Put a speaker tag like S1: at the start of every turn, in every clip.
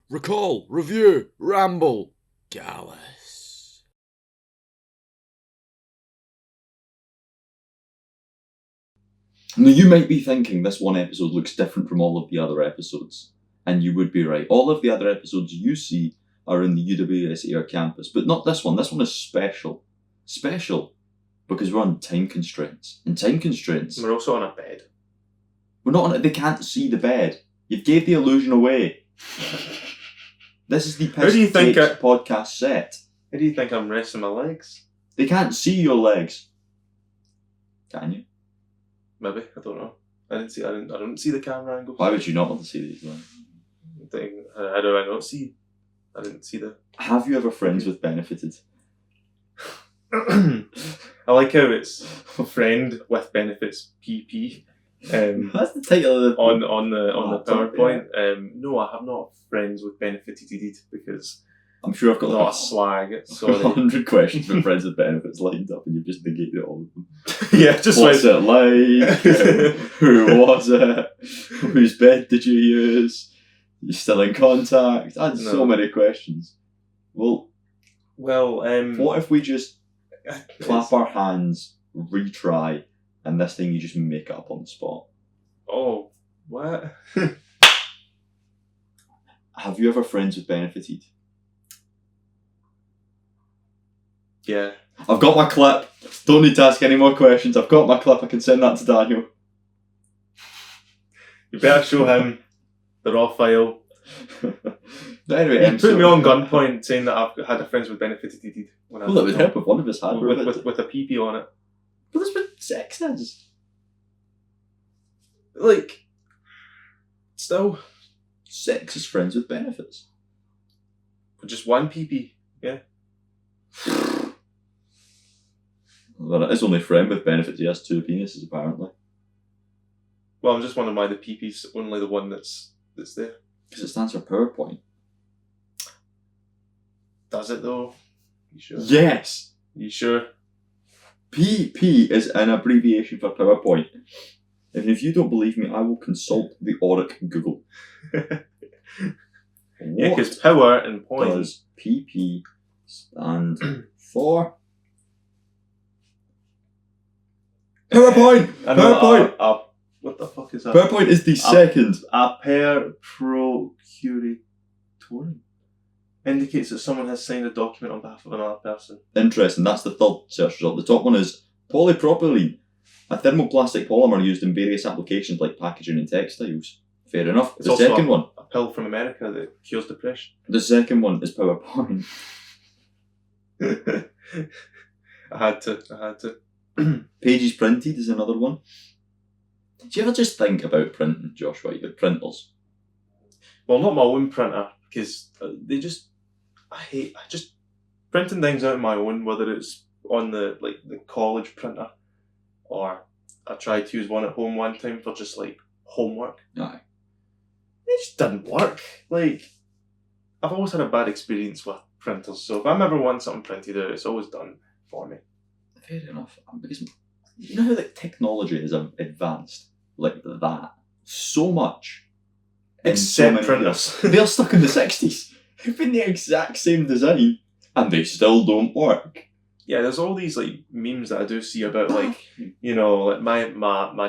S1: Recall, review, ramble, Gallus.
S2: Now, you might be thinking this one episode looks different from all of the other episodes, and you would be right. All of the other episodes you see are in the UWSAR campus, but not this one. This one is special. Special because we're on time constraints. And time constraints...
S3: We're also on a bed.
S2: We're not on it. They can't see the bed. You've gave the illusion away. This is the
S3: How do you think
S2: podcast set.
S3: How do you think I'm resting my legs?
S2: They can't see your legs. Can you?
S3: Maybe, I don't know. I don't see the camera angle.
S2: Why would you not want to see these legs?
S3: How do I not see? I didn't see the...
S2: Have you ever friends with benefited?
S3: I like how it's friend with benefits PP.
S2: That's the title of the...
S3: on the PowerPoint. Yeah. No, I have not friends with benefited because
S2: I'm sure I've got
S3: not a slag. Sorry,
S2: 100 questions for friends with benefits lined up, and you've just negated all of them.
S3: Yeah, just
S2: what's it like? Who was it? Whose bed did you use? You still in contact? I had so many questions. Well, what if we just clap our hands, retry, and this thing you just make it up on the spot?
S3: Oh, what?
S2: Have you ever friends with benefited?
S3: Yeah.
S2: I've got my clip. Don't need to ask any more questions. I've got my clip. I can send that to Daniel.
S3: You better show him the raw file.
S2: But anyway,
S3: he put me on gunpoint saying that I've had a friends with benefited deed.
S2: Well, that would help if one of us had
S3: with a PP on it.
S2: But that's what sex is.
S3: Like, still,
S2: sex is friends with benefits.
S3: But just one PP, yeah.
S2: Well, it is only friend with benefits. He has two penises, apparently.
S3: Well, I'm just wondering why the PP's only the one that's there.
S2: Because it stands for PowerPoint.
S3: Does it though? You sure?
S2: Yes.
S3: You sure?
S2: PP is an abbreviation for PowerPoint. And if you don't believe me, I will consult the Auric Google.
S3: Yeah, because power and point.
S2: Does PP stand for? PowerPoint! PowerPoint!
S3: What the fuck is that?
S2: PowerPoint is the second.
S3: A per procuratorium. Indicates that someone has signed a document on behalf of another person.
S2: Interesting. That's the third search result. The top one is polypropylene, a thermoplastic polymer used in various applications like packaging and textiles. Fair enough.
S3: It's
S2: the second one.
S3: A pill from America that cures depression.
S2: The second one is PowerPoint.
S3: I had to.
S2: Pages printed is another one. Do you ever just think about printing, Joshua? You got printers?
S3: Well, not my own printer, because they just... I hate just printing things out of my own, whether it's on the college printer, or I tried to use one at home one time for just homework.
S2: Aye.
S3: It just didn't work. I've always had a bad experience with printers, so if I ever want something printed out, it's always done for me.
S2: Fair enough. Because you know how technology has advanced like that so much.
S3: Except printers.
S2: They're stuck in the 60s. They've been the exact same design and they still don't work.
S3: Yeah, there's all these memes that I do see about my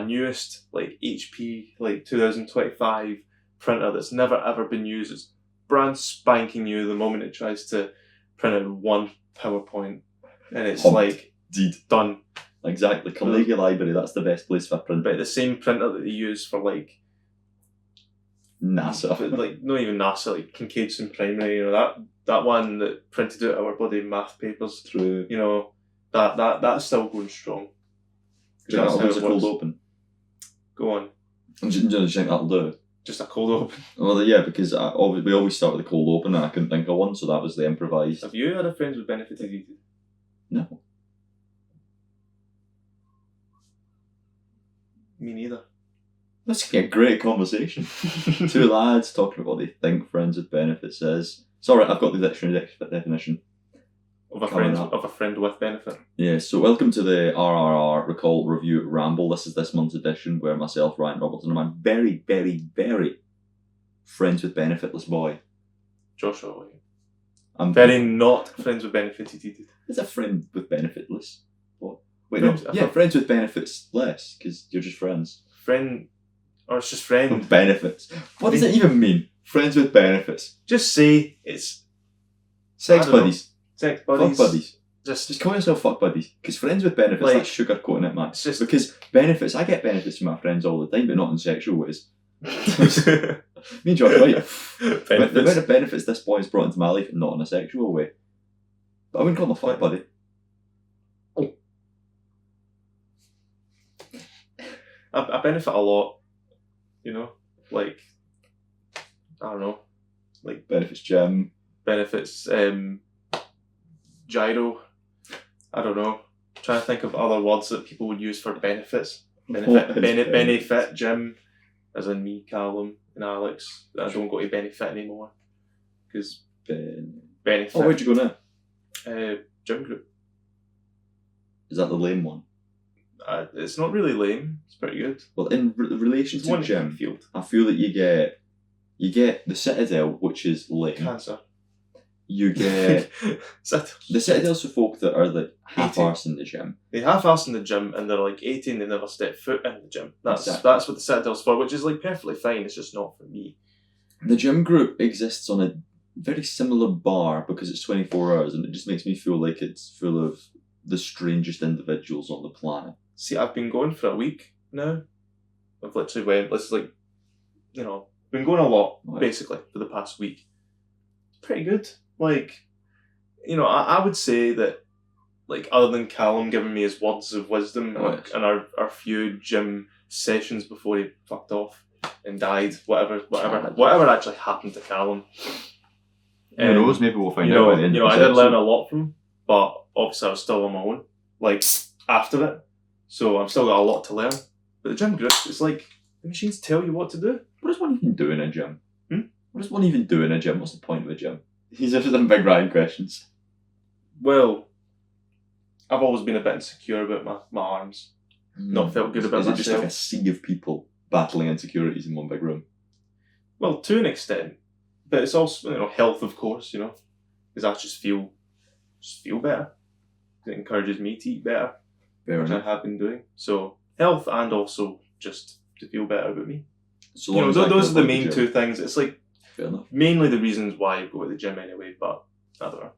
S3: newest HP 2025 printer that's never ever been used. It's brand spanking new the moment it tries to print out one PowerPoint, and it's done.
S2: Exactly. Carnegie Library, that's the best place for print.
S3: But the same printer that they use for
S2: NASA.
S3: Not even NASA, Kincaidson Primary, that one that printed out our bloody math papers.
S2: True.
S3: That's still going strong.
S2: Do you think that'll do a cold open?
S3: Go on.
S2: Do you think that'll do?
S3: Just a cold open?
S2: Well, yeah, because we always start with a cold open and I couldn't think of one, so that was the improvised.
S3: Have you had a friends with benefited eating?
S2: No.
S3: Me neither.
S2: This could be a great conversation. Two lads talking about what they think friends with benefits is. Sorry, I've got the dictionary definition.
S3: Of a friend with benefit.
S2: Yeah, so welcome to the RRR Recall Review Ramble. This is this month's edition where myself, Ryan Robertson, and my very, very, very friends with benefitless boy,
S3: Joshua White.
S2: I'm
S3: Very not friends with benefits.
S2: Is a friend with benefitless? What? Wait,
S3: Friends-
S2: no. Yeah, friends with benefits less, because you're just friends.
S3: Friend, or it's just friend.
S2: With benefits. What does it even mean? Friends with benefits.
S3: Just say it's
S2: Sex
S3: I don't
S2: buddies.
S3: sex buddies.
S2: Fuck buddies.
S3: Just
S2: Just call yourself fuck buddies. Because friends with benefits,
S3: Like,
S2: that's sugarcoating it, man.
S3: it's just
S2: Because benefits, I get benefits from my friends all the time, but not in sexual ways. Me and Josh, right? The amount
S3: benefits.
S2: of benefits this boy has brought into my life, not in a sexual way. But I wouldn't call him a fuck buddy.
S3: I benefit a lot, you know, like I don't know, like
S2: Benefits gym.
S3: benefits gyro. I don't know. Trying to think of other words that people would use for benefits.
S2: What
S3: Benefit,
S2: is
S3: benefit gym, as in me, Callum, and Alex. I don't go to benefit anymore because benefit.
S2: Oh, where'd you go now?
S3: Gym group.
S2: Is that the lame one?
S3: It's not really lame. It's pretty good.
S2: Well, in relation
S3: It's
S2: to
S3: one
S2: gym,
S3: field.
S2: I feel that you get the Citadel, which is lame.
S3: Cancer.
S2: You get
S3: Citadel.
S2: the Citadel's for folk that are like
S3: 18.
S2: half-arsed in the gym.
S3: They half-ass in the gym and they're like 18, they never step foot in the gym. That's
S2: Exactly.
S3: that's what the Citadel's for, which is like perfectly fine, it's just not for me.
S2: The gym group exists on a very similar bar because it's 24 hours, and it just makes me feel like it's full of the strangest individuals on the planet.
S3: See, I've been going for a week now. I've literally went, it's like, you know, been going a lot,
S2: Right.
S3: basically, for the past week. Pretty good. Like, you know, I would say that, like, other than Callum giving me his words of wisdom
S2: Right.
S3: and our few gym sessions before he fucked off and died, whatever actually happened to Callum.
S2: Who knows? Maybe we'll find
S3: you
S2: out
S3: know,
S2: by the end
S3: you know,
S2: of
S3: I
S2: this
S3: did learn
S2: episode.
S3: a lot from him, but obviously I was still on my own, like, after it. So I've still got a lot to learn. But the gym group, it's like, the machines tell you what to do.
S2: What does one even do in a gym?
S3: Hmm?
S2: What does one even do in a gym? What's the point of a gym? These are some big Ryan questions.
S3: Well, I've always been a bit insecure about my arms. Not felt good about
S2: Is it just like a
S3: myself.
S2: sea of people battling insecurities in one big room?
S3: Well, to an extent. But it's also, you know, health, of course, you know. Because I just feel better. It encourages me to eat better,
S2: Fair
S3: which I
S2: enough.
S3: have been doing. So, health and also just to feel better about me.
S2: So
S3: You know,
S2: long as I can
S3: those are the
S2: avoid
S3: main
S2: gym.
S3: two things. It's like
S2: Fair enough.
S3: mainly the reasons why I go to the gym anyway, but I don't know.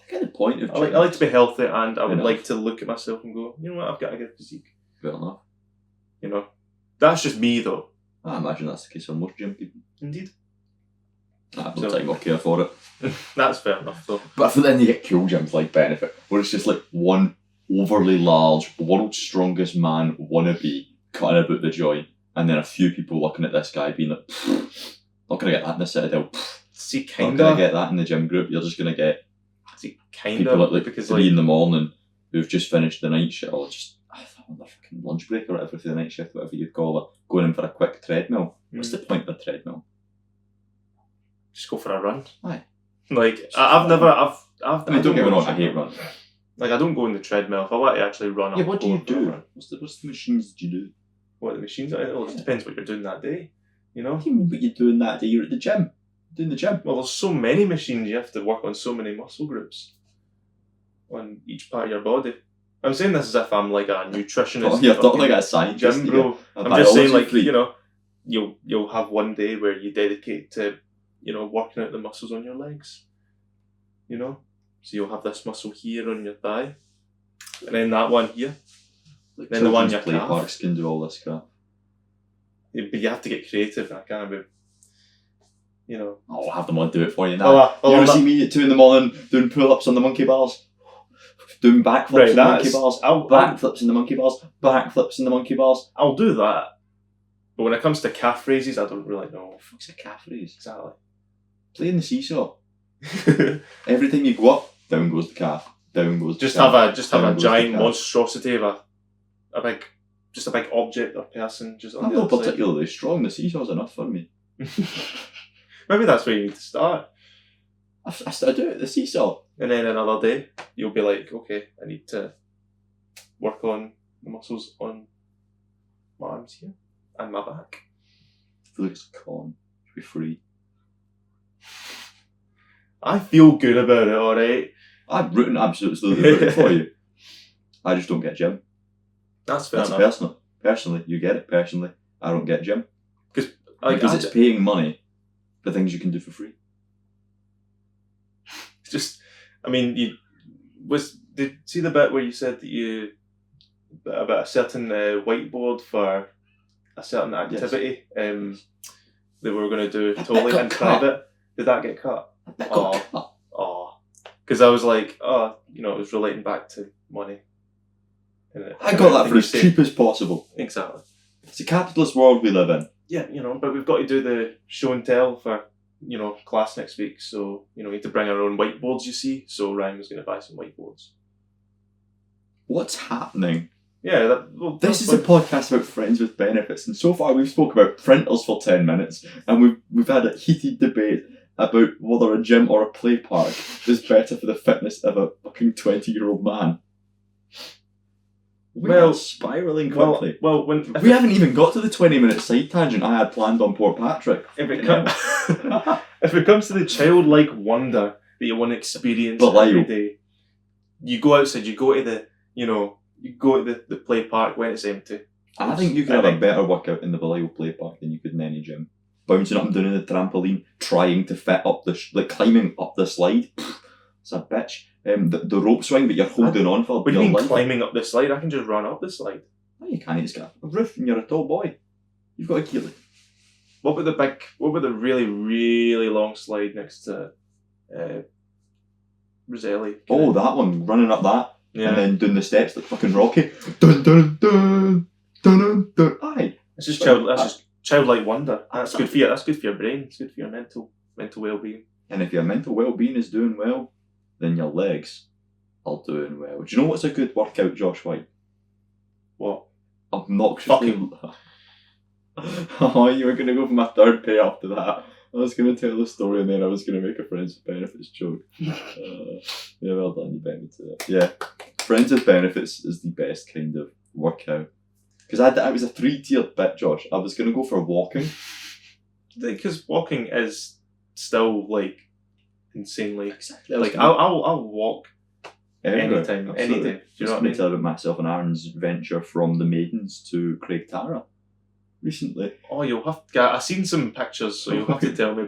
S2: I get the point of
S3: I
S2: gym.
S3: like to be healthy, and I would
S2: Enough.
S3: like to look at myself and go, you know what, I've got a good physique.
S2: Fair enough.
S3: You know, that's just me though.
S2: I imagine that's the case for most gym people.
S3: Indeed,
S2: I have no
S3: So-
S2: time or care for it.
S3: that's fair enough though.
S2: But I feel then you get cool gyms like Benefit, where it's just like one overly large, world's strongest man wannabe cutting about the joint, and then a few people looking at this guy being like, "Pfft, not gonna get that in the Citadel. Pfft,
S3: See,
S2: not gonna
S3: kinda.
S2: get that in the gym group. You're just gonna get
S3: See, kinda.
S2: people at like
S3: because
S2: 3
S3: like,
S2: in the morning who've just finished the night shift, or just on their fucking lunch break or whatever for the night shift, whatever you'd call it, going in for a quick treadmill. What's the point of a treadmill?
S3: just go for a run.
S2: Aye.
S3: Like I've never.
S2: I mean, don't get me wrong, I hate running.
S3: Like I don't go in the treadmill. If I want to actually run,
S2: Yeah,
S3: I'll
S2: what do
S3: go
S2: you
S3: for a
S2: do?
S3: run.
S2: What's the machines do you do?
S3: What the machines are? It just depends what you're doing that day. You know.
S2: What do you mean what you're doing that day? You're at the gym. Doing the gym.
S3: Well, there's so many machines. You have to work on so many muscle groups on each part of your body. I'm saying this as if I'm like a nutritionist.
S2: Oh, you're talking
S3: fucking
S2: like a scientist.
S3: gym bro.
S2: a
S3: I'm just saying,
S2: biology
S3: like,
S2: freak.
S3: you know, you'll have one day where you dedicate to, you know, working out the muscles on your legs. You know, so you'll have this muscle here on your thigh, and then that one here.
S2: Like
S3: then the one
S2: children's
S3: your
S2: play
S3: calf.
S2: parks can do all this crap.
S3: But you have to get creative. I can't be, you know.
S2: I'll have them on do it for you now.
S3: Well,
S2: you ever
S3: that-
S2: see me at 2 in the morning doing pull-ups on the monkey bars? Doing backflips
S3: Right,
S2: in the monkey
S3: that's-
S2: bars?
S3: I'll
S2: Backflips in the monkey bars? Backflips in the monkey bars?
S3: I'll do that. But when it comes to calf raises, I don't really know
S2: What's a calf raise?
S3: exactly.
S2: Playing the seesaw. Every time you go up, down goes the calf. Down goes the
S3: just
S2: calf.
S3: have a
S2: Down goes the
S3: giant
S2: calf.
S3: monstrosity of a big object or person just on
S2: I'm
S3: the
S2: not
S3: other side.
S2: particularly strong. The seesaw's enough for me.
S3: Maybe that's where you need to start.
S2: I still do it, the seesaw.
S3: And then another day, you'll be like, okay, I need to work on the muscles on my arms here and my back.
S2: I feel like it's a con. It should be free.
S3: I feel good about it, alright?
S2: I'm rooting absolutely for you. I just don't get gym.
S3: That's fair
S2: That's
S3: enough.
S2: personal. Personally, you get it. Personally, I don't get gym. Because it's paying money for things you can do for free.
S3: It's just, I mean, did you see the bit where you said that about a certain whiteboard for a certain activity they were going to do totally in private? Did that get cut?
S2: That got cut.
S3: Oh, because I was like, it was relating back to money.
S2: I got that for as cheap as possible.
S3: Exactly.
S2: It's a capitalist world we live in.
S3: Yeah, but we've got to do the show and tell for, class next week. So, we need to bring our own whiteboards, you see. So Ryan was going to buy some whiteboards.
S2: What's happening?
S3: Yeah,
S2: this is a podcast about friends with benefits, and so far we've spoke about printers for 10 minutes, and we've had a heated debate about whether a gym or a play park is better for the fitness of a fucking 20-year-old man. We are spiralling quickly.
S3: We
S2: haven't even got to the 20-minute side tangent I had planned on Portpatrick.
S3: If it comes to the childlike wonder that you want to experience every day, you go outside, you go to the play park when it's empty.
S2: I think you can have a better workout in the Belial play park than you could in any gym. Bouncing up and down in the trampoline, trying to fit up climbing up the slide. It's a bitch. The rope swing, but you're holding on for.
S3: What do you mean climbing up the slide? I can just run up the slide.
S2: No, you can't. It's got a roof, and you're a tall boy. You've got to keep it.
S3: What about the really, really long slide next to Roselli?
S2: Oh, that one, running up that, and then doing the steps like fucking Rocky. Dun dun dun dun dun dun. Aye.
S3: It's just childlike wonder. That's good for you. That's good for your brain. It's good for your mental well-being.
S2: And if your mental well-being is doing well, then your legs are doing well. Do you know what's a good workout, Josh White?
S3: What?
S2: Obnoxiously. Oh, you were going to go for my third pay after that. I was going to tell the story and then I was going to make a Friends with Benefits joke. Yeah, well done, you beat me to it. Yeah, Friends with Benefits is the best kind of workout. Because I was a 3-tiered bit, Josh. I was going to go for walking.
S3: Because walking is still, insanely...
S2: Exactly.
S3: I'll walk anytime,
S2: Absolutely.
S3: any day. Do you know what I mean?
S2: Tell about myself and Aaron's venture from the Maidens to Craig Tara recently.
S3: Oh, I've seen some pictures, so you'll have to tell me.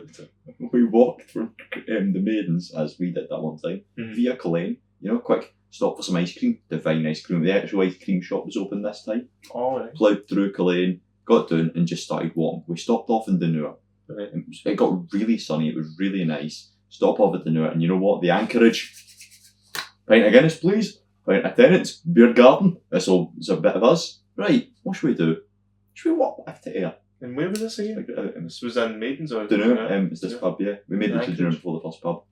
S2: We walked from the Maidens, as we did that one time, via Culzean. Quick stop for some ice cream. Divine ice cream. The actual ice cream shop was open this time.
S3: Oh, right.
S2: Ploughed through Culzean, got down and just started walking. We stopped off in Dunua.
S3: Right.
S2: It got really sunny. It was really nice. Stop off at Dunua, and you know what? The anchorage. Pint of Guinness, please. Pint of Tennent's. Beer garden. It's a bit of us. Right, what should we do? Should we walk back to air?
S3: And where was this again? This was in Maidens or?
S2: Dunua. It's this pub, yeah. We made it to Dunua before the first pub.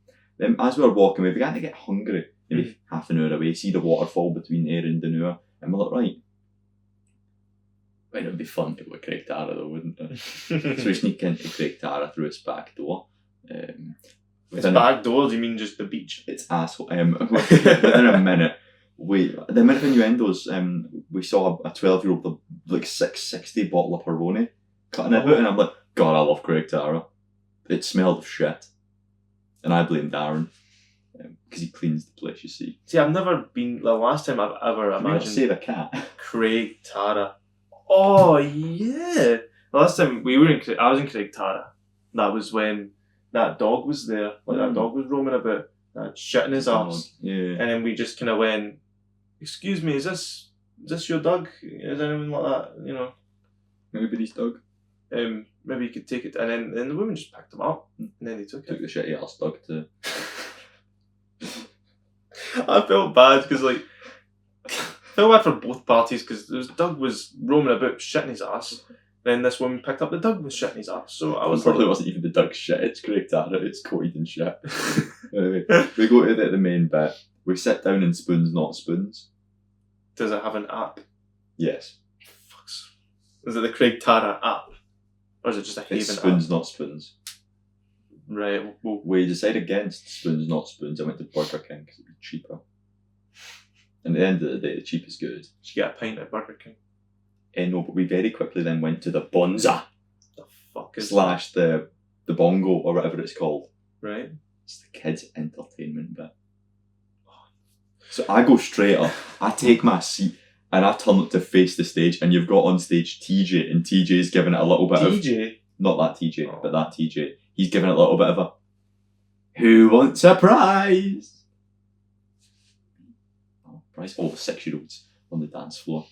S2: As we were walking, we began to get hungry. Maybe half an hour away, see the waterfall between Ayr and Dunua, and we're like, right. It would be fun to go to Craig Tara though, wouldn't it? So we sneak into Craig Tara through its back door.
S3: Its back door? Do you mean just the beach?
S2: It's asshole. Within a minute, the minute innuendos, we saw a 12-year-old with like 660 bottle of Peroni cutting it out, and I'm like, God, I love Craig Tara. It smelled of shit, and I blamed Darren because he cleans the place. You see.
S3: See, I've never been. The last time I've ever imagined.
S2: Save a cat.
S3: Craig Tara. Oh yeah. The last time I was in Craig Tara. That was when that dog was there. That dog was roaming about, shit in his arse.
S2: Yeah.
S3: And then we just kind of went, "Excuse me, is this your dog? Is anyone like that?
S2: Anybody's dog?
S3: Maybe you could take it." And then the woman just picked him up, and then they took
S2: the shitty ass dog to.
S3: I felt bad because I felt bad for both parties because the dog was roaming about shitting his ass. Then this woman picked up the dog with shit in his ass. So I was
S2: probably wasn't even the dog's shit. It's Craig Tara. It's coated in shit. Anyway, we go to the main bit. We sit down in Spoons Not Spoons.
S3: Does it have an app?
S2: Yes.
S3: Fucks. Is it the Craig Tara app, or is it just a Haven
S2: app? It's Spoons Not Spoons.
S3: Right. Well,
S2: we decided against Spoons Not Spoons. I went to Burger King because it was cheaper. And at the end of the day, the cheap is good.
S3: Did you get a pint at Burger King?
S2: No, but we very quickly then went to the Bonza.
S3: The fuck is
S2: / the Bongo or whatever it's called.
S3: Right.
S2: It's the kids' entertainment bit. So I go straight up, I take my seat, and I turn up to face the stage, and you've got on stage TJ, and TJ's giving it a little bit
S3: TJ?
S2: not that TJ, but that TJ. He's giving it a little bit of a, who wants a prize? Oh, prize? Oh, 6-year-olds on the dance floor.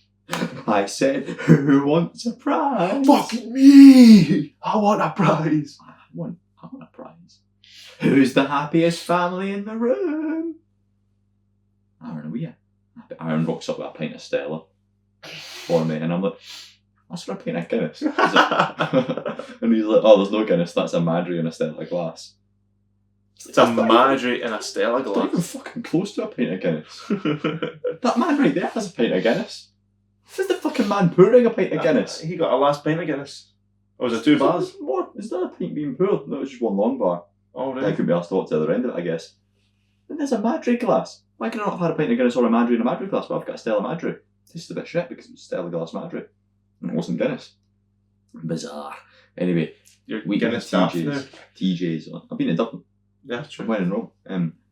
S2: I said, who wants a prize?
S3: Fucking me! I want a prize.
S2: I want a prize. Who's the happiest family in the room? Aaron, are we here? Aaron rocks up with a pint of Stella for me, and I'm like, that's for a pint of Guinness. And he's like, oh, there's no Guinness, that's a Madry in a Stella glass.
S3: It's a Madry in a Stella
S2: It's not even
S3: glass.
S2: fucking close to a pint of Guinness. That man right there has a pint of Guinness. This is the fucking man pouring a pint of Guinness.
S3: He got a last pint of Guinness. Or was it 2 bars?
S2: More, is there a pint being poured? No, it's just one long bar.
S3: Oh,
S2: I
S3: really?
S2: could be asked to walk to the other end of it, I guess. Then there's a Madry glass. Why can I not have had a pint of Guinness or a Madry in a Madry glass? Well, I've got a Stella Madry. This is a bit shit because it was Stella glass Madry. And it wasn't Guinness. Bizarre. Anyway,
S3: You're
S2: we
S3: Guinness staff now.
S2: TJ's. I've been to Dublin.
S3: Yeah,
S2: I
S3: true.
S2: went in Rome.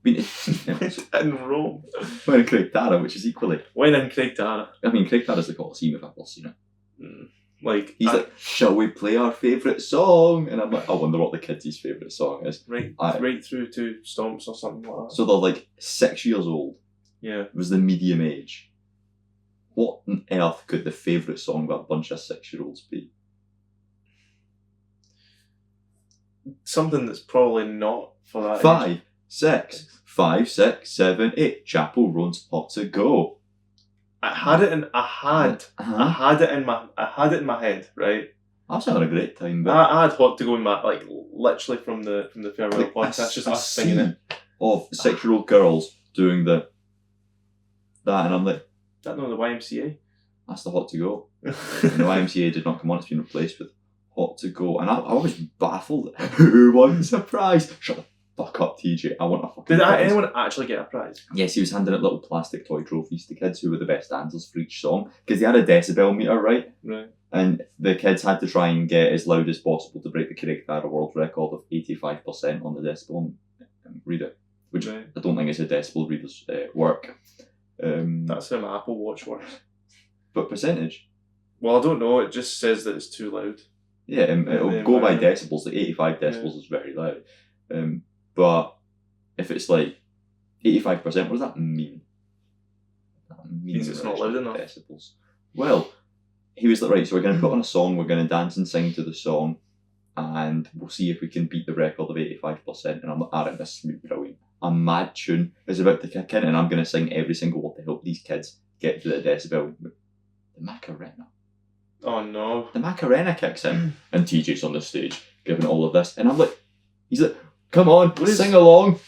S2: Been to,
S3: In Rome.
S2: went in Craig Tara, which is equally.
S3: When in Craig Tara.
S2: I mean, Craig Tara's the Coliseum if I've ever seen it.
S3: Like,
S2: He's like, shall we play our favourite song? And I'm like, I wonder what the kids' favourite song is.
S3: right through to Stomps or something like that.
S2: So they're like 6 years old.
S3: Yeah.
S2: Was the medium age. What on earth could the favourite song by a bunch of 6-year-olds be?
S3: Something that's probably not for that age.
S2: 5, 6, 5, 6, 7, 8. Chapel Roan's Hot to Go.
S3: I had it in my head, right?
S2: I was having a great time, but
S3: I had Hot to Go in my, like, literally from the farewell
S2: like,
S3: podcast, just
S2: a
S3: us singing it.
S2: sea of 6-year-old girls doing that, and I'm like,
S3: That no, the YMCA.
S2: that's the Hot to Go. And the YMCA did not come on; it's been replaced with Hot to Go, and I was baffled. Who wants a prize? Shut the fuck up, TJ. I want a fucking
S3: Did
S2: prize.
S3: anyone actually get a prize?
S2: Yes, he was handing out little plastic toy trophies to kids who were the best dancers for each song because they had a decibel meter, right?
S3: Right.
S2: And the kids had to try and get as loud as possible to break the Craig Tara world record of 85% on the decibel reader, which
S3: Right.
S2: I don't think is a decibel reader's work.
S3: That's how my Apple Watch works.
S2: But percentage?
S3: Well, I don't know. It just says that it's too loud.
S2: Yeah, it'll
S3: the
S2: go by
S3: environment.
S2: decibels. Like 85 decibels is very loud. But if it's like 85%, what does that mean? That
S3: Means it's not loud enough.
S2: Decibels. Well, he was like, right, so we're going to put on a song, we're going to dance and sing to the song, and we'll see if we can beat the record of 85%. And I'm like, alright, this is going to be brilliant. A mad tune is about to kick in, and I'm going to sing every single word to help these kids get to the decibel. The Macarena.
S3: Oh no.
S2: The Macarena kicks in, and TJ's on the stage giving all of this, and I'm like, he's like, come on, sing along.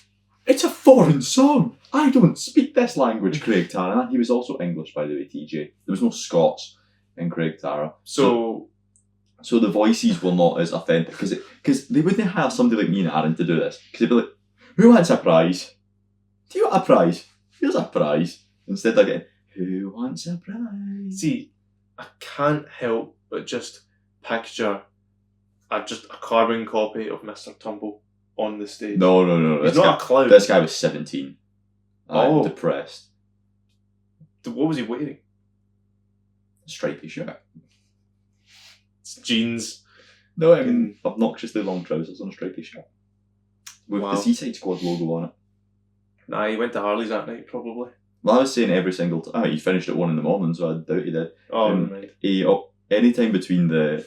S2: It's a foreign song. I don't speak this language, Craig Tara. And he was also English, by the way, TJ. There was no Scots in Craig Tara.
S3: So
S2: the voices were not as authentic, because they wouldn't hire somebody like me and Aaron to do this, because they'd be like, who wants a prize? Do you want a prize? Here's a prize. Instead they're getting, who wants a prize?
S3: see, I can't help but just picture just a carbon copy of Mr. Tumble on the stage.
S2: No.
S3: He's not a clown.
S2: This guy was 17. I'm
S3: Oh.
S2: depressed.
S3: What was he wearing?
S2: Stripy shirt.
S3: It's jeans.
S2: No, I mean obnoxiously long trousers on a stripy shirt. With
S3: Wow.
S2: the Seaside Squad logo on it.
S3: Nah, he went to Harley's that night, probably.
S2: Well, I was saying every single time. He finished at 1 in, so I doubt he did.
S3: Oh, right.
S2: Any time between the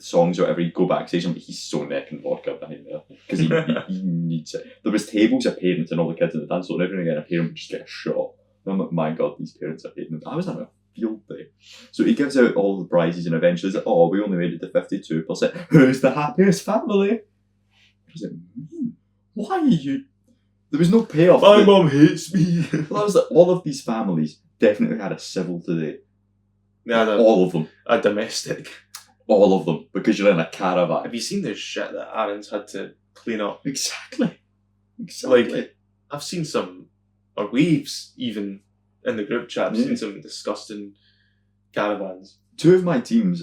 S2: songs or whatever, he'd go backstage and he's so necking vodka behind there. Because he needs it. There was tables of parents and all the kids in the dance floor, and every now and again a parent would just get a shot. And I'm like, my God, these parents are hating them. I was having a field day. So he gives out all the prizes, and eventually he's like, oh, we only made it to 52%. Who's the happiest family? What does it mean? Why are you... There was no payoff.
S3: My mum hates me.
S2: Well, I was like, all of these families definitely had a civil today.
S3: Yeah,
S2: All of them.
S3: a domestic.
S2: All of them. Because you're in a caravan.
S3: Have you seen the shit that Aaron's had to clean up?
S2: Exactly.
S3: Like, I've seen some, or we've even in the group chat,
S2: Yeah.
S3: seen some disgusting caravans.
S2: 2 of my teams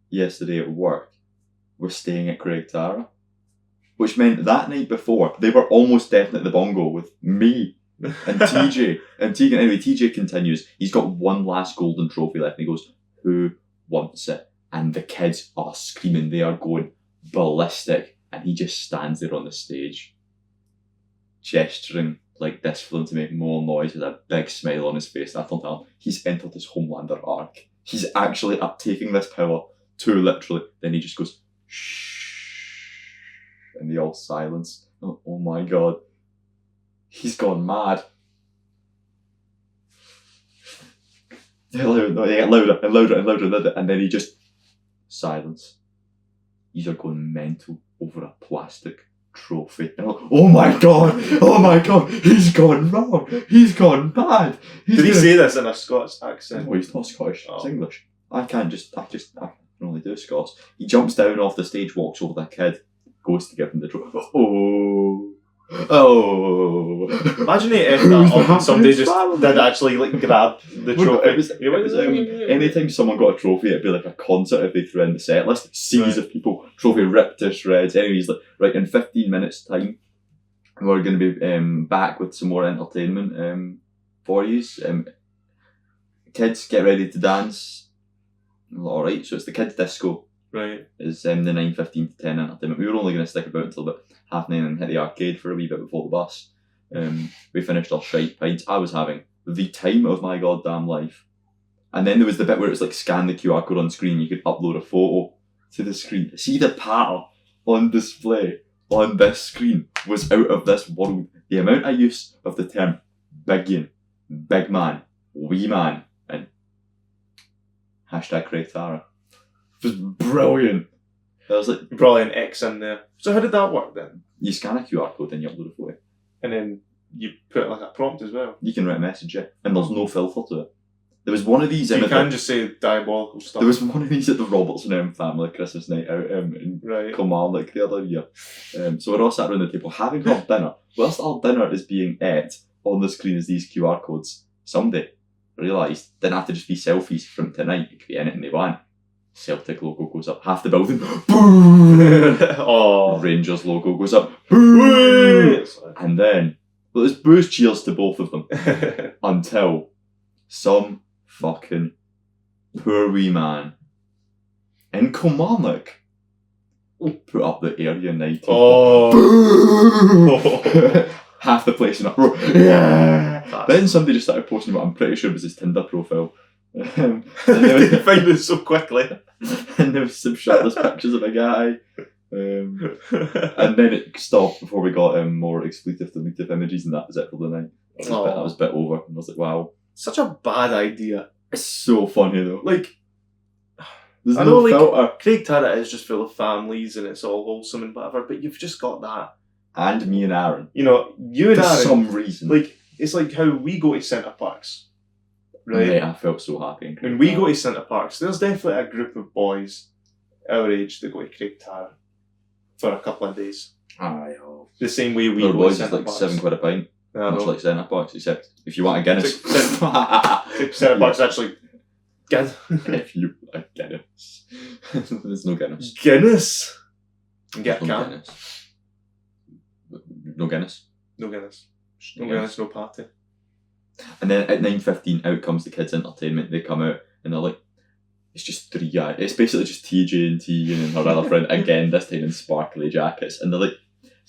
S2: yesterday at work were staying at Craig Tara. which meant that night before, they were almost definitely at the bongo with me and TJ and Tegan. Anyway, TJ continues. He's got one last golden trophy left, and he goes, "Who wants it?" And the kids are screaming. They are going ballistic, and he just stands there on the stage, gesturing like this for them to make more noise with a big smile on his face. And I thought, oh, he's entered his Homelander arc. He's actually uptaking this power too literally. Then he just goes, shh, and they all silence. Oh my god. He's gone mad. They get louder and louder and louder and louder, and then he just silence. These are going mental over a plastic trophy. And I'm like, oh my god, he's gone wrong, he's gone mad.
S3: Did he say this in a Scots accent?
S2: No, he's not Scottish, it's English. I can only do Scots. He jumps down off the stage, walks over the kid, goes to give him the trophy. Oh.
S3: Imagine if somebody just did actually like grab the trophy.
S2: It was anytime someone got a trophy, it'd be like a concert if they threw in the set list. Seas of people, trophy ripped to shreds. Anyways, like, right, in 15 minutes time, we're going to be back with some more entertainment for you. Kids, get ready to dance. Alright, so it's the kids' disco.
S3: Right.
S2: Is the 9:15 to 10 entertainment. We were only going to stick about until about 9:30 and hit the arcade for a wee bit before the bus. We finished our shite pints. I was having the time of my goddamn life. And then there was the bit where it was like scan the QR code on screen, you could upload a photo to the screen. See the pattern on display on this screen was out of this world. The amount of use of the term biggin, big man, wee man, and hashtag Tara was brilliant. I was like,
S3: probably an X in there. So how did that work then?
S2: You scan a QR code and you upload a photo.
S3: And then you put like a prompt as well.
S2: You can write a message, yeah, and there's no filter to it. There was one of these.
S3: So you can just say diabolical stuff.
S2: There was one of these at the Robertson family Christmas night out in Kilmarnock the other year. So we're all sat around the table having our dinner. Whilst our dinner is being ate, on the screen is these QR codes. Somebody realised didn't have to just be selfies from tonight. It could be anything they want. Celtic logo goes up half the building. Boom! Oh, Rangers logo goes up. Boom! And then, well, there's booze cheers to both of them until some fucking poor wee man in Kilmarnock put up the Area 90.
S3: Oh.
S2: Half the place in a row. Yeah. Then somebody just started posting what I'm pretty sure was his Tinder profile. And
S3: they found it so quickly.
S2: And there was some shirtless pictures of a guy. And then it stopped before we got more expletive deletive images, and that was it for the night. That was a bit over. And I was like, wow.
S3: Such a bad idea.
S2: It's so funny though.
S3: Like,
S2: there's
S3: I
S2: no
S3: know,
S2: filter.
S3: like, Craig Tarrant is just full of families and it's all wholesome and whatever, but you've just got that.
S2: And me and Aaron.
S3: You know, you and
S2: For
S3: Aaron.
S2: some reason.
S3: Like, it's like how we go to centre parks. Right?
S2: Mate, I felt so happy.
S3: When we go to centre parks, there's definitely a group of boys our age that go to Craig Tarrant for a couple of days.
S2: Aye, oh.
S3: The same way we
S2: Our
S3: go
S2: boys
S3: to
S2: is
S3: centre
S2: like
S3: parks.
S2: £7 a pint.
S3: I
S2: Much
S3: know.
S2: like centre parks, except if you want a Guinness.
S3: Centre parks actually good.
S2: If you like Guinness. There's no Guinness.
S3: Guinness. Get a
S2: No
S3: can.
S2: Guinness. No Guinness.
S3: No Guinness.
S2: No
S3: No Guinness, no party.
S2: And then at 9:15 out comes the kids' entertainment. They come out and they're like, it's just three guys. It's basically just TJ and Tegan and her other friend again, this time in sparkly jackets. And they're like,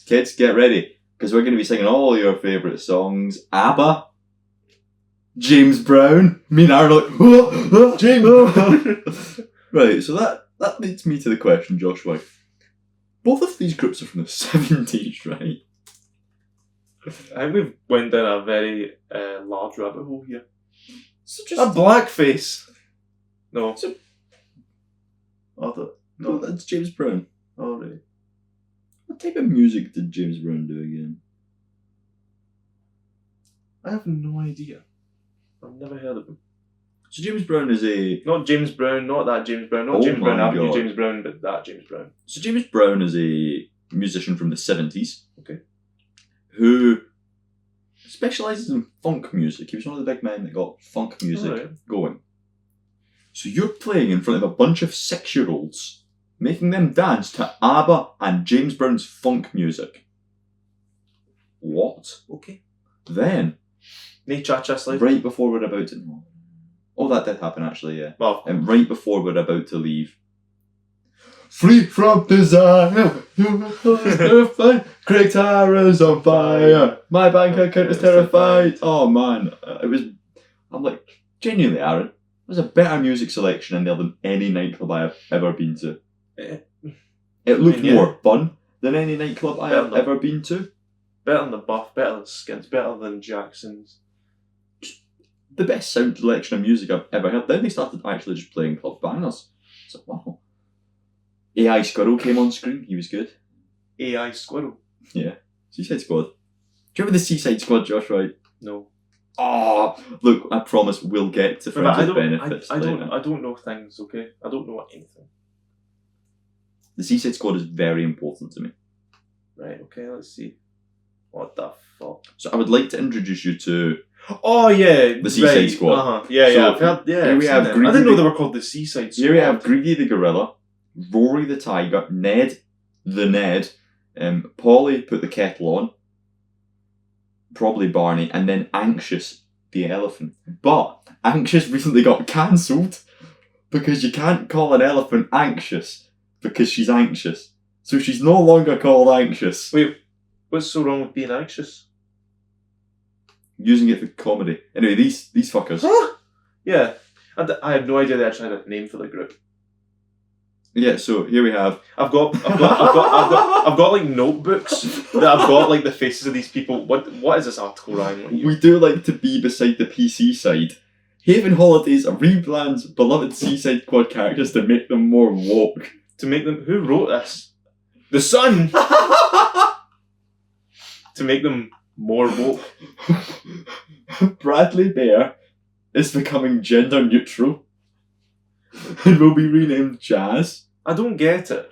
S2: kids, get ready, because we're going to be singing all your favourite songs. ABBA, James Brown. Me and Aaron are like, oh, James. Right, so that leads me to the question, Joshua. Both of these groups are from the 70s, right?
S3: I think we've went down a very large rabbit hole here.
S2: So
S3: A blackface. No.
S2: So-
S3: Other.
S2: No,
S3: No.
S2: that's James Brown.
S3: Oh, right.
S2: What type of music did James Brown do again?
S3: I have no idea. I've never heard of him.
S2: So James Brown is a...
S3: Not James Brown, not that James Brown, not
S2: Oh
S3: James Brown
S2: my
S3: Avenue,
S2: God.
S3: James Brown, but that James Brown.
S2: So James Brown is a musician from the 70s.
S3: Okay.
S2: Who specialises in funk music. He was one of the big men that got funk music
S3: Alright.
S2: going. So you're playing in front of a bunch of 6-year-olds making them dance to ABBA and James Brown's funk music. What?
S3: Okay.
S2: Then,
S3: No cha-cha slide.
S2: right before we're about to... Oh, that did happen actually, yeah.
S3: Well,
S2: And right before we're about to leave. Free from desire, Craig Tara's on fire, my bank account is terrified. Oh man, I'm like, genuinely Aaron, there's a better music selection in there than any nightclub I have ever been to. It looked more fun than any nightclub I have ever been to.
S3: Better than the Buff, better than Skins, better than Jackson's.
S2: The best sound selection of music I've ever heard. Then they started actually just playing club bangers. It's like, wow. AI Squirrel came on screen. He was good.
S3: AI Squirrel?
S2: Yeah. Seaside Squad. Do you remember the Seaside Squad, Josh, right?
S3: No.
S2: Oh, look, I promise we'll get to Friends with Benefits later.
S3: I don't know things, okay? I don't know anything.
S2: The Seaside Squad is very important to me.
S3: Right, okay, let's see. What the fuck?
S2: So I would like to introduce you to...
S3: Oh yeah,
S2: the Seaside Squad.
S3: Uh-huh. Yeah,
S2: So,
S3: yeah, I've heard, yeah.
S2: here we have
S3: I
S2: Greedy
S3: didn't know
S2: the-
S3: they were called the Seaside Squad.
S2: Here we have Greedy the Gorilla, Rory the Tiger, Ned the Ned, Polly put the kettle on, probably Barney, and then Anxious the elephant. But Anxious recently got cancelled because you can't call an elephant anxious because she's anxious. So she's no longer called Anxious.
S3: Wait, what's so wrong with being anxious?
S2: Using it for comedy. Anyway, these fuckers.
S3: Huh? Yeah, I had no idea they actually had a name for the group.
S2: Yeah, so here we have.
S3: I've got like notebooks that I've got like the faces of these people. What is this article, Ryan?
S2: We do like to be beside the PC side. Haven Holidays rebrands beloved Seaside Squad characters to make them more woke.
S3: To make them, who wrote this? The Sun. To make them more woke.
S2: Bradley Bear is becoming gender neutral and will be renamed Jazz.
S3: I don't get it.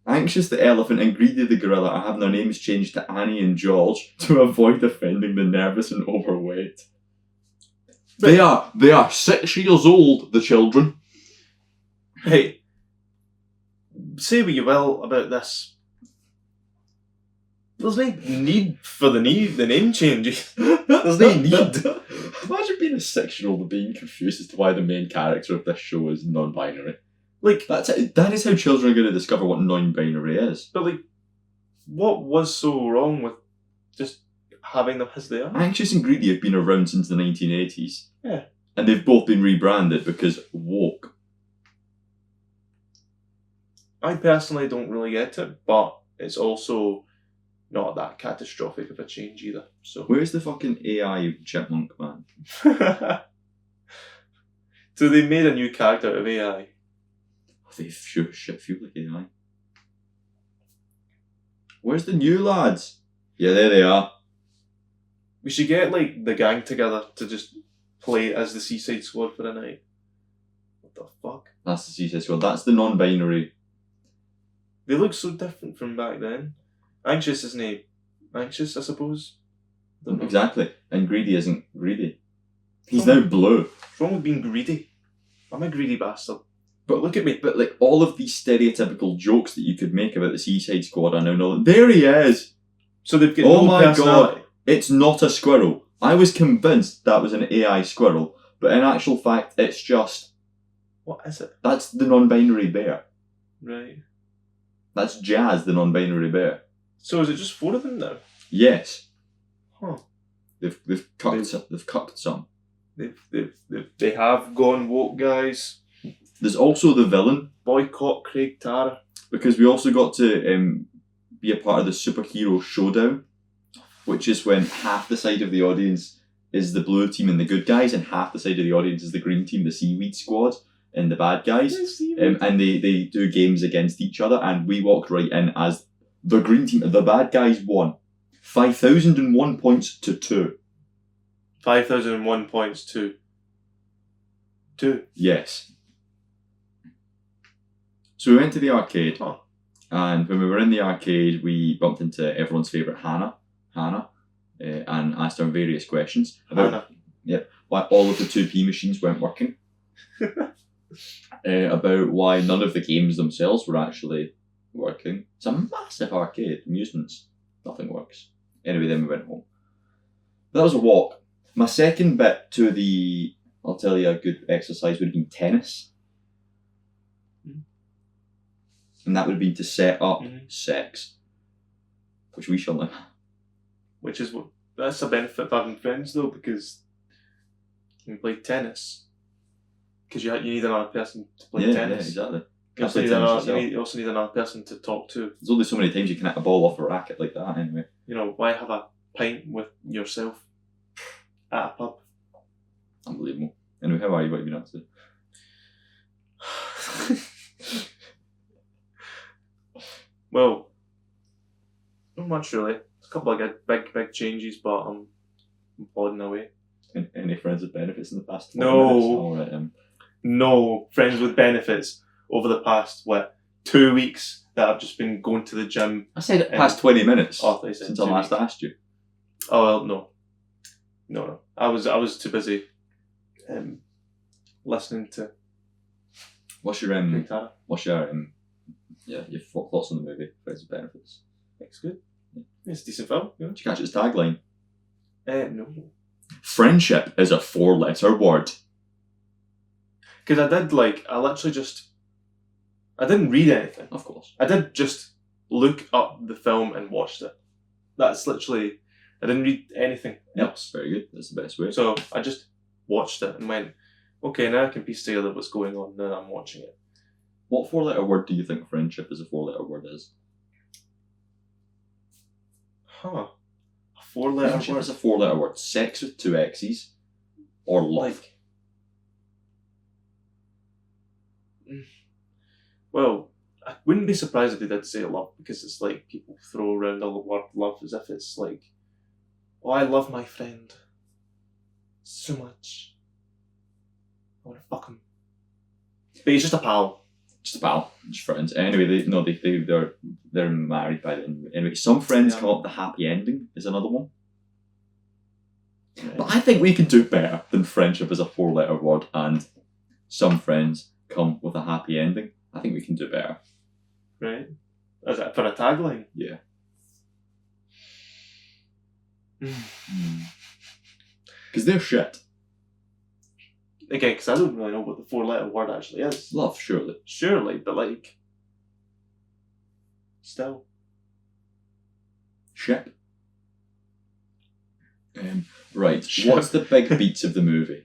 S2: Anxious the Elephant and Greedy the Gorilla are having their names changed to Annie and George to avoid offending the nervous and overweight.
S1: They are 6 years old, the children.
S3: Hey, say what you will about this. There's no need for the name changes. There's no need.
S2: Imagine being a 6-year-old and being confused as to why the main character of this show is non-binary.
S3: Like,
S2: that is how children are going to discover what non-binary is.
S3: but like, what was so wrong with just having them as they are?
S2: Anxious and Greedy have been around since the 1980s.
S3: Yeah.
S2: And they've both been rebranded because woke.
S3: I personally don't really get it, but it's also not that catastrophic of a change either. So
S2: Where's the fucking AI chipmunk, man?
S3: so they made a new character out of AI.
S2: They sure shit feel like AI. Where's the new lads? Yeah, there they are.
S3: We should get like the gang together to just play as the Seaside Squad for the night. What the fuck?
S2: That's the Seaside Squad. That's the non-binary.
S3: They look so different from back then. Anxious isn't he? Anxious, I suppose. Don't know.
S2: Exactly. And Greedy isn't greedy. He's now blue.
S3: What's wrong with being greedy? I'm a greedy bastard. But look at me.
S2: But like all of these stereotypical jokes that you could make about the Seaside Squad are now not. There he is!
S3: So they've got
S2: Oh
S3: no
S2: my
S3: personality.
S2: god! It's not a squirrel. I was convinced that was an AI squirrel, but in actual fact, it's just.
S3: What is it?
S2: That's the non-binary bear.
S3: Right.
S2: That's Jazz, the non-binary bear.
S3: So is it just 4 of them now?
S2: Yes.
S3: Huh.
S2: They've cucked some.
S3: They have gone woke, guys.
S2: There's also the villain,
S3: Boycott Craig Tara.
S2: because we also got to be a part of the superhero showdown, which is when half the side of the audience is the blue team and the good guys, and half the side of the audience is the green team, the seaweed squad, and the bad guys. And they do games against each other, and we walked right in as the green team. The bad guys won 5,001 points to 2.
S3: 5,001 points to 2.
S2: Yes. So we went to the arcade,
S3: Huh.
S2: and when we were in the arcade, we bumped into everyone's favourite Hannah, and asked her various questions about
S3: Hannah.
S2: why all of the 2p machines weren't working.
S1: about why none of the games themselves were actually working. It's a massive arcade. Amusements. Nothing works. Anyway, then we went home. That was a walk. My second bit to the... I'll tell you a good exercise would have been tennis. And that would have been to set up sex. Which we shall know.
S3: Which is what... That's a benefit of having friends, though, because you can play tennis. Because you need another person to play tennis.
S1: Yeah, exactly.
S3: You also need another person to talk to.
S1: There's only so many times you can hit a ball off a racket like that, anyway.
S3: You know, why have a pint with yourself at a pub?
S1: Unbelievable. Anyway, how are you? What have you been up to?
S3: Well, not much really. A couple of big changes, but I'm plodding away.
S1: Any friends with benefits in the past 12
S3: No.
S1: minutes? All right,
S3: No friends with benefits over the past 2 weeks that I've just been going to the gym.
S1: I said it past 20 minutes
S3: They said
S1: since I
S3: 2
S1: last
S3: weeks.
S1: asked you.
S3: Oh well, no. I was too busy listening to
S1: What's your
S3: Tara.
S1: your thoughts on the movie Friends with Benefits?
S3: It's good. It's a decent film. Yeah.
S1: Did you catch its tagline?
S3: No.
S1: Friendship is a 4-letter word.
S3: Because I didn't read anything.
S1: Of course.
S3: I did just look up the film and watched it. That's literally, I didn't read anything else.
S1: Very good. That's the best way.
S3: So I just watched it and went, okay, now I can piece together what's going on now that I'm watching it.
S1: What 4-letter word do you think friendship is a 4-letter word is?
S3: A 4-letter
S1: Friendship
S3: word?
S1: is a 4-letter word. Sex with 2 X's or love.
S3: Well, I wouldn't be surprised if they did say love, because it's like people throw around the word love as if it's like, oh, I love my friend so much. I want to fuck him. But he's just a pal.
S1: Just a pal, just friends. Anyway, they're married by then. Anyway, some friends come up with a happy ending is another one.
S3: Right.
S1: But I think we can do better than friendship as a 4-letter word and some friends come with a happy ending. I think we can do better.
S3: Right? Is that for a tagline?
S1: Yeah. Because they're shit.
S3: Again, because I don't really know what the 4-letter word actually is.
S1: Love, surely.
S3: Surely, but like, still.
S1: Ship. Right.
S3: Ship.
S1: What's the big beats of the movie?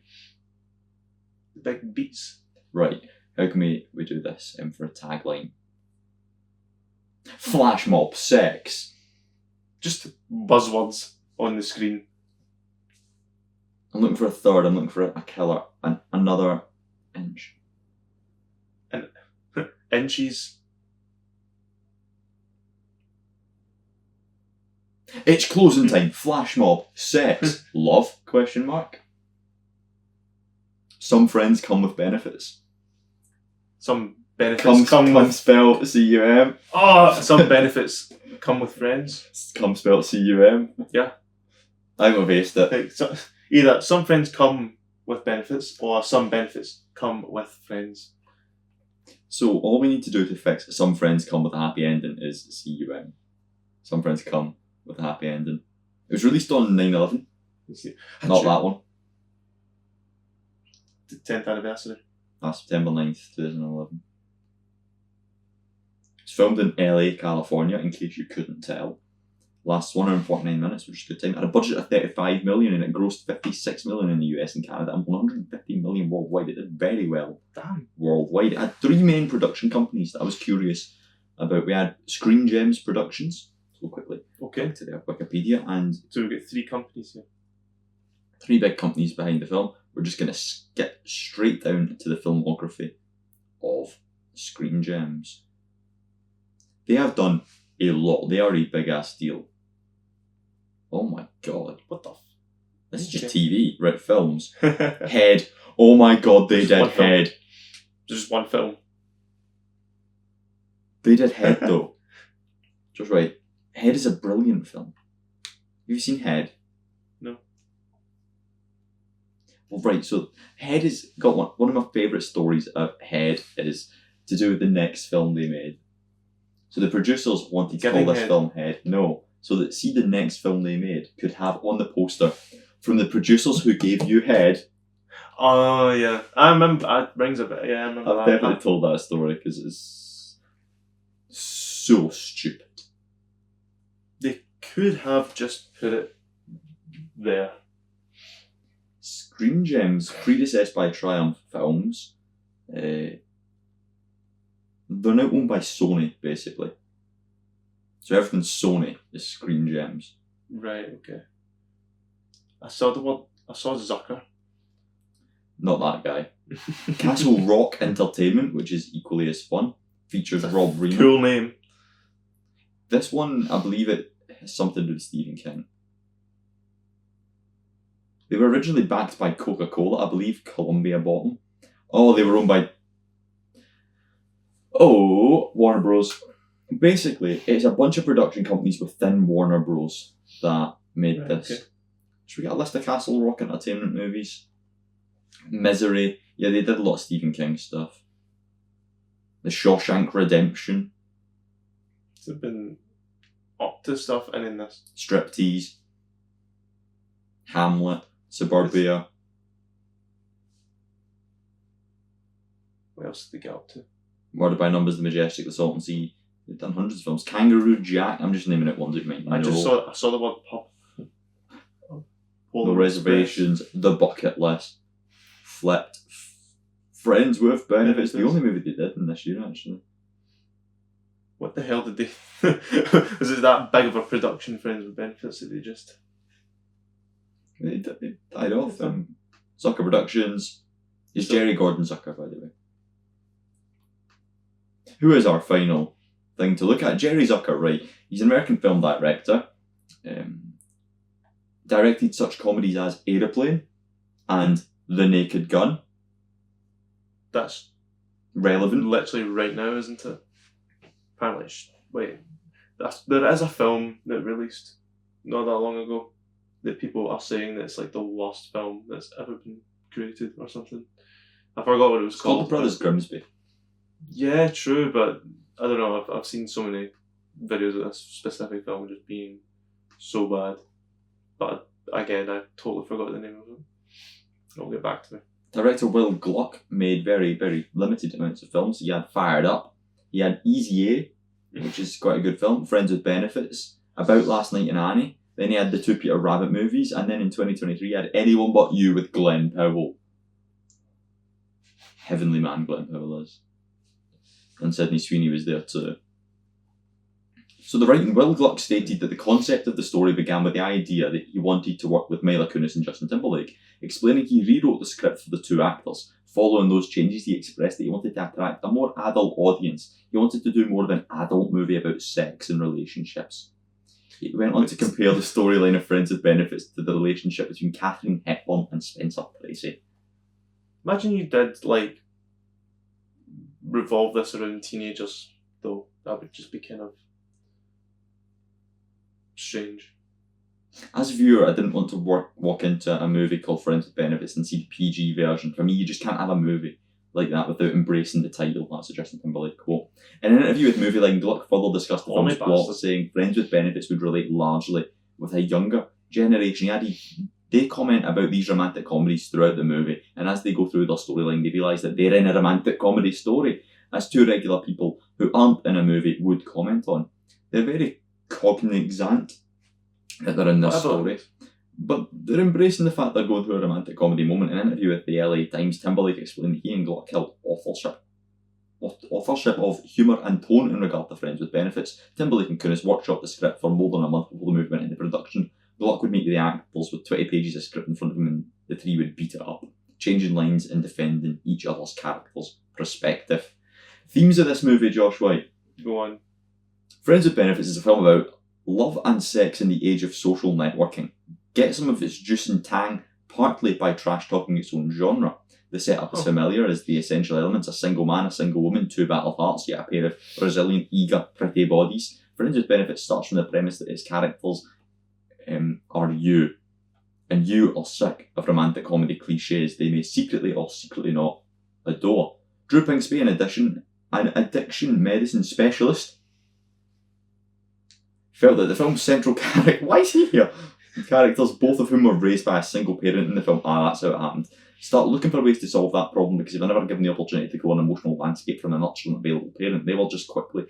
S3: The big beats.
S1: Right. How can we do this for a tagline? Flash mob, sex.
S3: Just buzzwords on the screen.
S1: I'm looking for a third. I'm looking for a killer. And another inch.
S3: Inches.
S1: It's closing time. Flash mob, sex, love? Question mark. Some friends come with benefits.
S3: Some benefits come with...
S1: spelled C-U-M.
S3: Oh, some benefits come with friends.
S1: Come spelled C-U-M.
S3: Yeah.
S1: I'm a based it.
S3: Like, so, either some friends come with benefits or some benefits come with friends.
S1: So all we need to do to fix some friends come with a happy ending is C-U-M. Some friends come with a happy ending. It was released on 9/11. Not that one.
S3: The 10th anniversary.
S1: September 9th, 2011. It's filmed in LA, California, in case you couldn't tell. Lasts 149 minutes, which is a good time. Had a budget of 35 million and it grossed 56 million in the US and Canada and 150 million worldwide. It did very well.
S3: Damn.
S1: Worldwide. It had 3 main production companies that I was curious about. We had Screen Gems Productions, so quickly,
S3: Okay.
S1: to their Wikipedia, and
S3: So we've got 3 companies here.
S1: 3 big companies behind the film. We're just going to skip straight down to the filmography of Screen Gems. They have done a lot. They are a big ass deal. Oh my god.
S3: What the
S1: This is just
S3: Okay.
S1: TV, right? Films.
S3: f...
S1: Head. Oh my god, they
S3: Just
S1: did
S3: one film.
S1: Head.
S3: Just one film.
S1: They did Head though. Just right. Head is a brilliant film. Have you seen Head?
S3: No.
S1: Well, right, so Head has got one of my favourite stories of Head is to do with the next film they made. So the producers wanted to call this film Head. No. So that, see, the next film they made could have on the poster, from the producers who gave you Head.
S3: Oh, yeah. I remember, it rings a bit, yeah, I remember
S1: I've definitely told that story because it's so stupid.
S3: They could have just put it there.
S1: Screen Gems, predecessed by Triumph Films, they're now owned by Sony, basically. So everything's Sony is Screen Gems.
S3: Right, okay. I saw Zucker.
S1: Not that guy. Castle Rock Entertainment, which is equally as fun, features Rob Reiner.
S3: Cool name.
S1: This one, I believe it has something to do with Stephen King. They were originally backed by Coca-Cola. I believe Columbia bought them. Oh, they were owned by... Warner Bros. Basically, it's a bunch of production companies within Warner Bros. That made this. Okay. Should we get a list of Castle Rock Entertainment movies? Misery. Yeah, they did a lot of Stephen King stuff. The Shawshank Redemption.
S3: They've been up to stuff and in this.
S1: Striptease. Hamlet. Suburbia.
S3: What else did they get up to?
S1: Murder by Numbers, The Majestic, The Salton Sea. They've done hundreds of films. Kangaroo Jack. I'm just naming it ones that you might know.
S3: I saw the word pop.
S1: No Reservations. The Bucket List. Flipped. Friends with Benefits. The only movie they did in this year, actually.
S3: What the hell did they... Was it that big of a production, Friends with Benefits, that they just...
S1: They died off. Zucker Productions. It's Jerry Gordon Zucker, by the way. Who is our final thing to look at? Jerry Zucker, right. He's an American film director. Directed such comedies as Aeroplane and The Naked Gun.
S3: That's
S1: relevant.
S3: Literally right now, isn't it? Apparently, there is a film that released not that long ago that people are saying that it's like the worst film that's ever been created or something. I forgot what it was called.
S1: The Brothers Grimsby.
S3: Yeah, true, but I don't know. I've seen so many videos of this specific film just being so bad. But again, I totally forgot the name of it. It'll get back to me.
S1: Director Will Gluck made very, very limited amounts of films. He had Fired Up. He had Easy A, which is quite a good film. Friends with Benefits. About Last Night in Annie. Then he had the two Peter Rabbit movies. And then in 2023 he had Anyone But You with Glenn Powell. Heavenly man Glenn Powell is. And Sydney Sweeney was there too. So the writing, Will Gluck stated that the concept of the story began with the idea that he wanted to work with Mila Kunis and Justin Timberlake, explaining he rewrote the script for the two actors. Following those changes, he expressed that he wanted to attract a more adult audience. He wanted to do more of an adult movie about sex and relationships. He went on to compare the storyline of Friends with Benefits to the relationship between Katharine Hepburn and Spencer Tracy.
S3: Imagine you did, revolve this around teenagers, though. That would just be kind of strange.
S1: As a viewer, I didn't want to walk into a movie called Friends with Benefits and see the PG version. For me, you just can't have a movie like that without embracing the title. That's a Justin Timberlake quote. In an interview with Movie Line, Gluck further discussed the film's plot, saying Friends with Benefits would relate largely with a younger generation. They comment about these romantic comedies throughout the movie, and as they go through their storyline, they realise that they're in a romantic comedy story, as two regular people who aren't in a movie would comment on. They're very cognizant that they're in this story, but they're embracing the fact they're going through a romantic comedy moment. In an interview with the LA Times, Timberlake explained that he and Gluck held authorship of humour and tone in regard to Friends with Benefits. Timberlake and Kunis workshopped the script for more than a month before the movie went into production. Gluck would meet the actors with 20 pages of script in front of him, and the three would beat it up, changing lines and defending each other's characters' perspective. Themes of this movie, Josh White.
S3: Go on.
S1: Friends with Benefits is a film about love and sex in the age of social networking. Get some of its juice and tang, partly by trash-talking its own genre. The setup is familiar as the essential elements: a single man, a single woman, two battle hearts, yet a pair of resilient, eager, pretty bodies. Friends with Benefits starts from the premise that its characters are you. and you are sick of romantic comedy cliches they may secretly or secretly not adore. Drew Pingsby, in addition, an addiction medicine specialist, felt that the film's central character... Why is he here? Characters, both of whom were raised by a single parent in the film, that's how it happened, start looking for ways to solve that problem because if they're never given the opportunity to grow an emotional landscape from a nurturing available parent, they were just quickly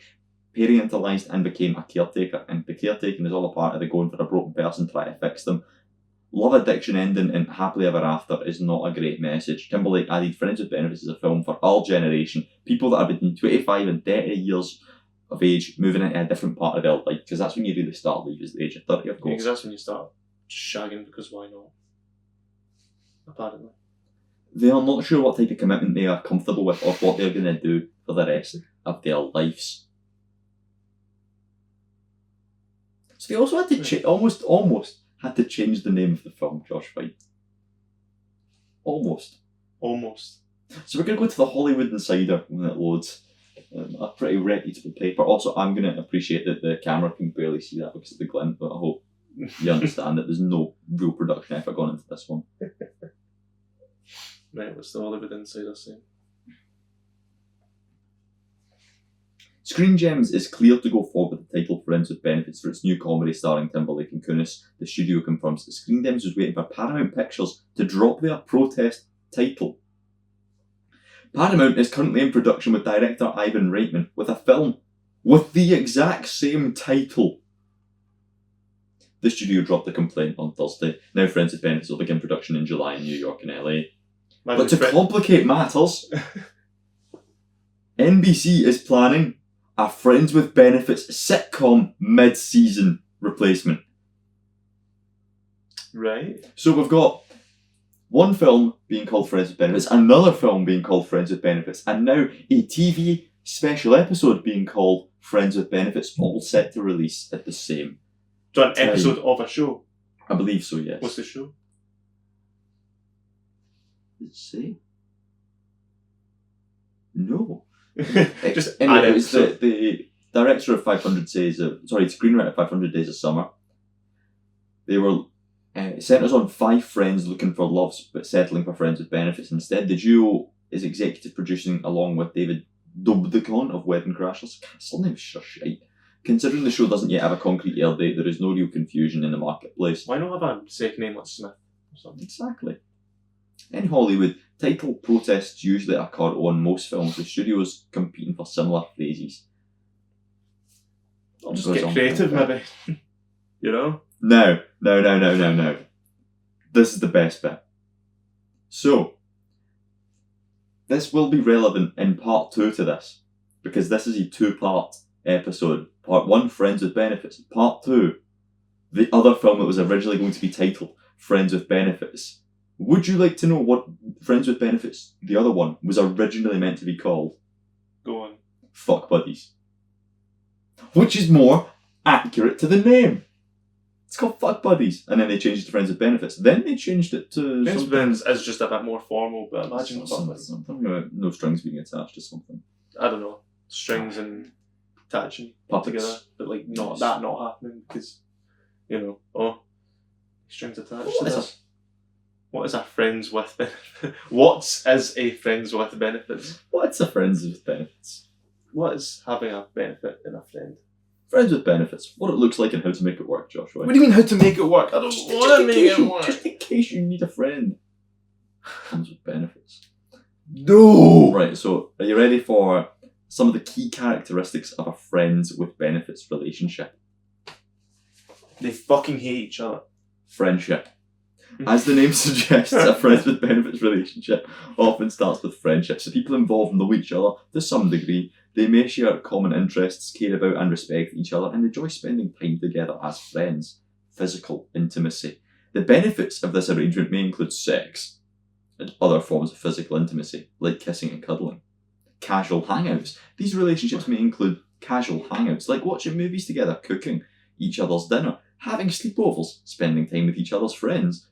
S1: parentalised and became a caretaker, and the caretaking is all a part of the going for a broken person trying to fix them. Love addiction ending in happily ever after is not a great message. Timberlake added Friends with Benefits as a film for all generation, people that are between 25 and 30 years of age moving into a different part of their life, because that's when you really start life, is the age of 30, of course.
S3: Because that's when you start shagging, because why not? Apparently.
S1: They are not sure what type of commitment they are comfortable with or what they're going to do for the rest of their lives. So they also had to almost had to change the name of the film, Josh, right? Almost. So we're going to go to the Hollywood Insider when it loads. A pretty reputable paper. Also, I'm going to appreciate that the camera can barely see that because of the glint, but I hope you understand that there's no real production effort gone into this one.
S3: Right, what's the Hollywood Insider saying?
S1: Screen Gems is clear to go forward with the title Friends with Benefits for its new comedy starring Timberlake and Kunis. The studio confirms that Screen Gems was waiting for Paramount Pictures to drop their protest title. Paramount is currently in production with director Ivan Reitman with a film with the exact same title. The studio dropped the complaint on Thursday. Now Friends with Benefits will begin production in July in New York and LA. But to complicate matters, NBC is planning a Friends with Benefits sitcom mid-season replacement.
S3: Right.
S1: So we've got one film being called Friends with Benefits, another film being called Friends with Benefits, and now a TV special episode being called Friends with Benefits, all set to release at the same
S3: So an episode of a show?
S1: I believe so, yes.
S3: What's the show?
S1: Did it say? No.
S3: Just
S1: anyway, it was the director of 500 Days of... Sorry, screenwriter of 500 Days of Summer. They were... It centres on 5 friends looking for love but settling for Friends with Benefits instead. The duo is executive producing along with David Dubdicon of Wedding Crashers. Still name's shite. Considering the show doesn't yet have a concrete air date, there is no real confusion in the marketplace.
S3: Why not have a second name like Smith or something?
S1: Exactly. In Hollywood, title protests usually occur on most films, with studios competing for similar phrases.
S3: I'll just get creative, maybe. You know?
S1: No. This is the best bit. So, this will be relevant in part 2 to this, because this is a 2-part episode. Part 1, Friends with Benefits. Part 2, the other film that was originally going to be titled Friends with Benefits. Would you like to know what Friends with Benefits, the other one, was originally meant to be called?
S3: Go on.
S1: Fuck Buddies. Which is more accurate to the name. It's called Fuck Buddies, and then they changed it to Friends with Benefits. Then they changed it to
S3: Friends with Benefits is just a bit more formal, but imagine
S1: something about no strings being attached to something.
S3: I don't know, strings and attaching
S1: puppets
S3: together, but like not happening because strings attached to this. What is a Friends with Benefits? What is a Friends with Benefits?
S1: What's a Friends with Benefits?
S3: What is having a benefit in a friend?
S1: Friends with Benefits. What it looks like and how to make it work, Joshua.
S3: What do you mean how to make it work? I don't want to make it work.
S1: Just in case you need a friend. Friends with Benefits.
S3: No!
S1: Right, so are you ready for some of the key characteristics of a Friends with Benefits relationship?
S3: They fucking hate each other.
S1: Friendship. As the name suggests, a Friends with Benefits relationship often starts with friendship, so people involved know each other to some degree. They may share common interests, care about and respect each other, and enjoy spending time together as friends. Physical intimacy. The benefits of this arrangement may include sex and other forms of physical intimacy, like kissing and cuddling. Casual hangouts. These relationships may include casual hangouts, like watching movies together, cooking each other's dinner, having sleepovers, spending time with each other's friends.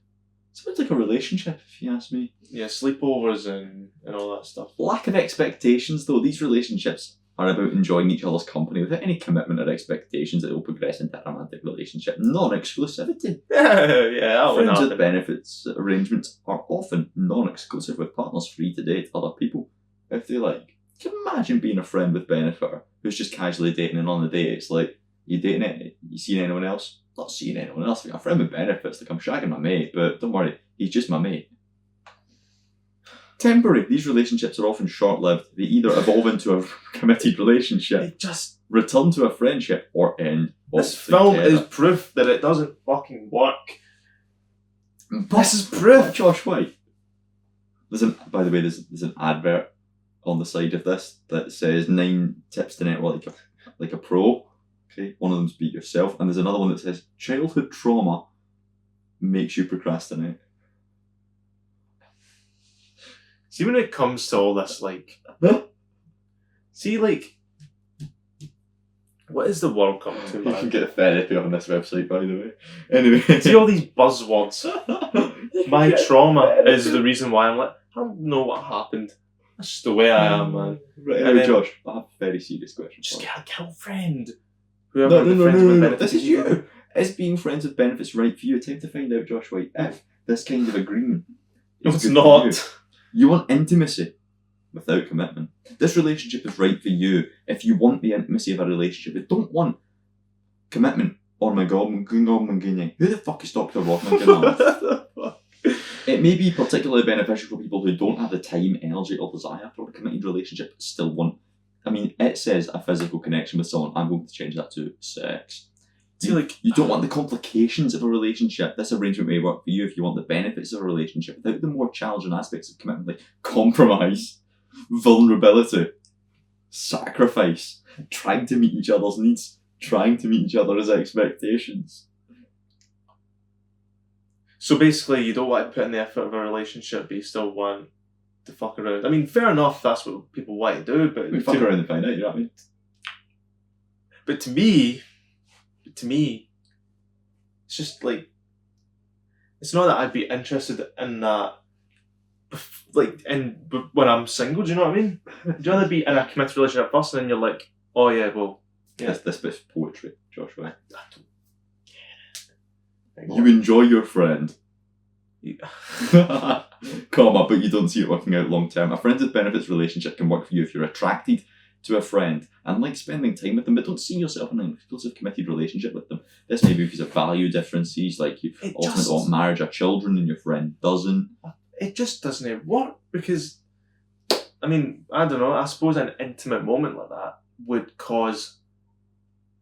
S1: Sounds like a relationship, if you ask me.
S3: Yeah, sleepovers and all that stuff.
S1: Lack of expectations, though. These relationships are about enjoying each other's company without any commitment or expectations that they will progress into a romantic relationship. Non-exclusivity.
S3: That would
S1: Friends with
S3: happen.
S1: benefits arrangements are often non-exclusive, with partners free to date other people if they like. Can you imagine being a friend with benefit who's just casually dating, and on the date it's like, you dating it? You seeing anyone else? Not seeing anyone else. A friend with benefits, like I'm shagging my mate, but don't worry, he's just my mate. Temporary. These relationships are often short-lived. They either evolve into a committed relationship, return to a friendship, or end.
S3: This film is proof that it doesn't fucking work. This is proof.
S1: Josh White. By the way, there's an advert on the side of this that says 9 tips to network like a pro. Okay, one of them's beat yourself, and there's another one that says childhood trauma makes you procrastinate.
S3: See, when it comes to all this, like, see, like, what is the world coming to, man?
S1: You can get therapy on this website, by the way. Anyway,
S3: see all these buzzwords. My trauma is the reason why I'm like, I don't know what happened. That's just the way I am, man.
S1: Right, anyway, Josh, I have a very serious question.
S3: Just
S1: for you.
S3: get a girlfriend.
S1: No. This is you. Is being friends with benefits right for you? Time to find out, Josh White, if this kind of agreement is
S3: It's
S1: good
S3: not.
S1: for you. You want intimacy without commitment. This relationship is right for you if you want the intimacy of a relationship. You don't want commitment. Oh my god, who the fuck is Dr. Rodman? It may be particularly beneficial for people who don't have the time, energy, or desire for a committed relationship but still want. I mean, it says a physical connection with someone. I'm going to change that to sex. You don't want the complications of a relationship. This arrangement may work for you if you want the benefits of a relationship without the more challenging aspects of commitment, like compromise, vulnerability, sacrifice, trying to meet each other's needs, trying to meet each other's expectations.
S3: So basically, you don't want to put in the effort of a relationship, but you still want to fuck around. I mean, fair enough, that's what people want to do, but...
S1: We fuck around and find out, you know what I mean?
S3: But to me, it's just like, it's not that I'd be interested in that, like, when I'm single, do you know what I mean? Do you want to be in a committed relationship first, and then you're like, oh yeah, well... Yeah.
S1: This bit's poetry, Joshua.
S3: I don't get it.
S1: You enjoy your friend. Comma, but you don't see it working out long term. A friends with benefits relationship can work for you if you're attracted to a friend and like spending time with them, but don't see yourself in an exclusive committed relationship with them. This may be because of value differences, like you ultimately want marriage or children and your friend doesn't.
S3: It just doesn't work because, I mean, I don't know, I suppose an intimate moment like that would cause,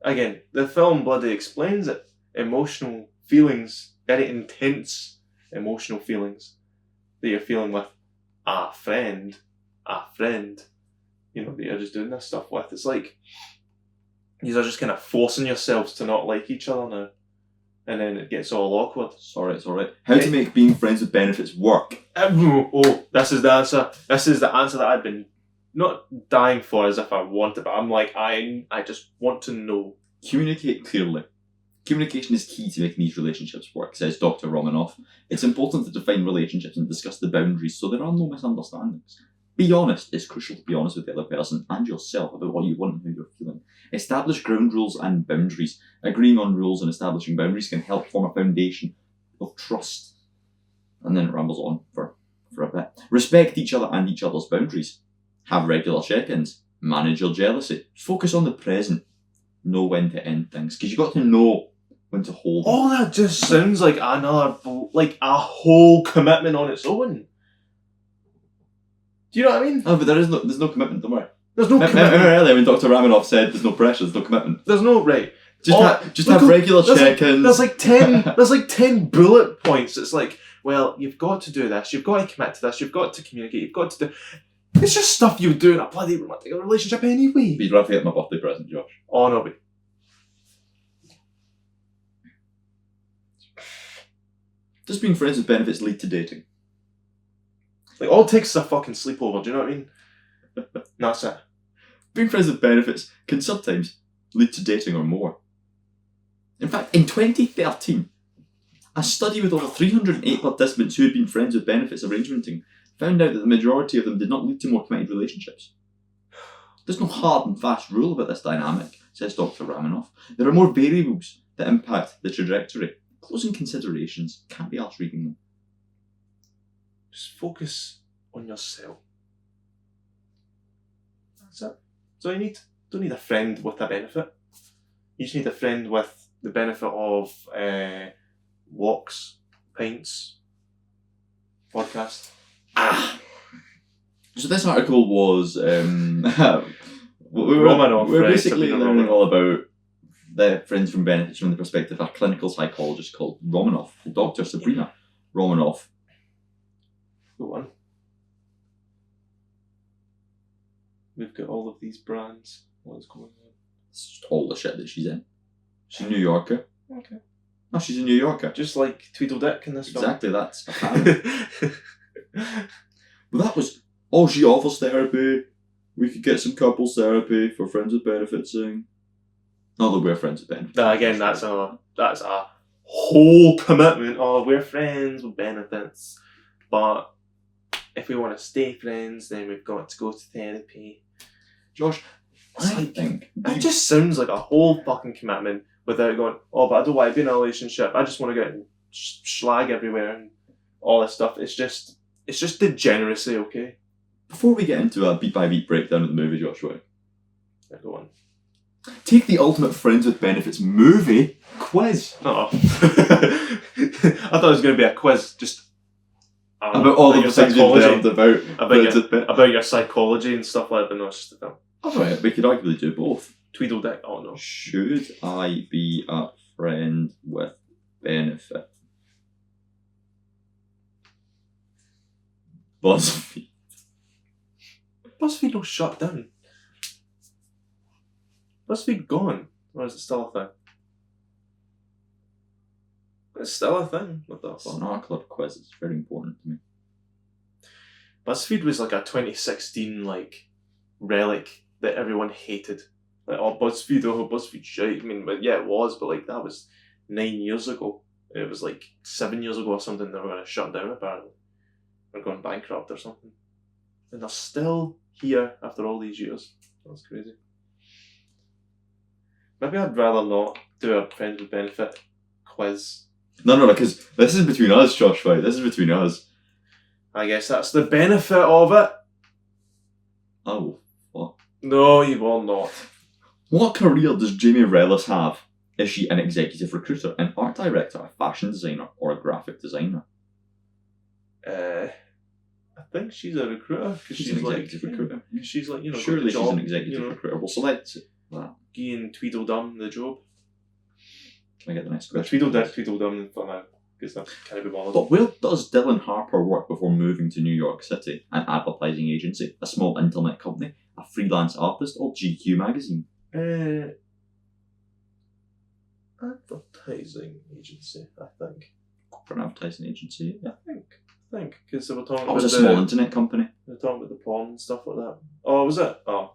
S3: again, the film bloody explains it, emotional feelings, very intense emotional feelings that you're feeling with a friend, you know, that you're just doing this stuff with. It's like, you're just kind of forcing yourselves to not like each other now. And then it gets all awkward.
S1: Sorry, it's alright. How to make being friends with benefits work?
S3: Oh, this is the answer. This is the answer that I've been not dying for as if I want it, but I'm like, I just want to know.
S1: Communicate clearly. Communication is key to making these relationships work, says Dr. Romanoff. It's important to define relationships and discuss the boundaries so there are no misunderstandings. Be honest. It's crucial to be honest with the other person and yourself about what you want and how you're feeling. Establish ground rules and boundaries. Agreeing on rules and establishing boundaries can help form a foundation of trust. And then it rambles on for a bit. Respect each other and each other's boundaries. Have regular check-ins. Manage your jealousy. Focus on the present. Know when to end things. Because you've got to know when to hold them.
S3: All that just sounds like another, like a whole commitment on its own. Do you know what I mean?
S1: Oh, but there's no commitment, don't worry.
S3: There's no commitment.
S1: Remember earlier when Dr. Ramanoff said there's no pressure, there's no commitment.
S3: There's no, right.
S1: Just have regular check-ins.
S3: There's like 10 bullet points. It's like, well, you've got to do this, you've got to commit to this, you've got to communicate, you've got to do... It's just stuff you would do in a bloody romantic relationship anyway.
S1: But you'd rather get my birthday present, Josh.
S3: Oh, no, but...
S1: Does being friends with benefits lead to dating?
S3: Like, all it takes is a fucking sleepover, do you know what I mean? That's it.
S1: Being friends with benefits can sometimes lead to dating or more. In fact, in 2013, a study with over 308 participants who had been friends with benefits arrangementing found out that the majority of them did not lead to more committed relationships. There's no hard and fast rule about this dynamic, says Dr. Ramanoff. There are more variables that impact the trajectory. Closing considerations, can't be arsed reading them.
S3: Just focus on yourself. That's it. So you need. Don't need a friend with a benefit. You just need a friend with the benefit of walks, pints, podcast.
S1: So this article was
S3: Romanoff,
S1: we're
S3: right,
S1: basically
S3: Sabina
S1: learning
S3: Romanoff.
S1: all about the friends from benefits from the perspective of a clinical psychologist called Romanoff, Dr. Sabrina Romanoff.
S3: Go on. We've got all of these brands. What's going on?
S1: It's just all the shit that she's in. She's a New Yorker.
S3: Okay.
S1: No, she's a New Yorker.
S3: Just like Tweedledick in this film.
S1: Exactly, that's a canon. But that was, oh, she offers therapy. We could get some couples therapy for friends with benefits thing. Not that we're friends with benefits.
S3: Again, that's a whole commitment of we're friends with benefits, but if we want to stay friends, then we've got to go to therapy.
S1: Josh,
S3: It's
S1: I
S3: like,
S1: think
S3: it just sounds like a whole fucking commitment without going, oh, but I don't want to be in a relationship. I just want to get schlag everywhere and all this stuff. It's just degeneracy, okay?
S1: before we get into a beat by beat breakdown of the movie, Joshua,
S3: Yeah, go on.
S1: take the Ultimate Friends with Benefits movie quiz.
S3: Oh. I thought it was going to be a quiz just
S1: About all of the things we've learned about
S3: about your psychology and stuff like that, but no, it's just a film.
S1: Alright, we could arguably do both.
S3: Tweedledick, oh no.
S1: Should I be a friend with benefit? BuzzFeed.
S3: BuzzFeed will shut down. BuzzFeed gone? Or is it still a thing? It's still a thing. What the
S1: It's
S3: fuck?
S1: an art club quiz, it's very important to me.
S3: BuzzFeed was like a 2016 like relic that everyone hated. Like, oh BuzzFeed shite. I mean, but yeah, it was, but like that was 9 years ago. It was like 7 years ago or something. They were going to shut down apparently. They're going bankrupt or something. And they're still here after all these years. That's crazy. Maybe I'd rather not do a friends with benefit quiz.
S1: No, because this is between us, Josh, right? This is between us.
S3: I guess that's the benefit of it.
S1: Oh, what?
S3: No, you will not.
S1: What career does Jamie Relis have? Is she an executive recruiter, an art director, a fashion designer, or a graphic designer?
S3: I think she's a recruiter. Cause
S1: She's an executive recruiter.
S3: Cause she's like, you know,
S1: Surely
S3: got the
S1: she's
S3: job,
S1: an executive recruiter. We'll select that.
S3: Guy Tweedledum, the job.
S1: Can I get the next question?
S3: Tweedledum for now. Because that can't be bothered.
S1: But where does Dylan Harper work before moving to New York City? An advertising agency, a small internet company, a freelance artist, or GQ magazine?
S3: Advertising agency, I think.
S1: For an advertising agency, yeah.
S3: I think. Because they were talking
S1: That was
S3: about
S1: a small internet company.
S3: they were talking about the porn and stuff like that. Oh, was it? Oh.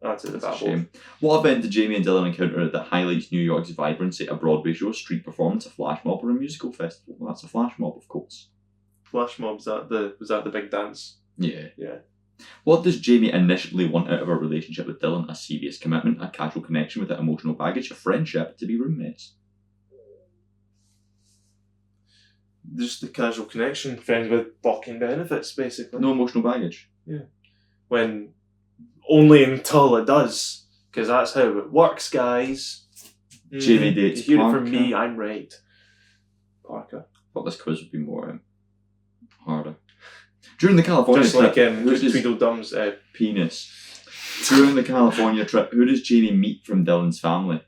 S3: That's it, the
S1: That's a
S3: babble.
S1: shame. What event did Jamie and Dylan encounter that highlights New York's vibrancy? A Broadway show, a street performance, a flash mob, or a musical festival? Well, that's a flash mob, of course.
S3: Flash mob, was that the big dance?
S1: Yeah.
S3: Yeah.
S1: What does Jamie initially want out of a relationship with Dylan? A serious commitment, a casual connection without emotional baggage, a friendship, to be roommates?
S3: Just the casual connection, friends with fucking benefits, basically.
S1: No emotional baggage.
S3: When only until it does, because that's how it works, guys.
S1: Jamie dates
S3: You hear it
S1: Parker.
S3: from me, I'm right. Parker.
S1: Thought this quiz would be more harder. During the California
S3: Just
S1: trip,
S3: like
S1: who does
S3: Tweedledum's
S1: penis? During the California trip, who does Jamie meet from Dylan's family?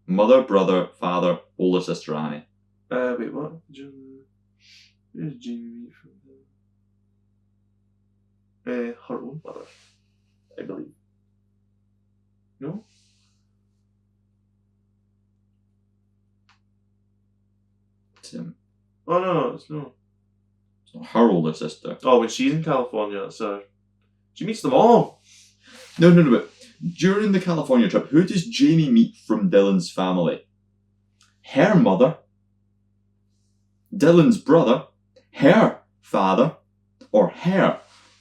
S1: Mother, brother, father, older sister Annie.
S3: wait, what? Where's Jamie from? Her own mother, I believe. No?
S1: Tim.
S3: Oh no, it's no.
S1: So her older sister.
S3: Oh, when she's in California, that's her. She meets them all.
S1: No, but during the California trip, who does Jamie meet from Dylan's family? Her mother, Dylan's brother, her father, or her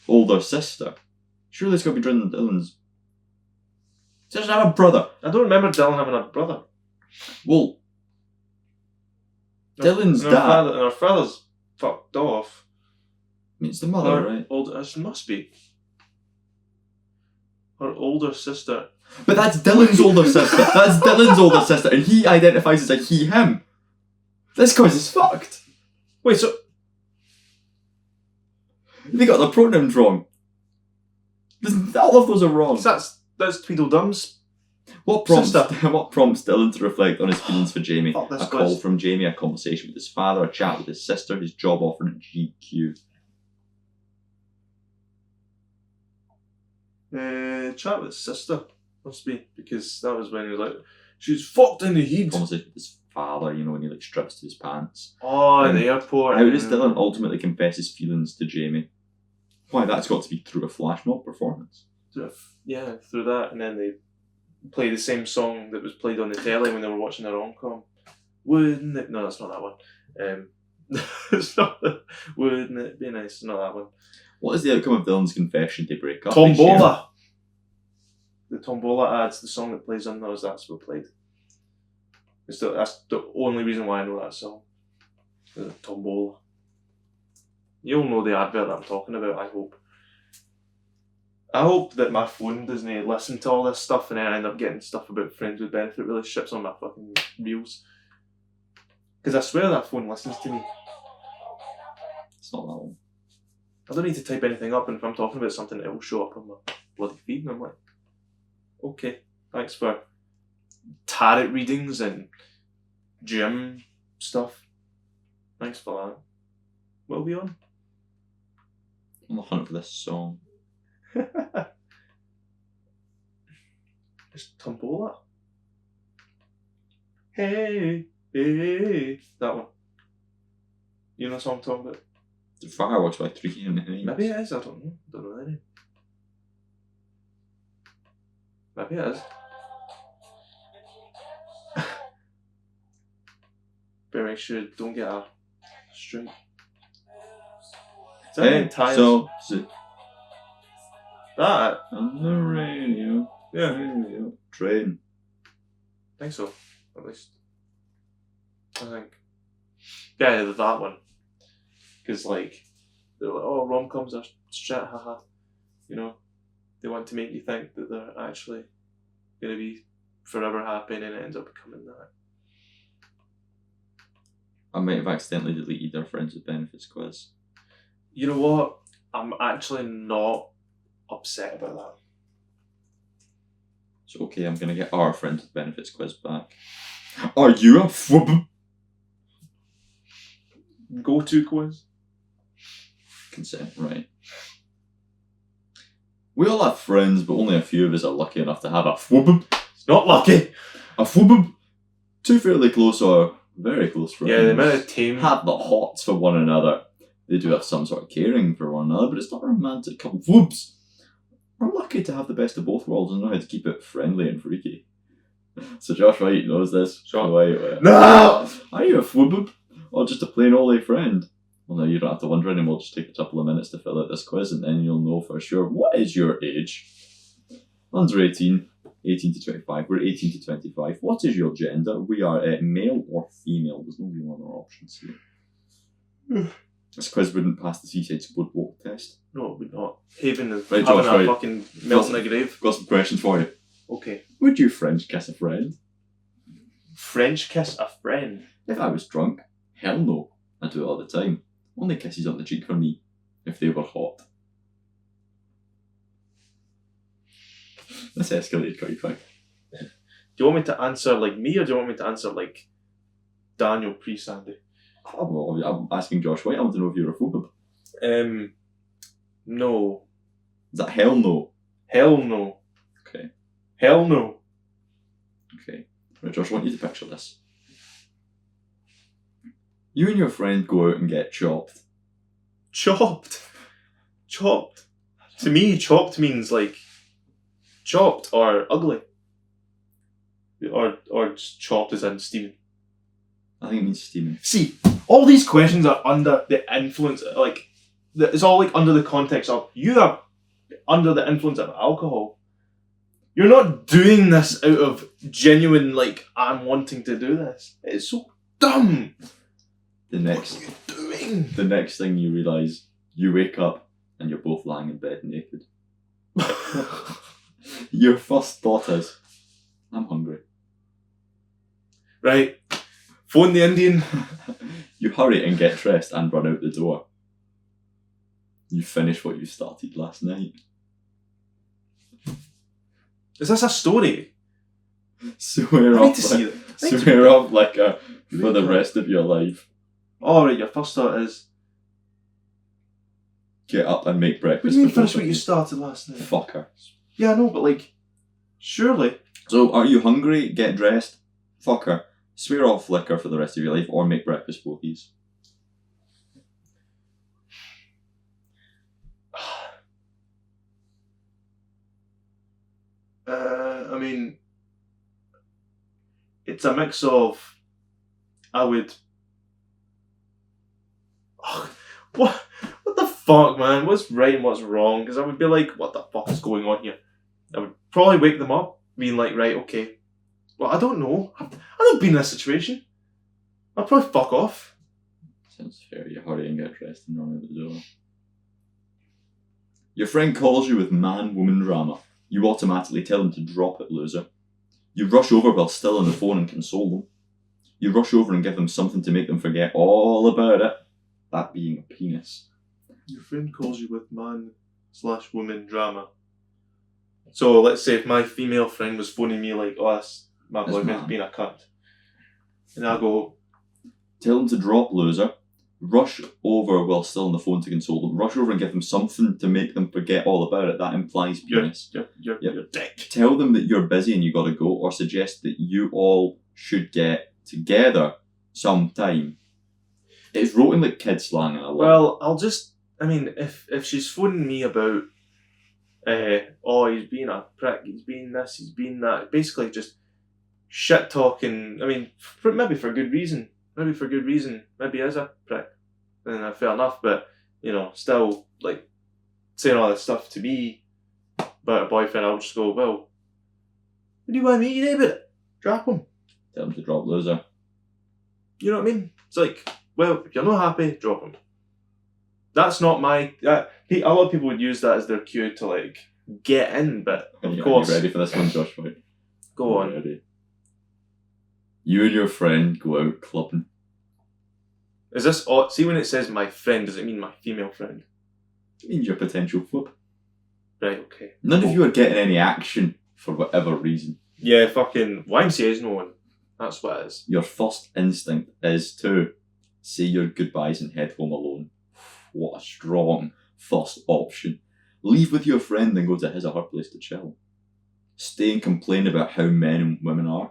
S1: older sister. Surely it's got to be Dylan's. He doesn't have a brother.
S3: I don't remember Dylan having a brother.
S1: Well, Dylan's dad.
S3: And our father's fucked off.
S1: I mean, it's the mother, right?
S3: It must be. Her older sister.
S1: But that's Dylan's older sister. That's Dylan's older sister, and he identifies as a he/him. This quiz is fucked.
S3: Wait, so
S1: they got the pronouns wrong. All of those are wrong.
S3: So that's Tweedledum's.
S1: What prompts Dylan to reflect on his feelings for Jamie? A call from Jamie, a conversation with his father, a chat with his sister, his job offer at GQ.
S3: Chat with his sister, must be, because that was when he was like, she's fucked in the heat.
S1: Conversation with his father, you know, when he like strips to his pants.
S3: Oh, at the airport.
S1: How does Dylan ultimately confess his feelings to Jamie? Why, that's got to be through a flash mob performance.
S3: Through that, and then they play the same song that was played on the telly when they were watching the rom-com. Wouldn't it? No, that's not that one. It's not. Wouldn't it be nice? It's not that one.
S1: What is the outcome of Dylan's confession to break up?
S3: Tombola. The Tombola ads, the song that plays on those, that's what played. That's the only reason why I know that song. The Tombola. You'll know the advert that I'm talking about, I hope. I hope that my phone doesn't listen to all this stuff and then I end up getting stuff about friends with benefit relationships on my fucking reels. Because I swear that phone listens to me.
S1: It's not that one.
S3: I don't need to type anything up, and if I'm talking about something, it will show up on my bloody feed, and I'm like, okay, thanks for tarot readings and gym stuff. Thanks for that. What are we on?
S1: I'm on the hunt for this song.
S3: It's Tombola. Hey, hey, that one. You know the song I'm talking about?
S1: The Fireworks by 3 and 9.
S3: Maybe it is, I don't know. Don't know the name. Maybe it is. Better make sure you don't get a strike. Is that the entire that
S1: on the radio.
S3: Yeah.
S1: Radio. Train.
S3: I think so, at least. I think. Yeah, that one. Because, like, they're like, oh, rom-coms are shit, haha. You know, they want to make you think that they're actually going to be forever happy, and then it ends up becoming that.
S1: I might have accidentally deleted our Friends with Benefits quiz.
S3: You know what? I'm actually not upset about that.
S1: So, okay, I'm going to get our Friends with Benefits quiz back. Are you a fwub?
S3: Go-to quiz?
S1: Consent, right. We all have friends, but only a few of us are lucky enough to have a fwub.
S3: It's not lucky!
S1: A fwub. Two fairly close or very close friends.
S3: Yeah, the amount of team
S1: have the hots for one another. They do have some sort of caring for one another, but it's not a romantic couple. Whoops! We're lucky to have the best of both worlds and know how to keep it friendly and freaky. So Josh White knows this.
S3: Josh
S1: White.
S3: No!
S1: Are you a fwoob? Or just a plain old friend? Well, no, you don't have to wonder anymore. Just take a couple of minutes to fill out this quiz and then you'll know for sure. What is your age? Under 18. 18 to 25. We're 18 to 25. What is your gender? We are male or female. There's no real other options here. This quiz wouldn't pass the Seaside Sport Walk test.
S3: No, it would not. Haven is
S1: right,
S3: having
S1: Josh,
S3: a
S1: right.
S3: fucking melt in a grave.
S1: Got some questions for you.
S3: Okay.
S1: Would you French kiss a friend?
S3: French kiss a friend?
S1: If I was drunk? Hell no. I do it all the time. Only kisses on the cheek for me. If they were hot. This escalated quite quick.
S3: Do you want me to answer like me, or do you want me to answer like Daniel pre-Sandy?
S1: Well, I'm asking Josh White. I want to know if you're a phobe.
S3: No.
S1: Is that hell no?
S3: Hell no.
S1: Okay.
S3: Hell no.
S1: Okay. Right, Josh, I want you to picture this. You and your friend go out and get chopped.
S3: Chopped? Chopped? To me, chopped means like chopped or ugly. Or just chopped as in steaming.
S1: I think it means steaming.
S3: See, all these questions are under the influence, like, it's all like under the context of you are under the influence of alcohol. You're not doing this out of genuine, like, I'm wanting to do this. It's so dumb.
S1: The next,
S3: what are you doing?
S1: The next thing you realise, you wake up and you're both lying in bed naked. Your first thought is, I'm hungry.
S3: Right. Phone the Indian.
S1: You hurry and get dressed and run out the door. You finish what you started last night.
S3: Is this a story?
S1: Swear
S3: I need
S1: off,
S3: to see it.
S1: swear off liquor for the rest of your life.
S3: Alright, your first thought is...
S1: Get up and make breakfast.
S3: What do you mean
S1: before
S3: finish what you
S1: breakfast.
S3: started last night?
S1: Fucker.
S3: Yeah, I know, but like... Surely.
S1: So, are you hungry? Get dressed. Fucker. Swear off liquor for the rest of your life or make breakfast both these.
S3: I mean... It's a mix of... I would... Ugh, what the fuck, man? What's right and what's wrong? Because I would be like, what the fuck is going on here? I would probably wake them up, being like, right, okay. Well, I don't know. I've not been in this situation. I'd probably fuck off.
S1: Sounds fair. You hurry and get dressed and run out the door. Your friend calls you with man-woman drama. You automatically tell them to drop it, loser. You rush over while still on the phone and console them. You rush over and give them something to make them forget all about it. That being a penis.
S3: Your friend calls you with man/woman drama. So let's say if my female friend was phoning me like, oh, my
S1: That's
S3: boyfriend's
S1: mad.
S3: being a cunt. And I go,
S1: Tell them to drop, loser. Rush over while still on the phone to console them. Rush over and give them something to make them forget all about it. That implies penis.
S3: you're dick.
S1: Tell them that you're busy and you gotta go, or suggest that you all should get together sometime. It's wrote like kid slang and I love it.
S3: Well, I'll just, I mean, if she's phoning me about, oh, he's being a prick, he's being this, he's being that, basically just shit talking, I mean, maybe for good reason, maybe he is a prick, then fair enough, but, you know, still, like, saying all this stuff to me about a boyfriend, I'll just go, well, what do you want me to do about it? Drop him.
S1: Tell them to drop, loser.
S3: You know what I mean? It's like, well, if you're not happy, drop him. That's not my... a lot of people would use that as their cue to, like, get in, but of course...
S1: Are you ready for this one, Josh? Right?
S3: Go on.
S1: Ready. You and your friend go out clubbing.
S3: Is this odd? See, when it says my friend, does it mean my female friend?
S1: It means your potential flip.
S3: Right, okay.
S1: None of you are getting any action for whatever reason.
S3: Yeah, fucking YMCA's no one. That's what it is.
S1: Your first instinct is to say your goodbyes and head home alone. What a strong first option. Leave with your friend and go to his or her place to chill. Stay and complain about how men and women are.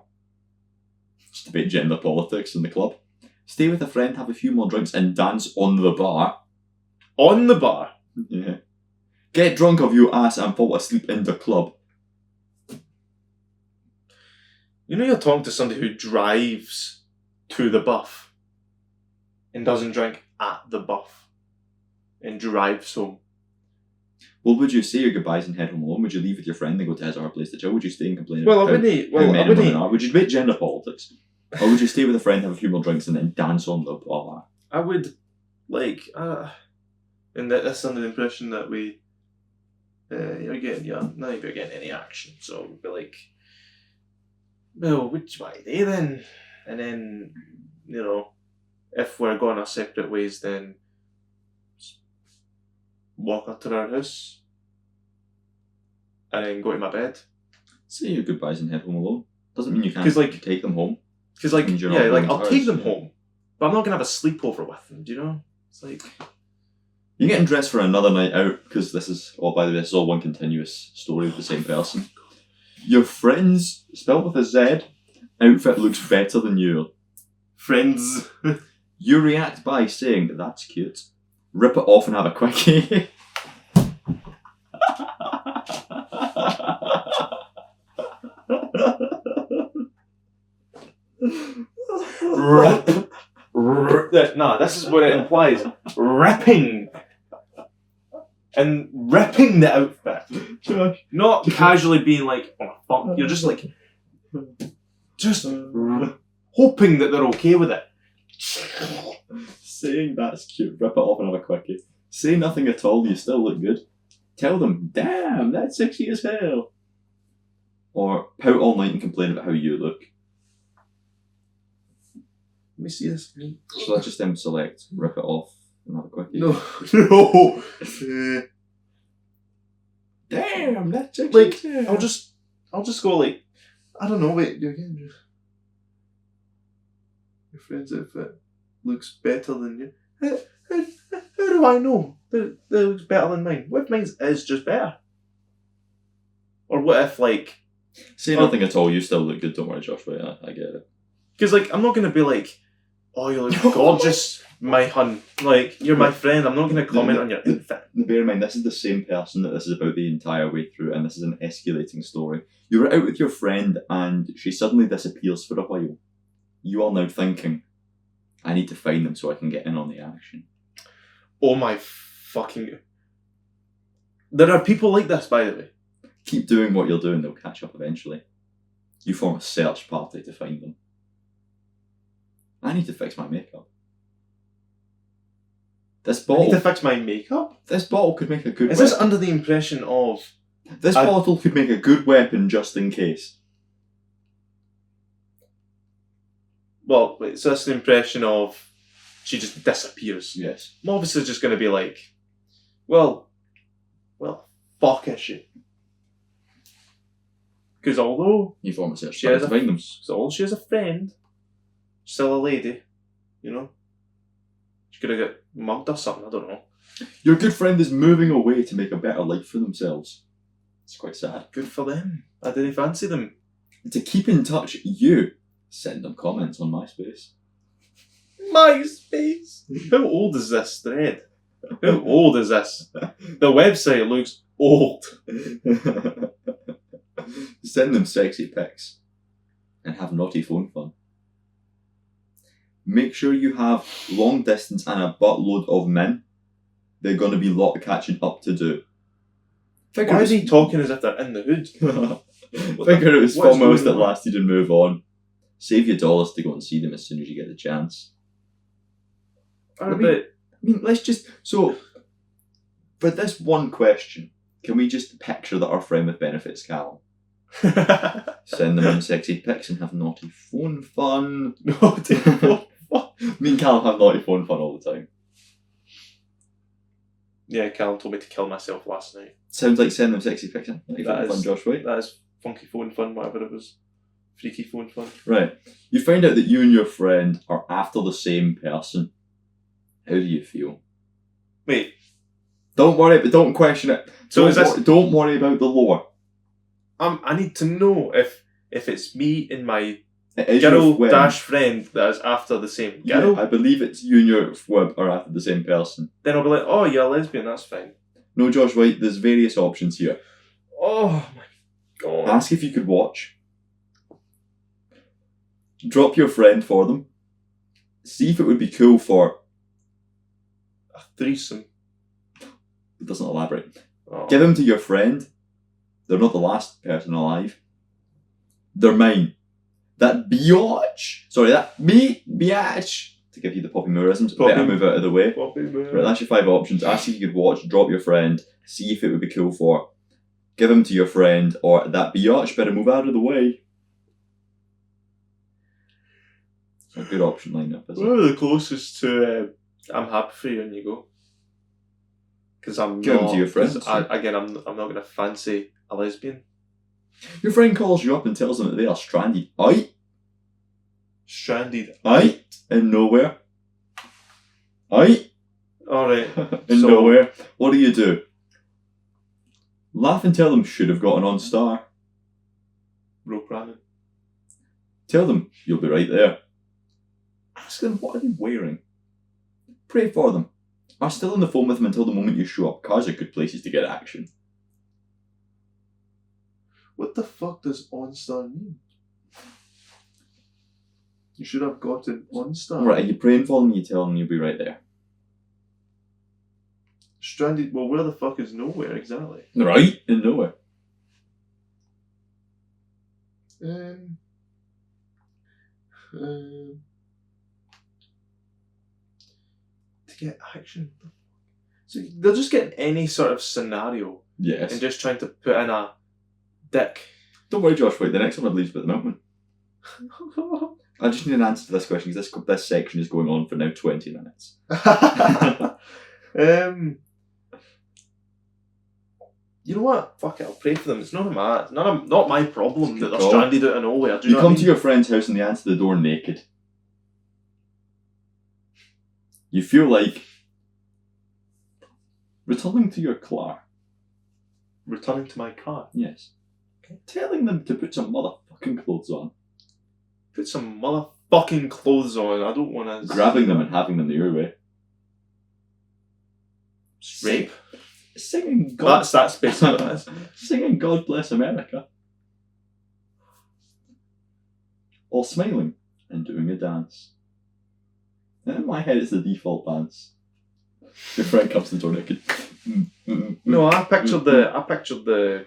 S1: Just debate gender politics in the club. Stay with a friend, have a few more drinks and dance on the bar.
S3: On the bar?
S1: Yeah. Get drunk off your ass and fall asleep in the club.
S3: You know you're talking to somebody who drives to the buff and doesn't drink at the buff and drives home.
S1: Well, would you say your goodbyes and head home alone? Would you leave with your friend and go to his or her place to chill? Would you stay and complain
S3: Well,
S1: about
S3: I wouldn't.
S1: how men and women are? Would you debate gender politics? Or would you stay with a friend, have a few more drinks and then dance on the bar?
S3: I would, like, and that's under the impression that we, you're getting, not even getting any action. So we'd be like, well, which way they then? And then, you know, if we're going our separate ways, then walk up to our house and then go to my bed.
S1: Say your goodbyes and head home alone. Doesn't mean you can't
S3: 'Cause, like-
S1: take them home.
S3: Because, like,
S1: Means you're
S3: yeah,
S1: not
S3: like,
S1: going to
S3: I'll take
S1: ours,
S3: them
S1: yeah.
S3: home, but I'm not going to have a sleepover with them, do you know? It's like...
S1: You're getting dressed for another night out, because this is, oh, by the way, this is all one continuous story of the same person. Your friend's, spelled with a Z, outfit looks better than you.
S3: Friends.
S1: You react by saying, that's cute. Rip it off and have a quickie.
S3: Rip. Nah, this is what it implies. Ripping. and ripping the outfit.
S2: Josh.
S3: Not casually being like, oh fuck. You're just like, hoping that they're okay with it.
S2: Saying that's cute, rip it off and have a quickie. Say nothing at all, you still look good. Tell them, damn, that's sexy as hell. Or pout all night and complain about how you look.
S3: Let me see this.
S2: So let's just select, rip it off and have a quickie.
S3: No.
S2: Damn, that's sexy
S3: Like,
S2: as hell.
S3: I'll just go like, I don't know, wait, do again. Your friend's outfit looks better than you. How do I know that it looks better than mine? What if mine is just better? Or what if, like...
S2: Say nothing at all, you still look good, don't worry Josh, wait, I get it.
S3: Because, like, I'm not going to be like, oh, you look gorgeous, my hun. Like, you're my friend, I'm not going to comment on your outfit.
S2: Bear in mind, this is the same person that this is about the entire way through, and this is an escalating story. You were out with your friend, and she suddenly disappears for a while. You are now thinking, I need to find them so I can get in on the action.
S3: Oh my fucking... There are people like this, by the way.
S2: Keep doing what you're doing, they'll catch up eventually. You form a search party to find them. I need to fix my makeup. This
S3: I need
S2: bottle...
S3: to fix my makeup?
S2: This bottle could make a good
S3: Is
S2: weapon.
S3: this under the impression of...
S2: This bottle could make a good weapon just in case.
S3: Well, wait, so that's the impression of she just disappears.
S2: Yes.
S3: I'm obviously just going to be like, well, fuck is she? Because although
S2: You form a search
S3: She
S2: party
S3: has
S2: to
S3: a-
S2: find them.
S3: she has a friend, still a lady, you know, she could have got mugged or something, I don't know.
S2: Your good friend is moving away to make a better life for themselves. It's quite sad.
S3: Good for them. I didn't fancy them.
S2: To keep in touch, you send them comments on MySpace.
S3: MySpace! How old is this thread? How old is this? The website looks old.
S2: Send them sexy pics and have naughty phone fun. Make sure you have long distance and a buttload of men. They're going to be lot of catching up to do.
S3: Why is he talking as if they're in the hood?
S2: Figure it was
S3: What is
S2: foremost that
S3: going on?
S2: lasted and move on. Save your dollars to go and see them as soon as you get the chance.
S3: I mean,
S2: Let's just... So, for this one question, can we just picture that our friend with benefits, Cal? Send them in sexy pics and have naughty phone fun.
S3: naughty phone.
S2: Me and Cal have naughty phone fun all the time.
S3: Yeah, Callum told me to kill myself last night.
S2: Sounds like send them sexy pics and naughty
S3: That
S2: phone fun,
S3: is-
S2: Josh, right?
S3: That is funky phone fun, whatever it was. Freaky phone fun.
S2: Right. You find out that you and your friend are after the same person. How do you feel?
S3: Wait,
S2: Don't worry, but don't question it.
S3: so is this...
S2: Don't worry about the lore.
S3: I need to know if it's me and my
S2: It is your
S3: girl
S2: friend.
S3: dash friend that is after the same girl.
S2: Yeah, I believe it's you and your web are after the same person.
S3: Then I'll be like, oh, you're a lesbian, that's fine.
S2: No, Josh, wait, there's various options here.
S3: Oh my god.
S2: Ask if you could watch. Drop your friend for them. See if it would be cool for...
S3: A threesome.
S2: It doesn't elaborate.
S3: Oh.
S2: Give them to your friend. They're not the last person alive. They're mine. That biatch. Sorry, that biatch. To give you the Poppy Moorisms.
S3: Poppy-
S2: Better move out of the way.
S3: Poppy man.
S2: Right, that's your 5 options. Ask if you could watch, drop your friend, see if it would be cool for, give him to your friend, or that biatch better move out of the way. It's a good option lineup, isn't it?
S3: Where are the closest to I'm happy for you and you go? Because I'm
S2: Give 'em
S3: not...
S2: to your friends.
S3: 'cause I'm not going to fancy a lesbian.
S2: Your friend calls you up and tells them that they are stranded
S3: Stranded.
S2: in nowhere. In
S3: Alright.
S2: nowhere. What do? Laugh and tell them should have gotten on star.
S3: Rope ramming.
S2: Tell them you'll be right there. Ask them what are they wearing. Pray for them. Are still on the phone with them until the moment you show up. Cars are good places to get action.
S3: What the fuck does OnStar mean? You should have gotten OnStar.
S2: Right, are you praying for them? You tell them you'll be right there.
S3: Stranded. Well, where the fuck is nowhere exactly?
S1: Right in nowhere.
S3: To get action. So they're just getting any sort of scenario
S1: Yes.
S3: and just trying to put in a dick.
S1: Don't worry, Josh. Wait, the next one I believe is about the milkman. I just need an answer to this question because this section is going on for now 20 minutes.
S3: You know what? Fuck it, I'll pray for them. It's not my problem that they're
S1: call.
S3: stranded out of nowhere. Do
S1: You
S3: know
S1: come
S3: what I
S1: to
S3: mean?
S1: your friend's house and they answer the door naked. You feel like returning to your car.
S3: Returning to my car.
S1: Yes. Okay. Telling them to put some motherfucking clothes on.
S3: Put some motherfucking clothes on. I don't want to...
S1: Grabbing them and having them the your way.
S3: Rape.
S1: Singing God...
S3: That's basically what it is.
S1: Singing God Bless America. Or smiling and doing a dance. And in my head it's the default dance. Your friend comes to the door naked.
S3: No, I pictured the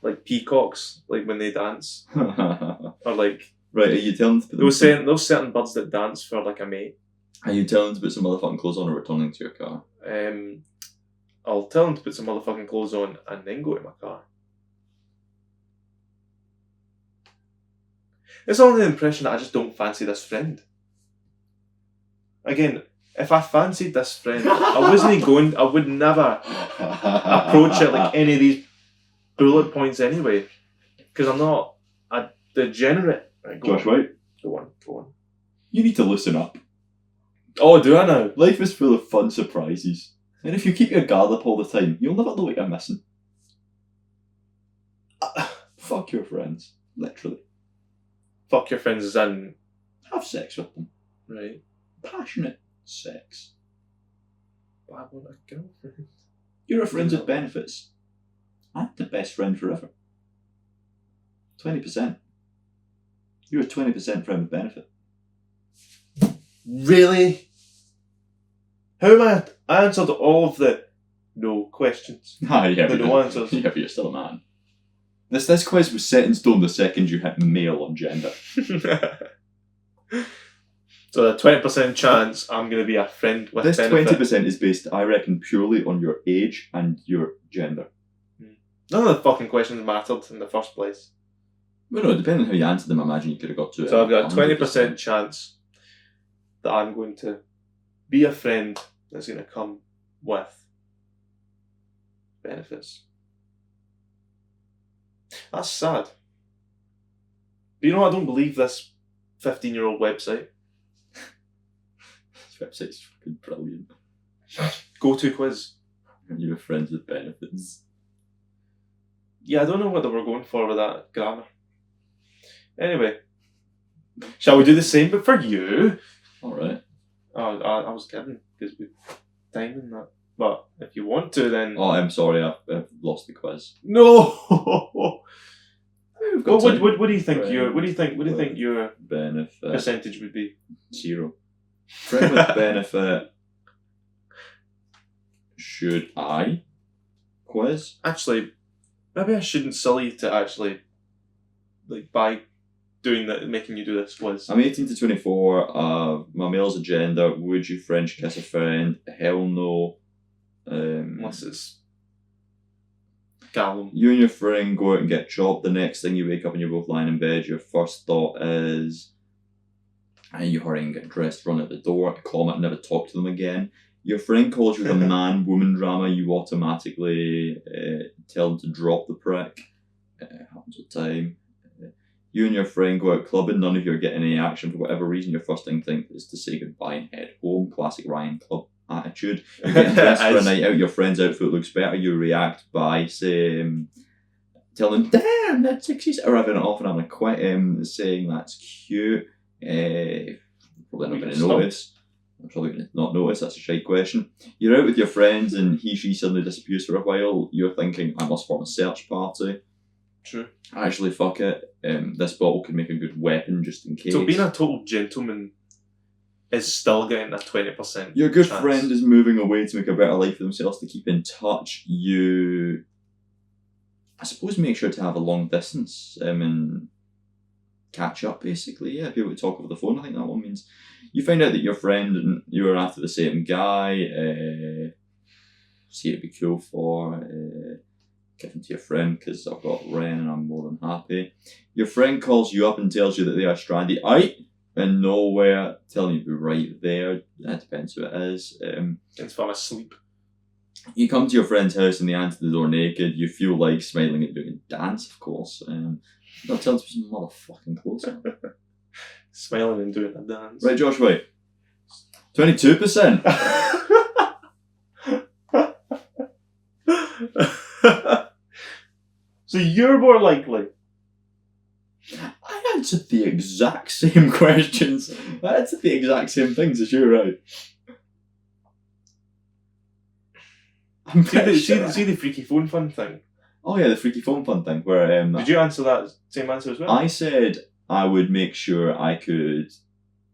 S3: like peacocks, like when they dance. Or like...
S1: Right, are you telling them to put
S3: Those certain birds that dance for like a mate.
S1: Are you telling them to put some motherfucking clothes on or returning to your car?
S3: I'll tell them to put some motherfucking clothes on and then go to my car. It's only the impression that I just don't fancy this friend. Again, if I fancied this friend, I would never approach it like any of these bullet points anyway. Because I'm not a degenerate. Right,
S1: Josh White,
S3: Go on.
S1: you need to loosen up.
S3: Oh, do I now?
S1: Life is full of fun surprises. And if you keep your guard up all the time, you'll never know what you're missing. Fuck your friends. Literally.
S3: Fuck your friends as in...
S1: Have sex with them.
S3: Right.
S1: Passionate sex.
S3: But I want a girlfriend.
S1: You're a friend with benefits. I'm the best friend forever. 20%. You're a 20% friend with benefit.
S3: Really? How am I? I answered all of the no questions.
S1: Ah, yeah,
S3: The no answers.
S1: Yeah, but you're still a man. This quiz was set in stone the second you hit male on gender.
S3: So a 20% chance I'm going to be a friend with
S1: This
S3: benefit.
S1: 20% is based, I reckon, purely on your age and your gender.
S3: None of the fucking questions mattered in the first place.
S1: Well, no, depending on how you answered them, I imagine you could have got to it.
S3: So I've got a
S1: 100%.
S3: 20% chance that I'm going to be a friend that's going to come with benefits. That's sad. But you know, I don't believe this 15-year-old website.
S1: This website's fucking brilliant.
S3: Go-to quiz.
S1: And you're friends with benefits.
S3: Yeah, I don't know what they were going for with that grammar. Anyway, shall we do the same but for you?
S1: Alright.
S3: Oh, I was kidding because we timing that. But if you want to, then
S1: Oh, I'm sorry, I've lost the quiz.
S3: no.
S1: We've got
S3: What
S1: time.
S3: do you think your
S1: Benefit.
S3: percentage would be?
S1: 0. Friend with benefit. Should I quiz?
S3: Actually, maybe I shouldn't sully to actually like by doing that, making you do this quiz.
S1: I'm 18 to 24. My male's agenda. Would you French kiss a friend? Hell no.
S3: Unless it's Gallum.
S1: You and your friend go out and get chopped. The next thing you wake up and you're both lying in bed, your first thought is, you hurry and get dressed, run out the door, comment, never talk to them again. Your friend calls you the man-woman drama, you automatically tell them to drop the prick. Happens all the time. You and your friend go out clubbing, none of you are getting any action for whatever reason. Your first instinct is to say goodbye and head home. Classic Ryan Club attitude. You're getting dressed for a night out, your friend's outfit looks better, you react by saying, telling them, damn, that's sexy, or having it off and having a quit, saying that's cute. Probably not going to notice. I'm probably going to not notice, that's a shite question. You're out with your friends and she suddenly disappears for a while. You're thinking, I must form a search party.
S3: True.
S1: Actually, fuck it. This bottle could make a good weapon just in case.
S3: So being a total gentleman is still getting a 20%.
S1: Your good
S3: chance.
S1: friend is moving away to make a better life for themselves, to keep in touch. You, I suppose, make sure to have a long distance and catch up, basically. Yeah, people talk over the phone. I think that one means you find out that your friend and you are after the same guy. See, it'd be cool for giving to your friend because I've got Ren and I'm more than happy. Your friend calls you up and tells you that they are stranded out and nowhere, telling you to be right there. That depends who it is.
S3: It's fun asleep.
S1: You come to your friend's house and they answer the door naked. You feel like smiling and doing a dance, of course. They'll tell us some motherfucking clothes on.
S3: Smiling and doing a dance.
S1: Right, Josh, wait. 22%.
S3: So you're more likely.
S1: I answered the exact same questions. I answered the exact same things as you, right? I'm pretty sure.
S3: See the freaky phone fun thing?
S1: Oh yeah, the freaky phone fun thing. Where
S3: Did you answer that same answer as well?
S1: I said I would make sure I could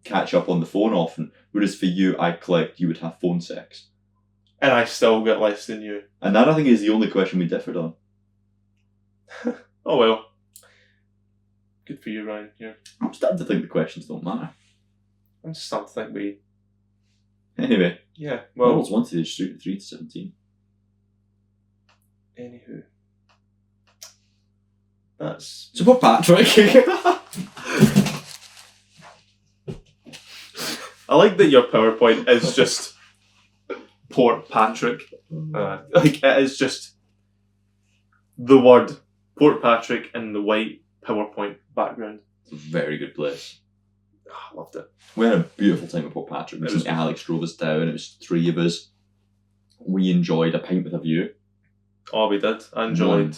S1: catch up on the phone often, whereas for you, I clicked you would have phone sex.
S3: And I still get less than you.
S1: And that, I think, is the only question we differed on.
S3: Oh well. Good for you, Ryan. Yeah.
S1: I'm starting to think the questions don't matter.
S3: I'm just starting to think we...
S1: Anyway.
S3: Yeah, well...
S1: Models 1 to 3 to 17.
S3: Anywho. That's...
S1: So Portpatrick.
S3: I like that your PowerPoint is just Portpatrick. Like, it is just the word Portpatrick in the white PowerPoint background.
S1: It's a very good place.
S3: Oh, I loved it.
S1: We had a beautiful time at Portpatrick. Recently, Alex drove us down. It was 3 of us. We enjoyed a pint with a view.
S3: Oh, we did. I enjoyed.
S1: One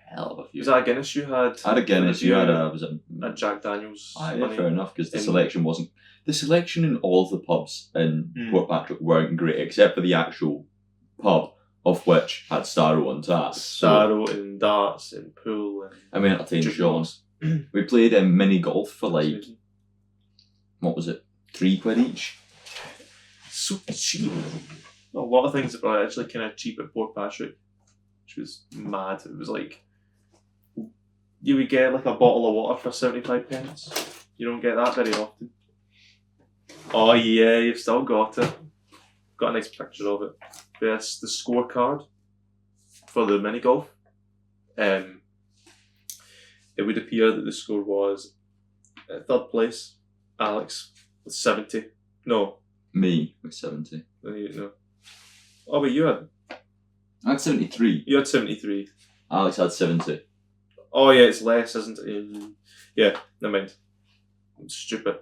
S1: hell of a view.
S3: Was that a Guinness you had?
S1: I had a Guinness. You had a... Was it...
S3: A Jack Daniels.
S1: Yeah, fair enough, because the selection wasn't... The selection in all of the pubs in Portpatrick weren't great, except for the actual pub, of which had Starrow on tap.
S3: Starrow and darts and pool and...
S1: I mean, entertained Sean. We played mini golf for like... What was it? £3 each?
S3: So cheap. A lot of things that were actually kind of cheap at Portpatrick, which was mad. It was like... You would get like a bottle of water for 75p. You don't get that very often. Oh yeah, you've still got it. Got a nice picture of it. Yes, the scorecard for the mini golf. It would appear that the score was third place, Alex with 70. No.
S1: Me with 70.
S3: No. Oh wait, you had...
S1: I had 73.
S3: You had 73.
S1: Alex had 70.
S3: Oh yeah, it's less, isn't it? Yeah, never mind. I'm stupid.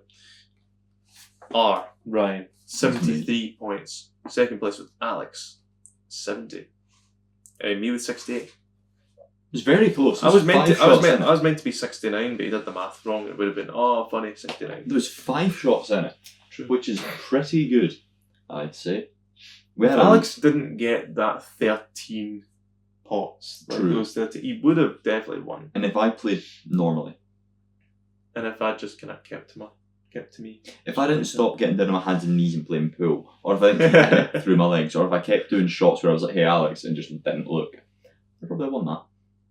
S3: Ryan, 73 points. Second place with Alex, 70. Me with 68.
S1: It was very close.
S3: I was meant to be 69, but he did the math wrong. It would have been, funny, 69.
S1: There was 5 shots in it,
S3: True.
S1: Which is pretty good, I'd say.
S3: If Alex didn't get that 13 pots, like
S1: True.
S3: those 30, he would have definitely won.
S1: And if I played normally.
S3: And if I just kind of kept to me.
S1: If I didn't stop getting down on my hands and knees and playing pool, or if I didn't keep hitting it through my legs, or if I kept doing shots where I was like, hey Alex, and just didn't look, I probably won that.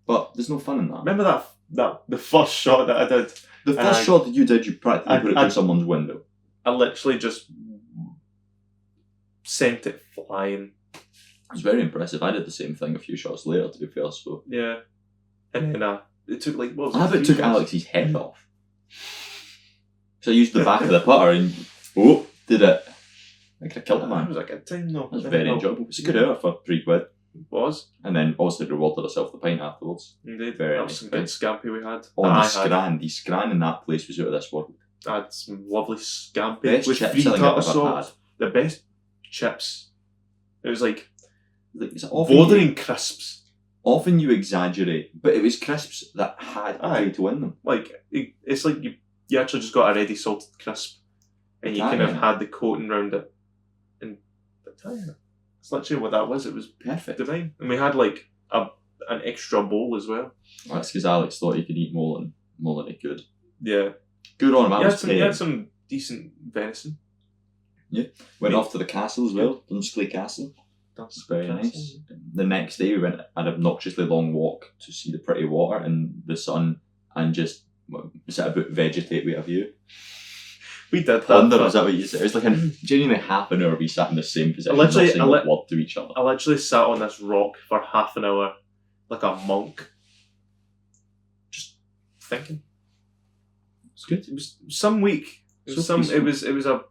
S1: But there's no fun in that.
S3: Remember that the first shot that I did?
S1: The first shot that you did, you practically put it through someone's window.
S3: I literally just sent it flying.
S1: It was very impressive. I did the same thing a few shots later, to be fair, so...
S3: Yeah. And then it took like, what was it?
S1: I bet it took Alex's head off. So I used the back of the putter and... did it. I could have killed the man.
S3: That was a good time though.
S1: That was very enjoyable. It was a good hour for £3.
S3: It was.
S1: And then obviously rewarded herself the pint afterwards.
S3: Indeed.
S1: Very
S3: that was
S1: nice.
S3: some good scampi we had.
S1: Oh, the scran in that place was out of this world.
S3: I had some lovely scampi
S1: Best
S3: with
S1: chips
S3: free
S1: I think
S3: tartar
S1: I've ever
S3: sauce.
S1: had.
S3: The best chips. It was like
S1: It's
S3: bordering crisps.
S1: Often you exaggerate, but it was crisps that had a way to win them.
S3: Like it's like you actually just got a ready salted crisp, and you kind of had the coating around it. And it's literally what that was. It was
S1: perfect,
S3: divine. And we had like an extra bowl as well.
S1: Well, that's because Alex thought he could eat more than he could.
S3: Yeah.
S1: Good on him.
S3: He had some decent venison.
S1: Went off to the castle as well, Dunsclay Castle.
S3: That's
S1: Very nice. The next day we went an obnoxiously long walk to see the pretty water and the sun and just sit about vegetate with a view.
S3: We did that.
S1: Thunder, is that what you said? It was like a genuinely half an hour we sat in the same position, not saying a word to each other.
S3: I literally sat on this rock for half an hour like a monk. Just thinking.
S1: It's good.
S3: It was some week. It was
S1: So peaceful.
S3: it was a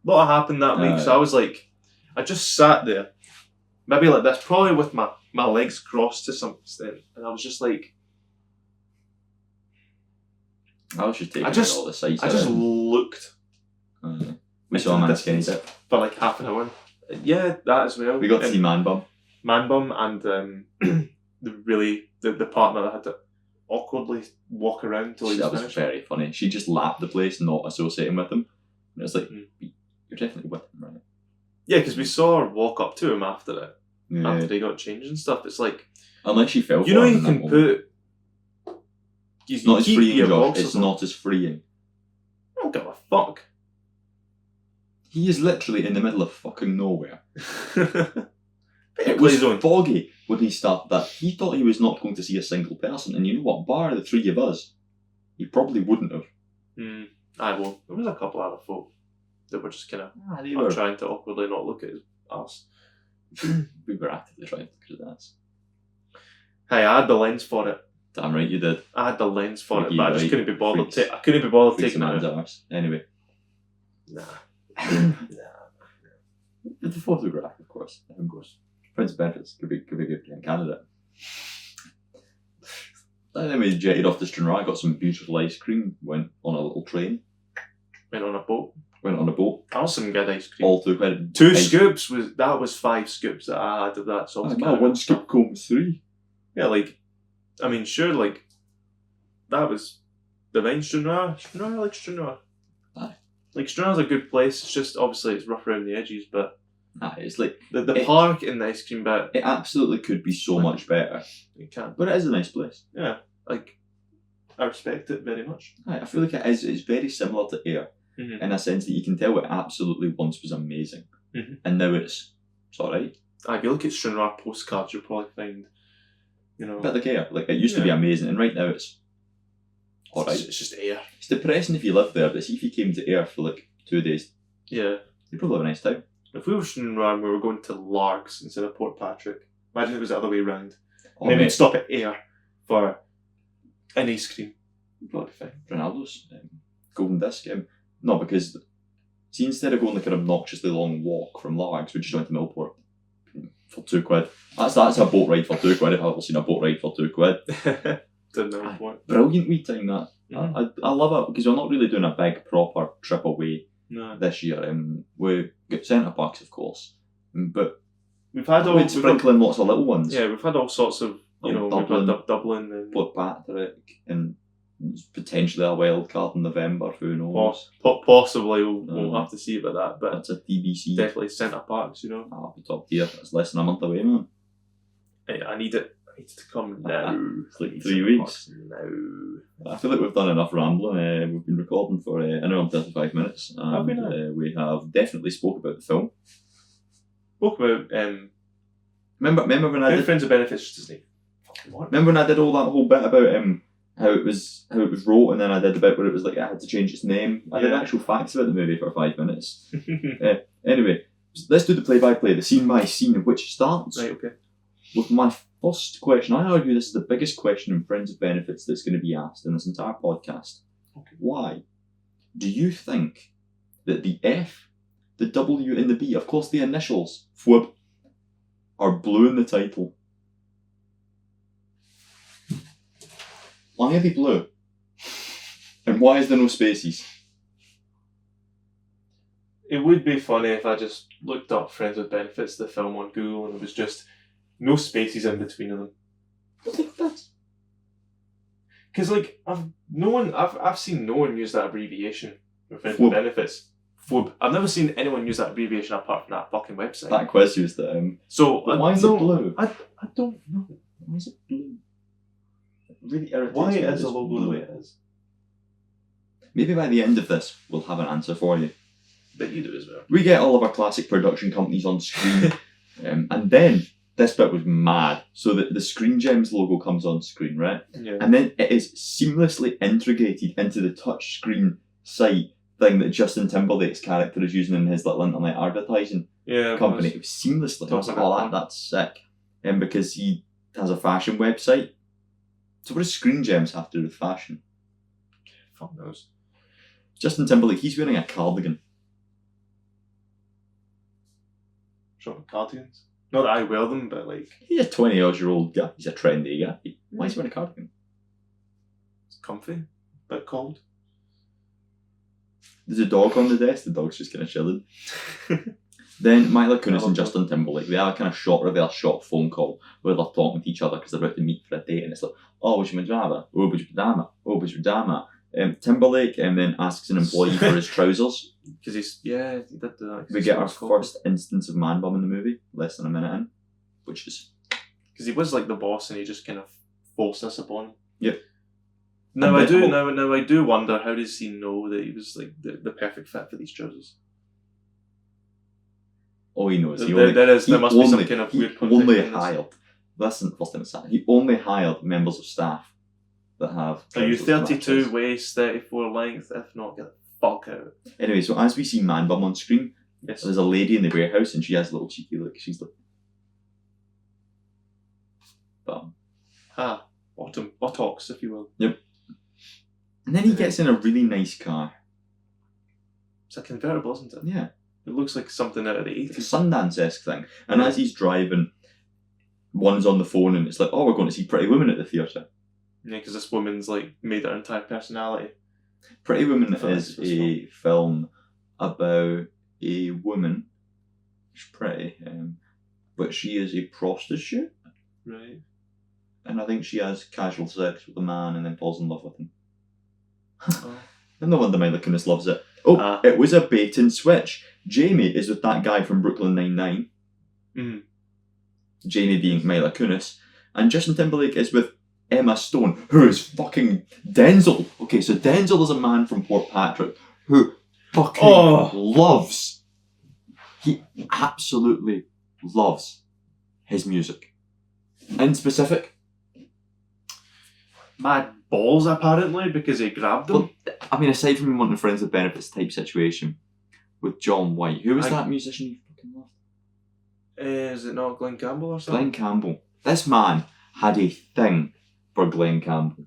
S3: lot happened that week, so I was like, I just sat there, maybe like this, probably with my legs crossed to some extent, and I was just like,
S1: I was just taking all the sights.
S3: I just looked.
S1: We saw a man skinny dip.
S3: For like half an hour. Yeah, that as well.
S1: We got to see Man Bum.
S3: Man Bum and the partner that had to awkwardly walk around till he was
S1: That was
S3: finished.
S1: very funny. She just lapped the place, not associating with him. And it was like, you're definitely with him, right?
S3: Yeah, because we saw her walk up to him after it.
S1: Yeah.
S3: After they got changed and stuff. It's like,
S1: Unless she fell for
S3: you know,
S1: him
S3: you
S1: in
S3: can
S1: that moment.
S3: put.
S1: It's not as
S3: keep
S1: freeing,
S3: your
S1: Josh.
S3: boxers
S1: It's
S3: on.
S1: not as freeing.
S3: I don't give a fuck.
S1: He is literally in the middle of fucking nowhere. It
S3: It
S1: was
S3: was
S1: foggy when he started that. He thought he was not going to see a single person, and you know what? Bar the three of us, he probably wouldn't have.
S3: Well, there was a couple other folk that were just kind of
S1: They were.
S3: trying to awkwardly not look at us.
S1: We were actively trying to look at that.
S3: Hey, I had the lens for it.
S1: Damn right you did.
S3: I had the lens for it,
S1: Freaky,
S3: but I just
S1: right?
S3: couldn't be bothered.
S1: Freaks.
S3: I couldn't be bothered
S1: Freaks
S3: taking it
S1: man's
S3: out.
S1: arse. Anyway.
S3: Nah.
S1: The photograph, of course. Friends of benefits could be a good candidate. Then we jetted off to Stranraer, got some beautiful ice cream, went on a little train,
S3: Went on a boat.
S1: went on a boat,
S3: That was some good ice cream.
S1: all through quite
S3: Two scoops was 5 scoops that I had of that salt.
S1: one scoop came with 3.
S3: Yeah, like, I mean, sure, like, that was the main Stranraer. I like Stranraer.
S1: Aye.
S3: Like, Stranraer's a good place. It's just obviously it's rough around the edges, but
S1: It's like
S3: the park and the ice cream bit,
S1: it absolutely could be so much better,
S3: you can't.
S1: but it is a nice place.
S3: Yeah, like, I respect it very much.
S1: I feel like it is. It's very similar to Ayr
S3: Mm-hmm.
S1: in a sense that you can tell it absolutely once was amazing, and now it's alright.
S3: If you look at Stranraer postcards, you'll probably find, you know,
S1: A bit like Ayr. Like it used to be amazing, and right now it's alright.
S3: it's just air.
S1: It's depressing if you live there, but see if you came to Ayr for like 2 days,
S3: Yeah.
S1: you'd probably have a nice time.
S3: If we were Stranraer and we were going to Largs instead of Portpatrick, imagine if it was the other way round.
S1: Oh,
S3: Maybe we'd
S1: mate,
S3: stop at Ayr for an ice cream.
S1: you'd probably be fine. Ronaldo's golden disc. No, because see, instead of going like an obnoxiously long walk from Largs, we just went to Millport for £2. That's a boat ride for £2. If I've ever seen a boat ride for £2.
S3: Didn't know what.
S1: Brilliant wee time that.
S3: Mhm.
S1: I love it because we're not really doing a big proper trip away
S3: No.
S1: this year. We got Centre Parks, of course, but
S3: We've had all
S1: we'd sprinkle in lots of little ones.
S3: we've had all sorts of
S1: Dublin.
S3: we've had Dublin and
S1: Portpatrick and potentially a wild card in November. Who knows?
S3: possibly we'll have to see about that, but
S1: That's a TBC.
S3: definitely Centre Parks. You know,
S1: I'll be top tier. It's less than a month away, man.
S3: I need it. I need it to come now.
S1: It's like
S3: I need
S1: 3
S3: Centre
S1: weeks.
S3: Parks now.
S1: I feel like we've done enough rambling. We've been recording for an hour and 35 minutes,
S3: Have we
S1: and
S3: now?
S1: we have definitely spoke about the film.
S3: Spoke about
S1: Remember when I
S3: Good
S1: did?
S3: Friends of Benefits just doesn't fucking work.
S1: Remember when I did all that whole bit about how it was wrote, and then I did the bit where it was like I had to change its name. I did
S3: Yeah.
S1: actual facts about the movie for 5 minutes. Anyway, let's do the play-by-play, the scene by scene, which starts
S3: Right, okay.
S1: with my first question. I argue this is the biggest question in Friends of Benefits that's going to be asked in this entire podcast.
S3: Okay.
S1: Why do you think that the F, the W, and the B, of course the initials, FWB, are blue in the title? Why are they blue? And why is there no spaces?
S3: It would be funny if I just looked up Friends with Benefits, the film on Google, and it was just no spaces in between them.
S1: I think that's...
S3: Because like I've seen no one use that abbreviation for Friends
S1: FWB.
S3: with Benefits. FWB. I've never seen anyone use that abbreviation apart from that fucking website.
S1: That quiz used it.
S3: So
S1: But why is it blue?
S3: I don't know.
S1: Why is it blue? It really irritates
S3: Why
S1: me.
S3: is
S1: It's
S3: the logo
S1: blue.
S3: the way it is?
S1: Maybe by the end of this, we'll have an answer for you.
S3: But you do as well.
S1: We get all of our classic production companies on screen. And then, this bit was mad. So the Screen Gems logo comes on screen, right?
S3: Yeah.
S1: And then it is seamlessly integrated into the touchscreen site thing that Justin Timberlake's character is using in his little internet advertising company. It was seamlessly. I was like, oh, that's sick. Because he has a fashion website. So what does Screen Gems have to do with fashion?
S3: Fuck knows.
S1: Justin Timberlake, he's wearing a cardigan.
S3: Short cardigans. Not that I wear them, but like...
S1: He's a 20-odd-year-old guy. He's a trendy guy. Why is he wearing a cardigan?
S3: It's comfy. Bit cold.
S1: There's a dog on the desk. The dog's just kind of chilling. Then Mila Kunis and Justin Timberlake, they have a kind of short phone call where they're talking to each other because they're about to meet for a date, and it's like, oh, what's your majama? Oh, what's your dama? Oh, what's your dama? Timberlake then asks an employee for his trousers.
S3: Because he did do that.
S1: We get our first instance of man bum in the movie, less than a minute in, which is...
S3: Because he was like the boss and he just kind of forced this upon him.
S1: Yep.
S3: Now I do wonder, how does he know that he was like the perfect fit for these trousers?
S1: All he knows,
S3: there must be some kind of weird context.
S1: Listen, first time it's happened. He only hired members of staff that have.
S3: Are you 32 waist, 34 length? If not, get the fuck out.
S1: Anyway, so as we see Man Bum on screen,
S3: yes,
S1: there's a lady in the warehouse and she has a little cheeky look. She's like, bum.
S3: Buttocks, if you will.
S1: Yep. And then he gets in a really nice car.
S3: It's a convertible, isn't it?
S1: Yeah.
S3: It looks like something out of the 80s.
S1: It's a Sundance-esque thing. And as he's driving, one's on the phone and it's like, oh, we're going to see Pretty Woman at the theatre.
S3: Yeah, because this woman's like made her entire personality.
S1: Pretty Woman is a film about a woman. She's pretty, but she is a prostitute.
S3: Right.
S1: And I think she has casual sex with a man and then falls in love with him.
S3: Oh.
S1: And no wonder Mila Kunis loves it. Oh, it was a bait and switch. Jamie is with that guy from Brooklyn Nine-Nine.
S3: Mm.
S1: Jamie being Mila Kunis. And Justin Timberlake is with Emma Stone, who is fucking Denzel. Okay, so Denzel is a man from Portpatrick who fucking loves. He absolutely loves his music. In specific,
S3: mad balls apparently because he grabbed them.
S1: Well, I mean, aside from wanting friends with benefits type situation with John White, who was that musician you fucking loved?
S3: Is it not Glenn Campbell or something?
S1: Glenn Campbell. This man had a thing for Glenn Campbell.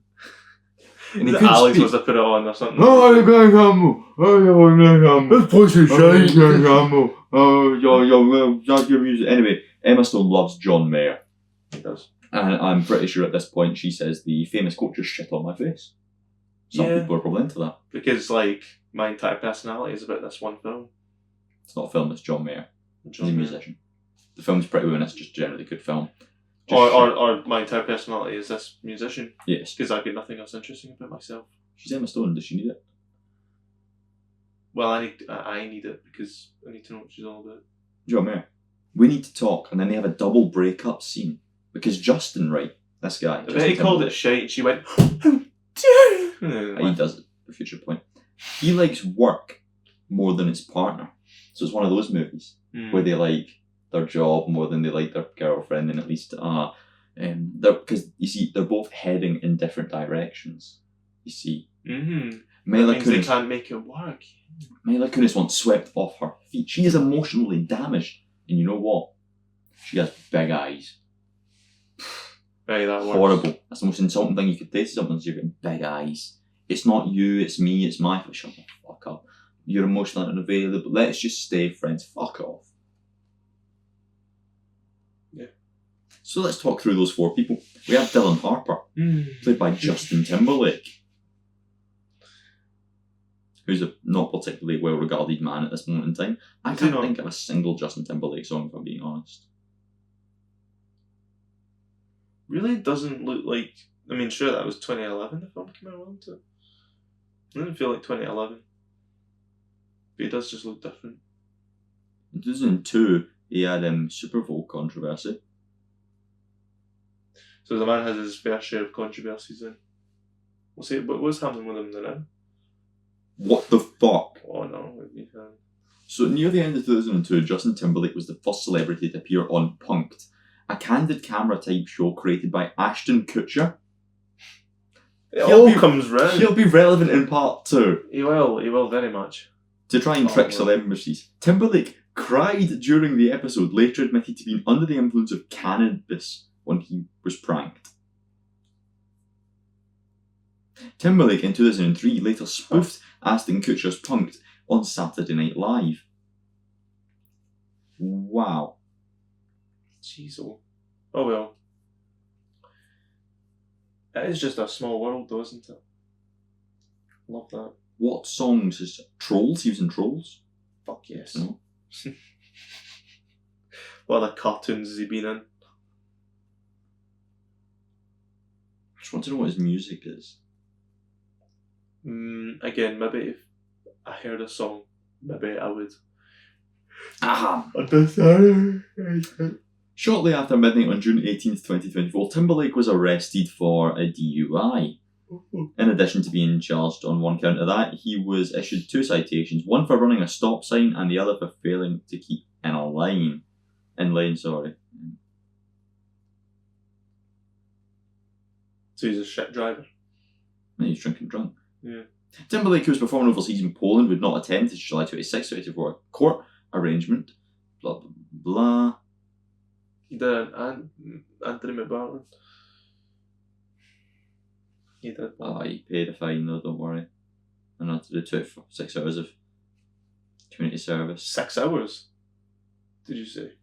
S3: And he Alex must have put it on or something.
S1: Oh, Glenn Campbell! Oh, Glenn Campbell! This place is shite, Glenn Campbell! Oh, that's your music. Anyway, Emma Stone loves John Mayer.
S3: He does.
S1: And I'm pretty sure at this point she says the famous quote, just shit on my face. Some people are probably into that.
S3: Because, like, my entire personality is about this one film.
S1: It's not a film, it's John Mayer. He's a musician. The film's Pretty Woman, it's just generally a good film.
S3: Or my entire personality is this musician.
S1: Yes.
S3: Because I've got nothing else interesting about myself.
S1: She's Emma Stone, does she need it?
S3: Well, I need it because I need to know what she's all about.
S1: John Mayer. We need to talk, and then they have a double breakup scene. Because Justin, right, this guy.
S3: I bet he called it shite and she went,
S1: he does it, for future point. He likes work more than his partner. So it's one of those movies where they like their job more than they like their girlfriend, and at least, because you see, they're both heading in different directions. You see.
S3: Mm-hmm.
S1: Mila
S3: that means
S1: Kunis,
S3: they can't make it work.
S1: Mila Kunis wants swept off her feet. She is emotionally damaged. And you know what? She has big eyes.
S3: Hey, that works.
S1: Horrible. That's the most insulting thing you could say to someone is you've got big eyes. It's not you, it's me, it's my fault. Shut the fuck up. You're emotionally unavailable. Let's just stay friends. Fuck off.
S3: Yeah.
S1: So let's talk through those four people. We have Dylan Harper, played by Justin Timberlake, who's a not particularly well-regarded man at this moment in time. I can't think of a single Justin Timberlake song, if I'm being honest.
S3: Really doesn't look like... I mean, sure, that was 2011 the film came out, wasn't it? It didn't feel like 2011. But it does just look different.
S1: In 2002, he had Super Bowl controversy.
S3: So the man has his fair share of controversies then. We'll see, but what's happening with him now?
S1: What the fuck?
S3: Oh no.
S1: So near the end of 2002, Justin Timberlake was the first celebrity to appear on Punk'd, a candid camera type show created by Ashton Kutcher.
S3: It comes round.
S1: He'll be relevant in part 2.
S3: He will very much.
S1: To try and trick celebrities. Timberlake cried during the episode, later admitted to being under the influence of cannabis when he was pranked. Timberlake in 2003 later spoofed Ashton Kutcher's Punk'd on Saturday Night Live. Wow.
S3: Jeez, oh well. It is just a small world though, isn't it? Love that.
S1: What songs is Trolls? He was in Trolls?
S3: Fuck yes.
S1: No.
S3: What other cartoons has he been in?
S1: I just want to know what his music is.
S3: Again, maybe if I heard a song, maybe I would.
S1: Understand. Shortly after midnight on June 18th, 2024, Timberlake was arrested for a DUI. In addition to being charged on one count of that, he was issued 2 citations, one for running a stop sign and the other for failing to keep in lane. So
S3: he's a shit driver.
S1: He's drinking drunk.
S3: Yeah.
S1: Timberlake, who was performing overseas in Poland, would not attend his July 26, 2024 court arrangement. Blah, blah, blah.
S3: He did Anthony McBarlin. He did.
S1: He paid a fine though, don't worry. And I had to do 26 hours of community service.
S3: 6 hours? Did you say?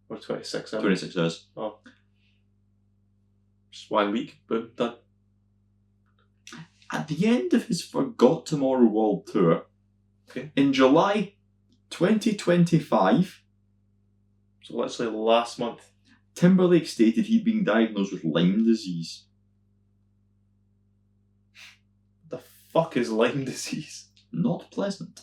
S3: Or 26 hours?
S1: 26 hours.
S3: Oh. Just 1 week, boom, done.
S1: At the end of his Forgot Tomorrow World Tour,
S3: okay,
S1: in July 2025,
S3: so literally last month,
S1: Timberlake stated he'd been diagnosed with Lyme disease.
S3: The fuck is Lyme disease?
S1: Not pleasant.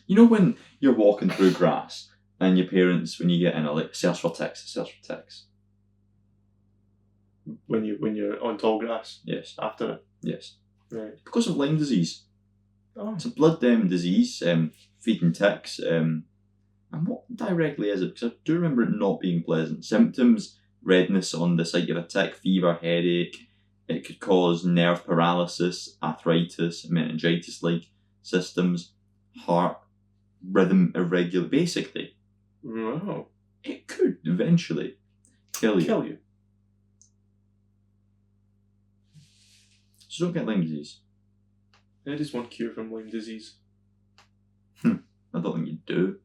S1: You know when you're walking through grass and your parents, when you get in, are like, search for ticks.
S3: When you're on tall grass?
S1: Yes.
S3: After it?
S1: Yes.
S3: Right.
S1: Because of Lyme disease.
S3: Oh.
S1: It's a blood disease, feeding ticks. And what directly is it? Because I do remember it not being pleasant. Symptoms: redness on the site of a tick, fever, headache. It could cause nerve paralysis, arthritis, meningitis-like symptoms, heart rhythm irregular. Basically,
S3: wow,
S1: it could eventually kill you. So don't get Lyme disease.
S3: There is one cure from Lyme disease.
S1: I don't think you do.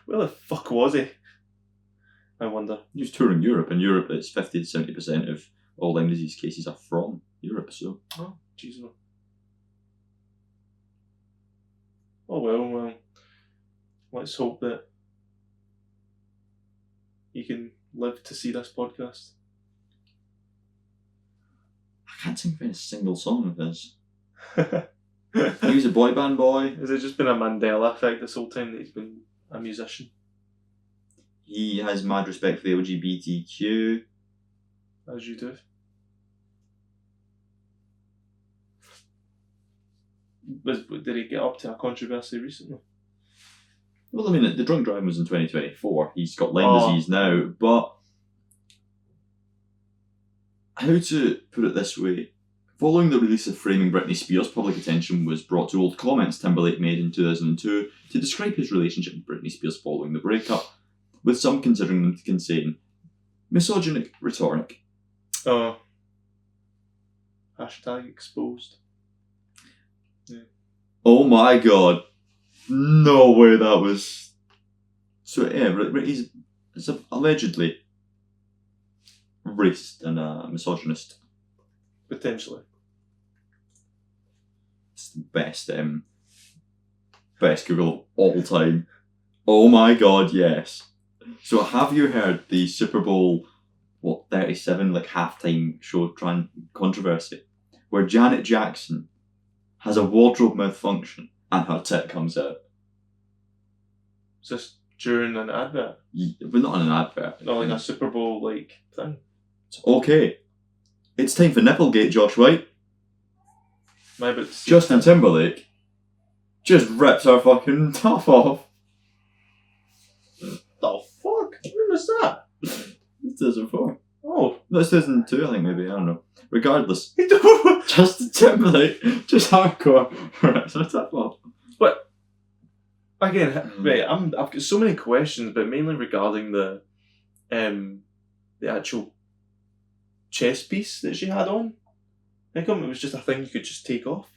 S3: Where the fuck was he? I wonder.
S1: He was touring Europe. In Europe, it's 50 to 70% of all Lyme disease cases are from Europe. So.
S3: Oh, jeez. Oh well. Let's hope that you can live to see this podcast.
S1: I can't think of a single song of his. He was a boy band boy.
S3: Has it just been a Mandela effect this whole time that he's been a musician?
S1: He has mad respect for the LGBTQ.
S3: As you do. Did he get up to a controversy recently?
S1: Well, I mean, the drunk driving was in 2024. He's got Lyme disease now, but how to put it this way? Following the release of Framing Britney Spears, public attention was brought to old comments Timberlake made in 2002 to describe his relationship with Britney Spears following the breakup, with some considering them to contain misogynic rhetoric.
S3: Hashtag exposed. Yeah.
S1: Oh my god. No way that was... So yeah, he's allegedly racist and a misogynist.
S3: Potentially.
S1: It's the best Google of all time. Oh my god, yes. So have you heard the Super Bowl 37 halftime show controversy where Janet Jackson has a wardrobe malfunction and her tit comes out?
S3: Is this during an advert?
S1: But not in an advert.
S3: Not like a Super Bowl thing.
S1: Okay. It's time for Nipplegate, Josh White.
S3: But
S1: Justin Timberlake just rips her fucking top off.
S3: The fuck? When was that?
S1: 2004.
S3: Oh.
S1: No, it's 2002, I think, maybe. I don't know. Regardless, Justin Timberlake, just hardcore, rips her top off.
S3: But, again, right, I've got so many questions, but mainly regarding the actual chest piece that she had on. How come it was just a thing you could just take off?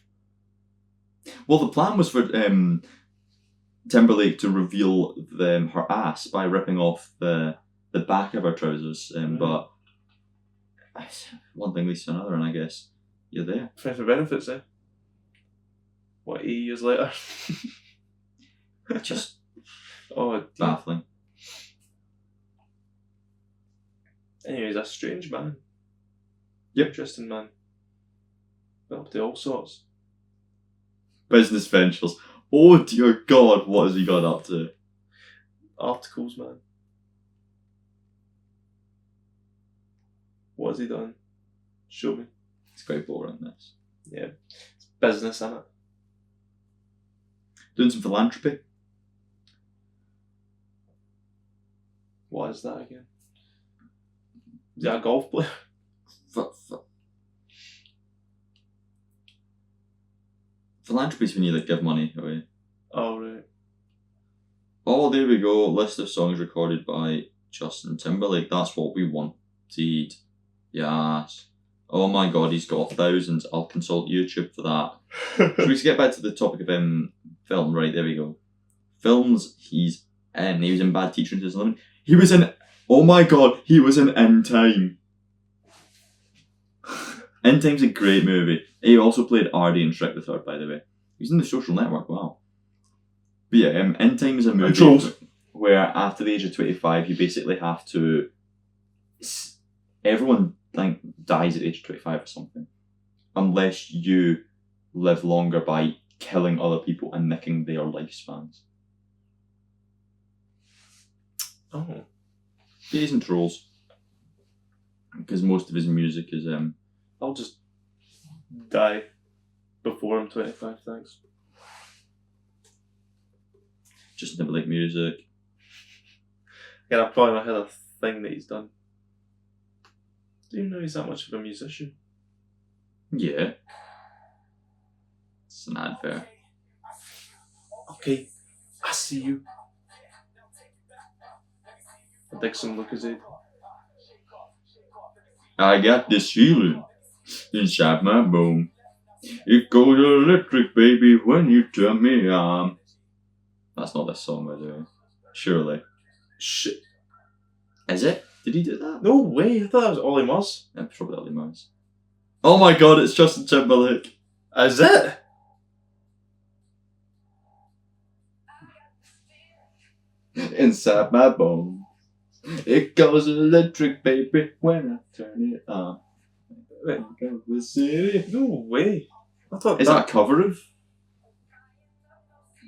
S1: Well, the plan was for Timberlake to reveal her ass by ripping off the back of her trousers, but one thing leads to another, and I guess you're there.
S3: Friends with benefits, eh? What, 8 years later?
S1: Just
S3: baffling.
S1: baffling.
S3: Anyways, a strange man.
S1: Yep.
S3: Interesting man. Been up to all sorts.
S1: Business ventures. Oh dear God, what has he got up to?
S3: Articles, man. What has he done? Show me.
S1: It's quite boring, this.
S3: Yeah. It's business, isn't it?
S1: Doing some philanthropy.
S3: What is that again? Is that a golf player?
S1: Philanthropy is when you like give money away.
S3: Oh, right.
S1: Oh, there we go. List of songs recorded by Justin Timberlake. That's what we wanted. Yes. Oh my God, he's got thousands. I'll consult YouTube for that. Should we get back to the topic of film? Right, there we go. Films he's in. He was in Bad Teacher in 2011. He was in... Oh my God, he was in In Time. In Time's a great movie. He also played Artie in Shrek the Third, by the way. He's in The Social Network, wow. But yeah, In Time is a movie where after the age of 25, you basically have to... Everyone dies at the age of 25 or something. Unless you live longer by killing other people and nicking their lifespans.
S3: Oh.
S1: He's in Trolls. Because most of his music is...
S3: I'll just die before I'm 25, thanks.
S1: Just Timberlake music.
S3: Again, I've probably not heard a thing that he's done. Do you know he's that much of a musician?
S1: Yeah. It's not fair.
S3: Okay, I see you. I dig some Lucozade.
S1: I got this feeling inside my bone. It goes electric, baby, when you turn me on. That's not this song, by the way. Surely.
S3: Shit.
S1: Is it? Did he do that?
S3: No way, I thought that was Ollie Muzz.
S1: Yeah, probably Ollie Muzz. Oh my God, it's Justin Timberlake.
S3: Is it?
S1: Inside my bones. It goes electric, baby, when I turn it on. The city.
S3: No way. I thought
S1: Is that a cover of?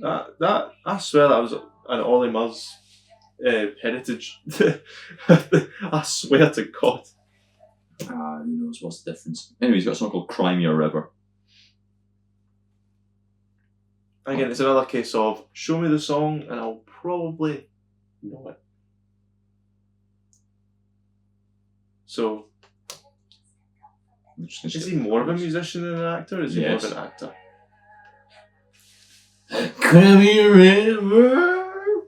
S3: That I swear that was an Ollie Muzz heritage. I swear to God.
S1: Who knows what's the difference? Anyway, he's got a song called Cry Me a River.
S3: Again, it's another case of show me the song and I'll probably know it. So, is he more of a musician than an actor, or is he more of an actor?
S1: Cry me a river.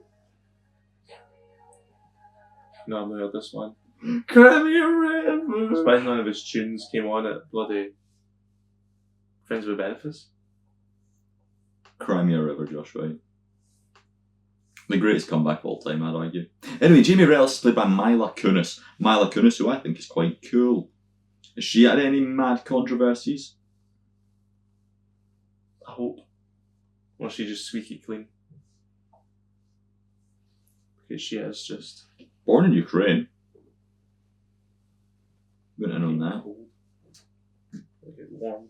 S3: No, I've not heard this one.
S1: Cry me a river.
S3: Despite none of his tunes came on at bloody Friends with Benefits.
S1: Cry Me a River, Josh, right? The greatest comeback of all time, I'd argue. Anyway, Jamie Relis is played by Mila Kunis. Mila Kunis, who I think is quite cool. Has she had any mad controversies?
S3: I hope. Or she just squeaky clean. Because she is just...
S1: Born in Ukraine. Wouldn't have known that.
S3: It'll get warm.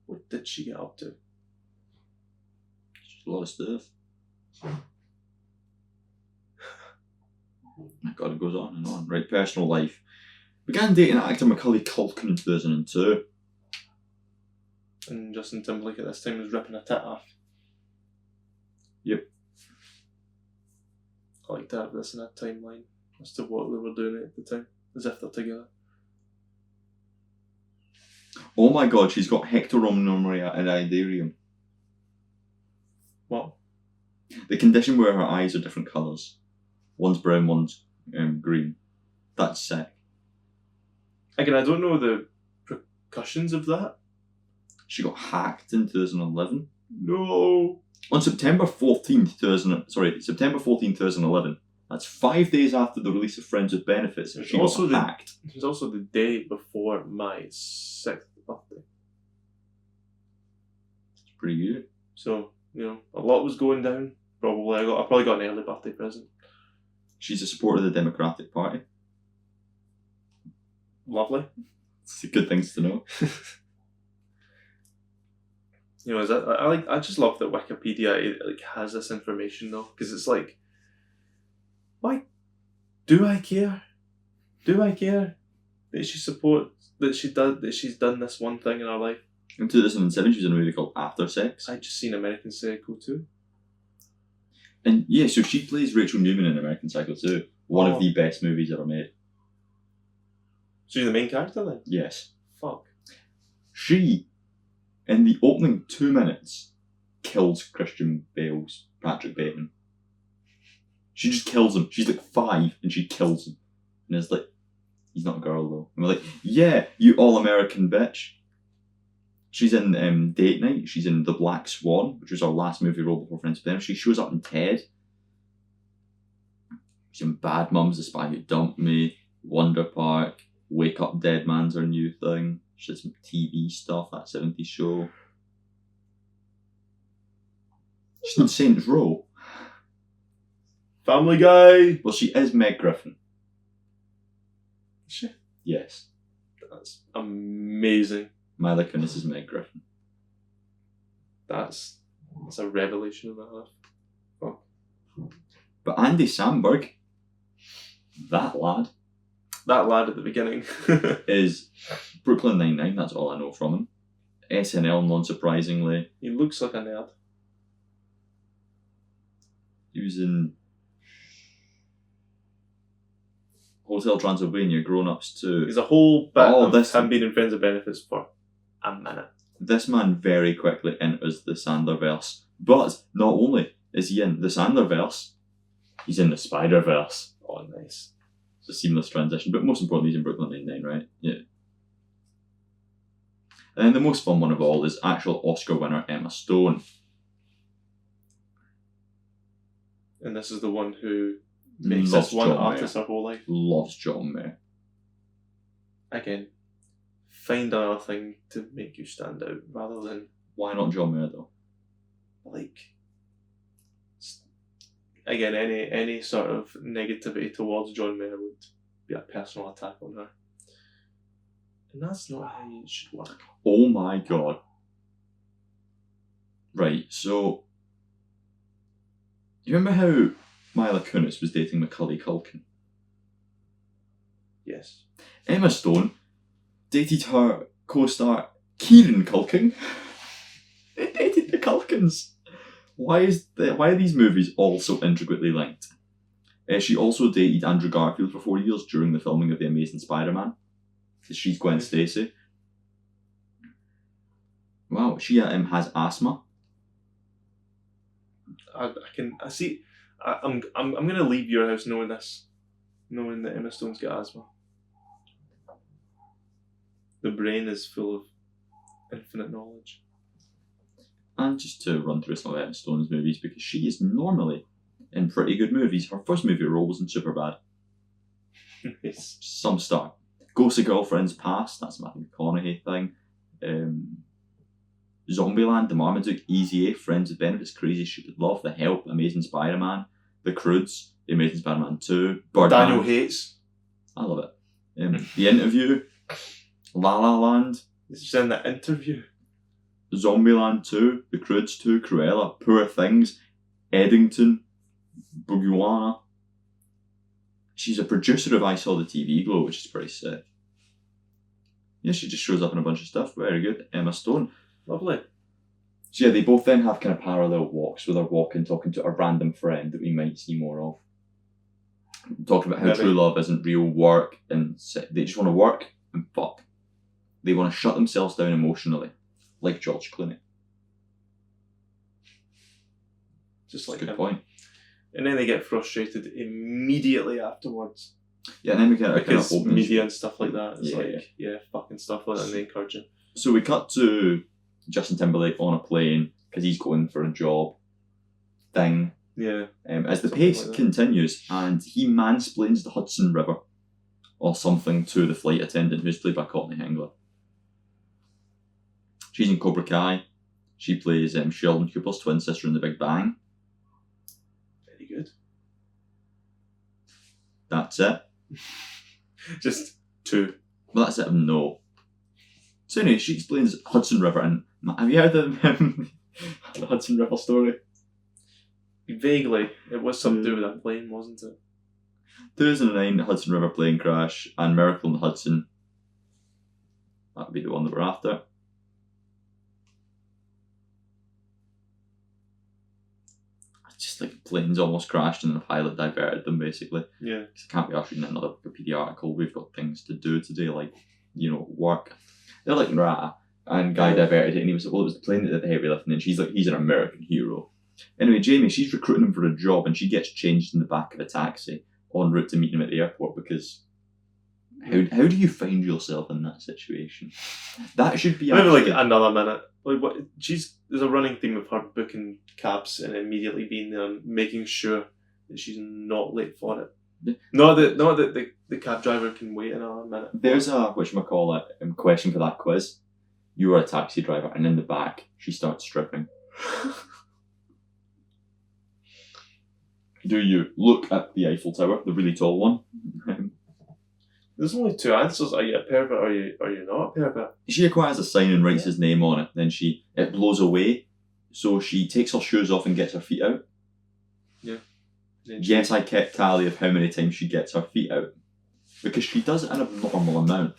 S3: What did she get up to?
S1: Just a lot of stuff. My God, it goes on and on. Right, personal life. Began dating actor Macaulay Culkin in 2002.
S3: And Justin Timberlake at this time was ripping a tit off.
S1: Yep.
S3: I like to have this in a timeline as to what they were doing at the time, as if they're together.
S1: Oh my god, she's got hectoromnormia and idarium.
S3: What?
S1: The condition where her eyes are different colours. One's brown, one's green. That's sick.
S3: Again, I don't know the repercussions of that.
S1: She got hacked in 2011.
S3: No.
S1: On September 14th, 2011. That's 5 days after the release of Friends with Benefits. She got hacked.
S3: It was also the day before my 6th birthday.
S1: It's pretty good.
S3: So, a lot was going down. Probably I probably got an early birthday present.
S1: She's a supporter of the Democratic Party.
S3: Lovely.
S1: It's good things to know.
S3: I just love that Wikipedia has this information though, because it's like, why do I care? Do I care that she supports that she's done this one thing in her life?
S1: In 2007, she was in a movie called After Sex.
S3: I just seen American Psycho 2.
S1: And yeah, so she plays Rachel Newman in American Psycho 2. One of the best movies ever made.
S3: So you're the main character then?
S1: Yes.
S3: Fuck.
S1: She, in the opening 2 minutes, kills Christian Bale's Patrick Bateman. She just kills him. She's like 5 and she kills him. And it's like, he's not a girl though. And we're like, yeah, you all-American bitch. She's in Date Night. She's in The Black Swan, which was her last movie role before Friends with Benefits. She shows up in Ted. She's in Bad Mums, The Spy Who Dumped Me, Wonder Park, Wake Up Dead Man's her new thing. She did some TV stuff, that 70s show. She's in Saints Row.
S3: Family Guy.
S1: Well, she is Meg Griffin.
S3: Is she?
S1: Yes.
S3: That's amazing.
S1: Mila Kunis is Meg Griffin.
S3: That's a revelation of my life. Oh.
S1: But Andy Samberg, that lad
S3: at the beginning,
S1: is Brooklyn Nine-Nine. That's all I know from him. SNL, non-surprisingly.
S3: He looks like a nerd.
S1: He was in Hotel Transylvania, Grown Ups 2.
S3: There's a whole bit of him being in Friends with Benefits for a minute.
S1: This man very quickly enters the Sandlerverse. But not only is he in the Sandlerverse, he's in the Spider-Verse.
S3: Oh, nice.
S1: It's a seamless transition. But most importantly, he's in Brooklyn Nine-Nine, right? Yeah. And then the most fun one of all is actual Oscar winner Emma Stone.
S3: And this is the one who makes this one artist her whole life.
S1: Loves John Mayer.
S3: Again, find another thing to make you stand out rather than...
S1: Why not John Mayer though?
S3: Again, any sort of negativity towards John Mayer would be a personal attack on her. And that's not how it should work.
S1: Oh my god. Right, so... Do you remember how Mila Kunis was dating Macaulay Culkin?
S3: Yes.
S1: Emma Stone dated her co-star Kieran Culkin. They dated the Culkins. Why are these movies all so intricately linked? She also dated Andrew Garfield for 4 years during the filming of The Amazing Spider-Man. Because she's Gwen Stacy. Wow, she has asthma.
S3: I'm gonna leave your house knowing this, knowing that Emma Stone's got asthma. The brain is full of infinite knowledge.
S1: And just to run through some of Emma Stone's movies, because she is normally in pretty good movies. Her first movie role was in Superbad.
S3: Nice.
S1: Some star. Ghost of Girlfriend's Past, that's a Matthew McConaughey thing. Zombieland, The Marmaduke, Easy A, Friends with Benefits, Crazy Stupid Love, The Help, Amazing Spider-Man, The Croods, The Amazing Spider-Man 2, Birdman.
S3: Daniel Hates.
S1: I love it. The Interview, La La Land.
S3: She's in The Interview.
S1: Zombieland 2, The Croods 2, Cruella, Poor Things, Eddington, Boogiewana. She's a producer of I Saw the TV Glow, which is pretty sick. Yeah, she just shows up in a bunch of stuff. Very good. Emma Stone.
S3: Lovely.
S1: So yeah, they both then have kind of parallel walks where they're walking, talking to a random friend that we might see more of. Talking about how
S3: Maybe.
S1: true love isn't real work and they just want to work and fuck. They want to shut themselves down emotionally, like George Clooney.
S3: Just
S1: That's
S3: like
S1: a good
S3: him.
S1: point.
S3: And then they get frustrated immediately afterwards.
S1: Yeah, and then we kind of
S3: Because
S1: open
S3: media and stuff like that. It's
S1: Yeah.
S3: fucking stuff like that, and they encourage it.
S1: So we cut to Justin Timberlake on a plane because he's going for a job thing.
S3: Yeah.
S1: As the
S3: Something
S1: pace
S3: like that.
S1: continues, and he mansplains the Hudson River or something to the flight attendant who's played by Courtney Hengler. She's in Cobra Kai. She plays Sheldon Cooper's twin sister in The Big Bang.
S3: Very good.
S1: That's it.
S3: Just 2.
S1: Well, that's it. No. So anyway, she explains Hudson River, and have you heard of the Hudson River story?
S3: Vaguely. It was something to do with that plane, wasn't it?
S1: 2009 Hudson River plane crash and Miracle on the Hudson. That would be the one that we're after. It's just like planes almost crashed and the pilot diverted them basically.
S3: Yeah.
S1: Because I can't be reading another Wikipedia article. We've got things to do today, like, work. They're like, rah. And guy diverted it and he was like, well, it was the plane that did the heavy lifting. And she's like, he's an American hero. Anyway, Jamie, she's recruiting him for a job and she gets changed in the back of a taxi en route to meet him at the airport because how do you find yourself in that situation? That should be
S3: Maybe like
S1: actually-
S3: another minute. Like what? There's a running theme of her booking cabs and immediately being there and making sure that she's not late for it.
S1: Yeah.
S3: Not that the cab driver can wait another minute.
S1: There's a whatchamacallit question for that quiz. You are a taxi driver and in the back she starts stripping. Do you look at the Eiffel Tower, the really tall one?
S3: There's only 2 answers. Are you a pervert or are you not a pervert?
S1: She acquires a sign and writes his name on it. Then it blows away, so she takes her shoes off and gets her feet out.
S3: Yeah.
S1: Yes, I kept tally of how many times she gets her feet out because she does it an abnormal amount.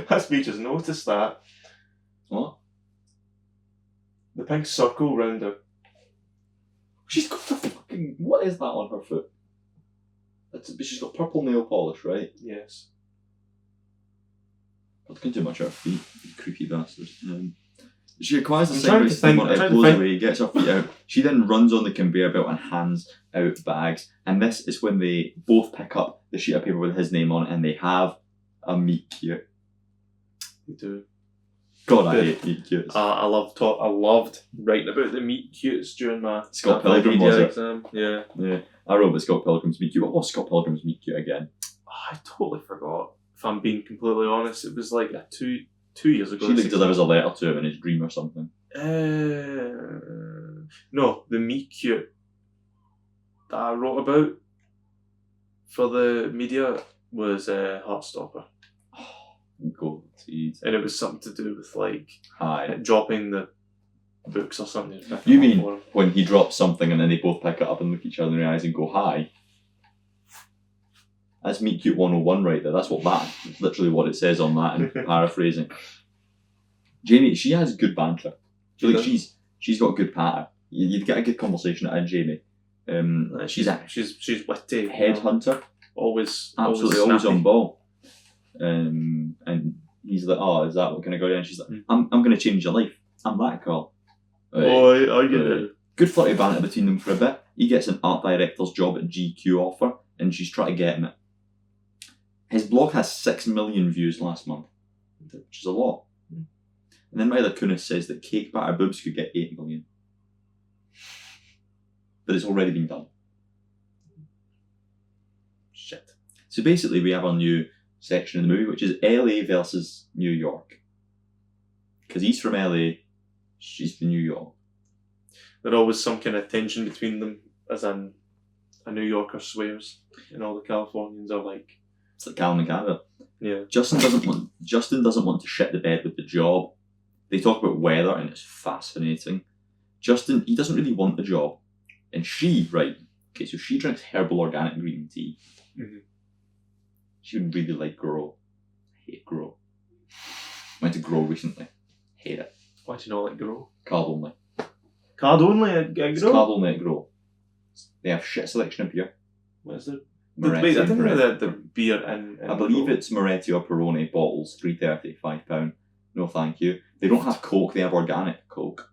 S3: That's me just noticed that.
S1: What?
S3: The pink circle round her.
S1: She's got the fucking. What is that on her foot? She's got purple nail polish, right?
S3: Yes.
S1: Not looking too much at her feet, you creepy bastard. She acquires a
S3: I'm
S1: sign
S3: trying
S1: and
S3: to
S1: writes his name
S3: think-
S1: on
S3: I'm
S1: it,
S3: trying to
S1: blows
S3: think-
S1: away, gets her feet out. She then runs on the conveyor belt and hands out bags. And this is when they both pick up the sheet of paper with his name on it and they have a meet cute.
S3: They do.
S1: God, I hate meet cutes.
S3: I loved writing about the meat cutes during my
S1: Scott Pilgrim, was it?
S3: exam. Yeah.
S1: Yeah, I wrote about Scott Pilgrim's meet cute. What was Scott Pilgrim's meet cute again?
S3: I totally forgot. If I'm being completely honest, it was like two years ago.
S1: She like delivers a letter to him in his dream or something.
S3: No, the meat cute that I wrote about for the media was Heartstopper,
S1: Go teed.
S3: and it was something to do with like
S1: Hi.
S3: dropping the books or something.
S1: You mean when he drops something and then they both pick it up and look each other in the eyes and go hi? That's Meet Cute 101 right there. That's literally what it says on that, and paraphrasing. Jamie, she has good banter. She's got good patter. You'd get a good conversation out of Jamie. She's a
S3: she's witty.
S1: headhunter.
S3: Always
S1: Absolutely always
S3: snappy.
S1: on ball. And he's like, oh, is that what can I go down? And she's like,
S3: Mm.
S1: I'm going to change your life. I'm that girl.
S3: Oh, I get it.
S1: Good flirty banter between them for a bit. He gets an art director's job at GQ offer, and she's trying to get him it. His blog has 6 million views last month, which is a lot.
S3: Mm.
S1: And then Mila Kunis says that Cake Batter Boobs could get 8 million. But it's already been done.
S3: Shit.
S1: So basically we have our new section in the movie, which is LA versus New York. Because he's from LA, she's from New York.
S3: There's always some kind of tension between them, as in a New Yorker swears, and all the Californians are like,
S1: It's like Calvin and Canada.
S3: yeah.
S1: Justin doesn't want to shit the bed with the job. They talk about weather and it's fascinating. Justin, he doesn't really want the job. And she, right, okay, so she drinks herbal organic green tea.
S3: Mhm.
S1: She would really like Grow. I hate Grow. Went to Grow recently. Hate it.
S3: Why do you not like Grow?
S1: Carb only.
S3: Card only at Grow?
S1: It's carb only at Grow. They have shit selection of beer.
S3: What is it?
S1: Moretti,
S3: Wait, I didn't know
S1: Moretti.
S3: the beer in
S1: I believe
S3: Grow.
S1: it's Moretti or Peroni bottles, £3.30, £5. No thank you. They don't have Coke, they have organic Coke.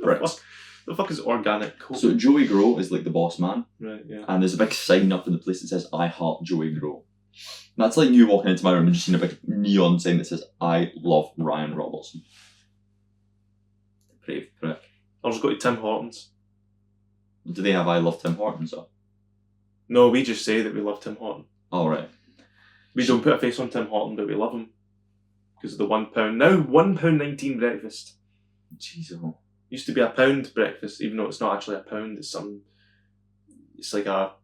S1: Brits.
S3: The fuck is organic Coke?
S1: So Joey Grow is like the boss man,
S3: Right, yeah.
S1: and there's a big sign up in the place that says I heart Joey Grow. That's like you walking into my room and just seeing a big neon sign that says I love Ryan Robertson. Brave prick.
S3: I'll just go to Tim Hortons.
S1: Do they have I love Tim Hortons up?
S3: No, we just say that we love Tim Horton.
S1: Alright.
S3: We don't put a face on Tim Horton, but we love him. Because of the £1. Now £1.19 breakfast.
S1: Jeez, oh.
S3: Used to be £1 breakfast, even though it's not actually £1. It's some. It's like a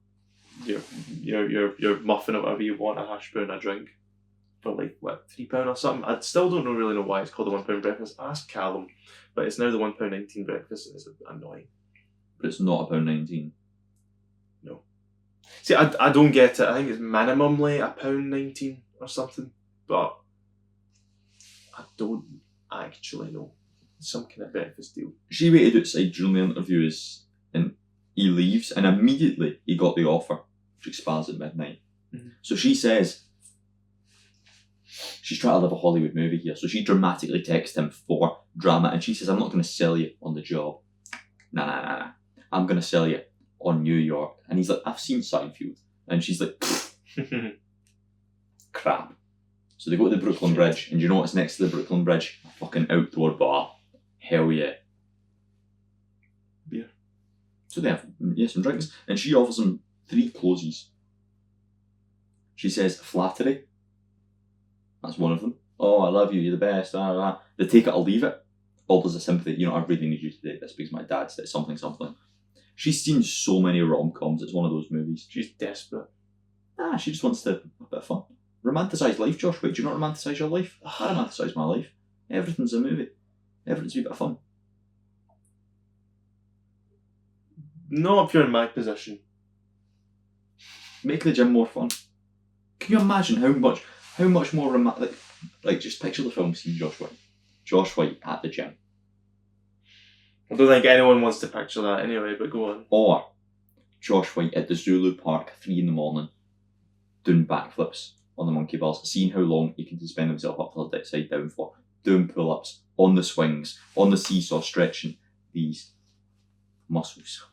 S3: your muffin or whatever you want, a hash brown, a drink, for like what £3 or something. I still don't really know why it's called the £1 breakfast. Ask Callum, but it's now the £1.19 breakfast, and it's annoying.
S1: But it's not £1.19.
S3: No. See, I don't get it. I think it's minimally £1.19 or something, but I don't actually know. Some kind of breakfast deal.
S1: She waited outside during the interviews and he leaves and immediately he got the offer, which expires at midnight.
S3: Mm-hmm.
S1: So she says, she's trying to live a Hollywood movie here, so she dramatically texts him for drama and she says, I'm not going to sell you on the job. Nah. I'm going to sell you on New York. And he's like, I've seen Seinfeld. And she's like, crap. So they go to the Brooklyn Bridge, and do you know what's next to the Brooklyn Bridge? A fucking outdoor bar. Hell yeah.
S3: Beer.
S1: So they have some drinks, and she offers him 3 closes. She says, flattery. That's one of them. Oh, I love you, you're the best. They take it or leave it. Or there's a sympathy, you know, I really need you to date this because my dad said something. She's seen so many rom-coms, it's one of those movies.
S3: She's desperate.
S1: She just wants a bit of fun. Romanticise life, Josh. Wait, do you not romanticise your life? I romanticise my life. Everything's a movie. Everything's a bit of fun.
S3: Not if you're in my position.
S1: Make the gym more fun. Can you imagine how much more romantic? Like, just picture the film scene, Josh White. Josh White at the gym.
S3: I don't think anyone wants to picture that anyway, but go on.
S1: Or Josh White at the Zulu Park, 3 a.m, doing backflips on the monkey bars, seeing how long he can suspend himself upside down for, doing pull-ups, on the swings, on the seesaw, stretching these muscles.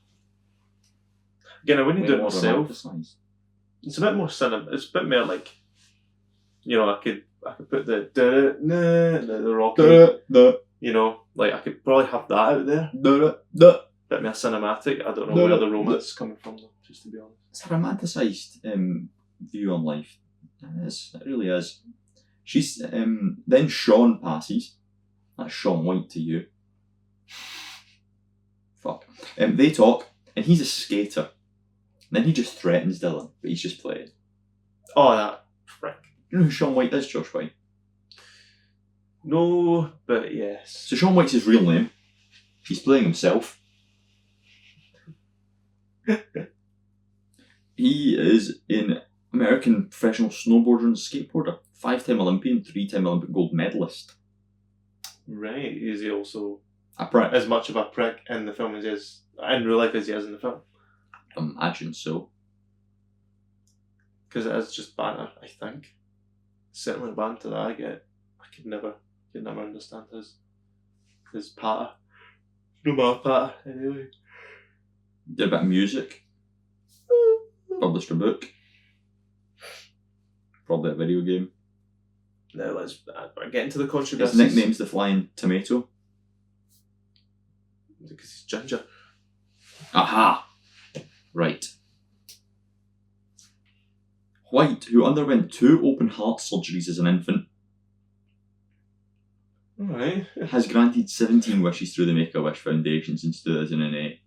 S3: Again, I wouldn't do it
S1: Way more
S3: myself.
S1: romanticised.
S3: It's a bit more cinema. It's a bit more like, you know, I could put the Rocky. You know, like I could probably have that out there. Bit more cinematic. I don't know where the romance is coming from though, just to be honest.
S1: It's a romanticised view on life. It is. It really is. She's then Sean passes. That's Sean White to you. Fuck. They talk, and he's a skater. And then he just threatens Dylan, but he's just playing.
S3: Oh, that prick.
S1: You know who Sean White is, Josh White?
S3: No, but yes.
S1: So Sean White's his real name. He's playing himself. He is an American professional snowboarder and skateboarder. 5-time Olympian, 3-time Olympic gold medalist.
S3: Right. Is he also
S1: A prick.
S3: as much of a prick in the film as he is in real life as he is in the film?
S1: Imagine so.
S3: Because it is just banter, I think. Certainly banter that I get. I could never understand his patter. No matter patter, anyway.
S1: Did a bit of music. Published a book. Probably a video game.
S3: Now let's get into the
S1: His
S3: controversies.
S1: nickname's the Flying Tomato.
S3: Because he's ginger.
S1: Aha! Right. White, who underwent 2 open heart surgeries as an infant,
S3: Alright.
S1: has granted 17 wishes through the Make-A-Wish Foundation since 2008.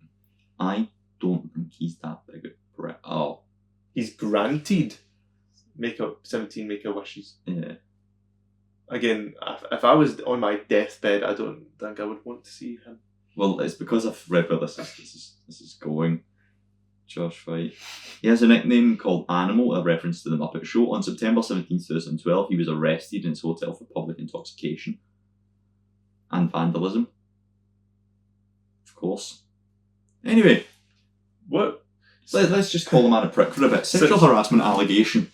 S1: I don't think he's that big a prick. Oh,
S3: He's granted 17 Make-A-Wishes.
S1: yeah.
S3: Again, if I was on my deathbed, I don't think I would want to see him.
S1: Well, it's because I've read where this is going. Josh White. He has a nickname called Animal, a reference to the Muppet Show. On September 17, 2012, he was arrested in his hotel for public intoxication and vandalism. Of course. Anyway,
S3: What?
S1: let's just call the man a prick for a bit. Sexual harassment allegation.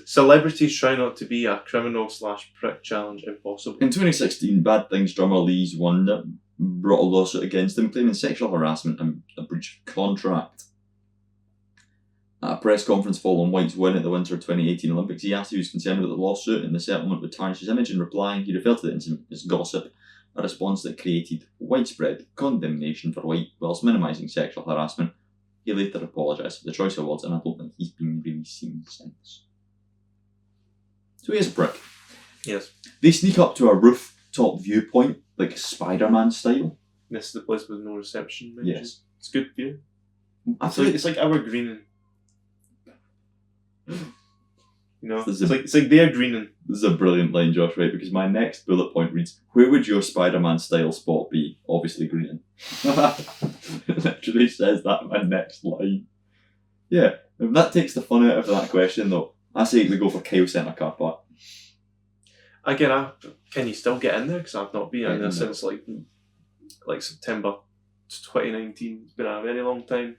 S3: Celebrities try not to be a criminal/prick challenge impossible.
S1: In 2016, Bad Things drummer Lee's Wonder brought a lawsuit against him, claiming sexual harassment and a breach of contract. At a press conference following White's win at the Winter 2018 Olympics, he asked if he was concerned about the lawsuit and the settlement would tarnish his image. In replying, he referred to the incident as gossip, a response that created widespread condemnation for White whilst minimising sexual harassment. He later apologised for the choice of words, and I don't think he's been really seen since. So he is a prick.
S3: Yes.
S1: They sneak up to a rooftop viewpoint, like Spider-Man style.
S3: This is the place with no reception. Maybe.
S1: Yes.
S3: It's good view.
S1: I feel like
S3: It's like our greening. You know,
S1: This
S3: it's
S1: is
S3: like they're greening.
S1: this is a brilliant line, Josh, right? Because my next bullet point reads, "Where would your Spider-Man style spot be?" Obviously green. It literally says that in my next line. Yeah, if that takes the fun out of that question, though. I say we go for Kyle Centre car park.
S3: Again, can you still get in there? Because I've not been in there
S1: No.
S3: since like September 2019. It's been a very long time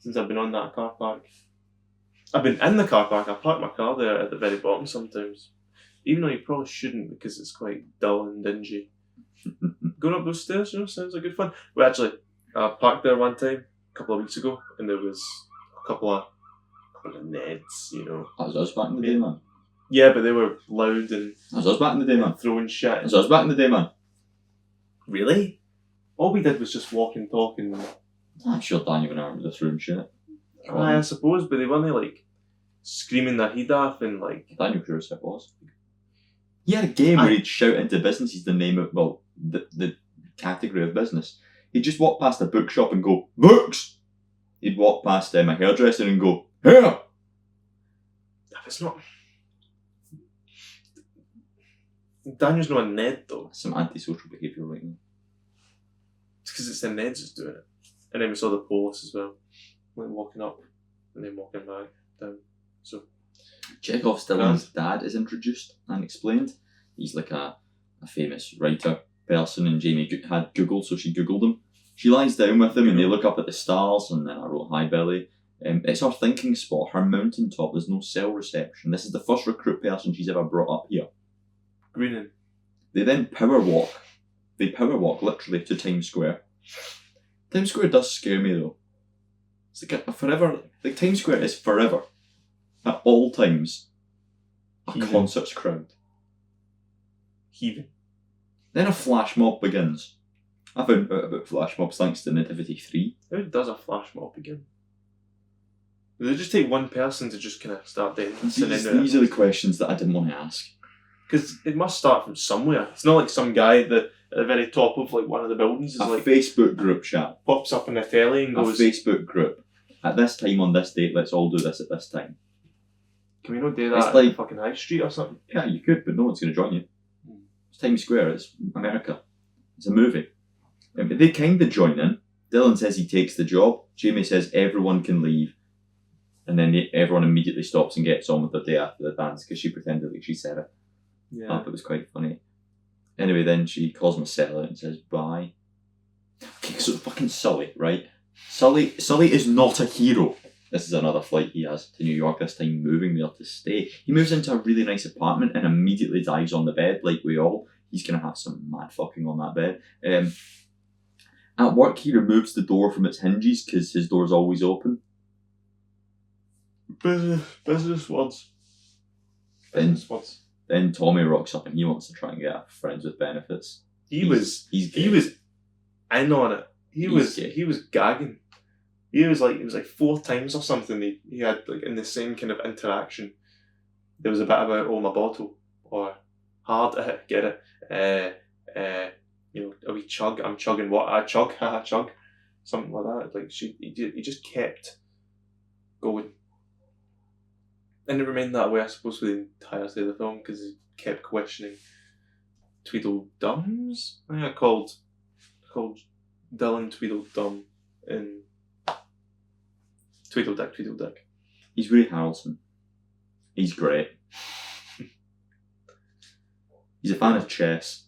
S3: since I've been on that car park. I've been in the car park. I park my car there at the very bottom sometimes, even though you probably shouldn't because it's quite dull and dingy. Going up those stairs, sounds like good fun. We actually parked there one time a couple of weeks ago, and there was a couple of Neds,
S1: That was us back in the day, man.
S3: Yeah, but they were loud and
S1: That was us back in the day, man.
S3: throwing shit.
S1: That was us back in the day, man.
S3: Really? All we did was just walk and talk and...
S1: I'm sure Daniel and I were just room shit.
S3: I suppose, but they weren't like screaming their head off and like...
S1: Daniel sure as it was. He had a game where he'd shout into businesses the name of, the category of business. He'd just walk past a bookshop and go, "Books!" He'd walk past a hairdresser and go, "Hair!"
S3: It's not... Daniel's not a Ned though.
S1: That's some antisocial behaviour right now.
S3: It's because it's the Neds that's doing it. And then we saw the police as well. Like walking up and then walking back down. So...
S1: Chekhov's Dylan's dad is introduced and explained. He's like a famous writer person, and Jamie had Google, so she Googled him. She lies down with him and they look up at the stars, and then I wrote "Hi Billy." It's her thinking spot, her mountaintop. There's no cell reception. This is the first recruit person she's ever brought up here.
S3: Greening.
S1: They then power walk. They power walk literally to Times Square. Times Square does scare me though. It's like a forever. Like Times Square is forever. At all times, a
S3: Heaving.
S1: concert's crowd.
S3: Heaving.
S1: Then a flash mob begins. I found out about flash mobs thanks to Nativity 3.
S3: How does a flash mob begin? Do they just take one person to just kind of start dancing?
S1: These are the questions that I didn't want to ask.
S3: Because it must start from somewhere. It's not like some guy at the very top of like one of the buildings is
S1: A
S3: like
S1: Facebook group chat.
S3: pops up in the telly and
S1: A
S3: goes,
S1: Facebook group. At this time on this date, let's all do this at this time.
S3: "Can we not do
S1: It's
S3: that
S1: like-
S3: at the fucking high street or something?"
S1: Yeah, you could, but no one's going to join you. It's Times Square, it's America. It's a movie. But they kind of join in. Dylan says he takes the job. Jamie says everyone can leave. And then everyone immediately stops and gets on with their day after the dance because she pretended like she said it. I
S3: Yeah.
S1: thought it was quite funny. Anyway, then she calls him a sellout and says bye. Okay, so fucking Sully, right? Sully is not a hero. This is another flight he has to New York, this time moving there to stay. He moves into a really nice apartment and immediately dives on the bed, like we all. He's going to have some mad fucking on that bed. At work, he removes the door from its hinges because his door's always open.
S3: Business words. Business words.
S1: Then Tommy rocks up and he wants to try and get friends with benefits.
S3: He was
S1: gay.
S3: in on it. He was
S1: gay.
S3: gagging. It was like 4 times or something he had like in the same kind of interaction. There was a bit about my bottle or hard get it. A wee chug. I'm chugging what I chug. Haha chug. Something like that. Like he just kept going. And it remained that way, I suppose, for the entirety of the film because he kept questioning Tweedledums. I think I called Dylan Tweedledum in Tweedledek.
S1: He's Woody Harrelson. He's great. He's a fan of chess.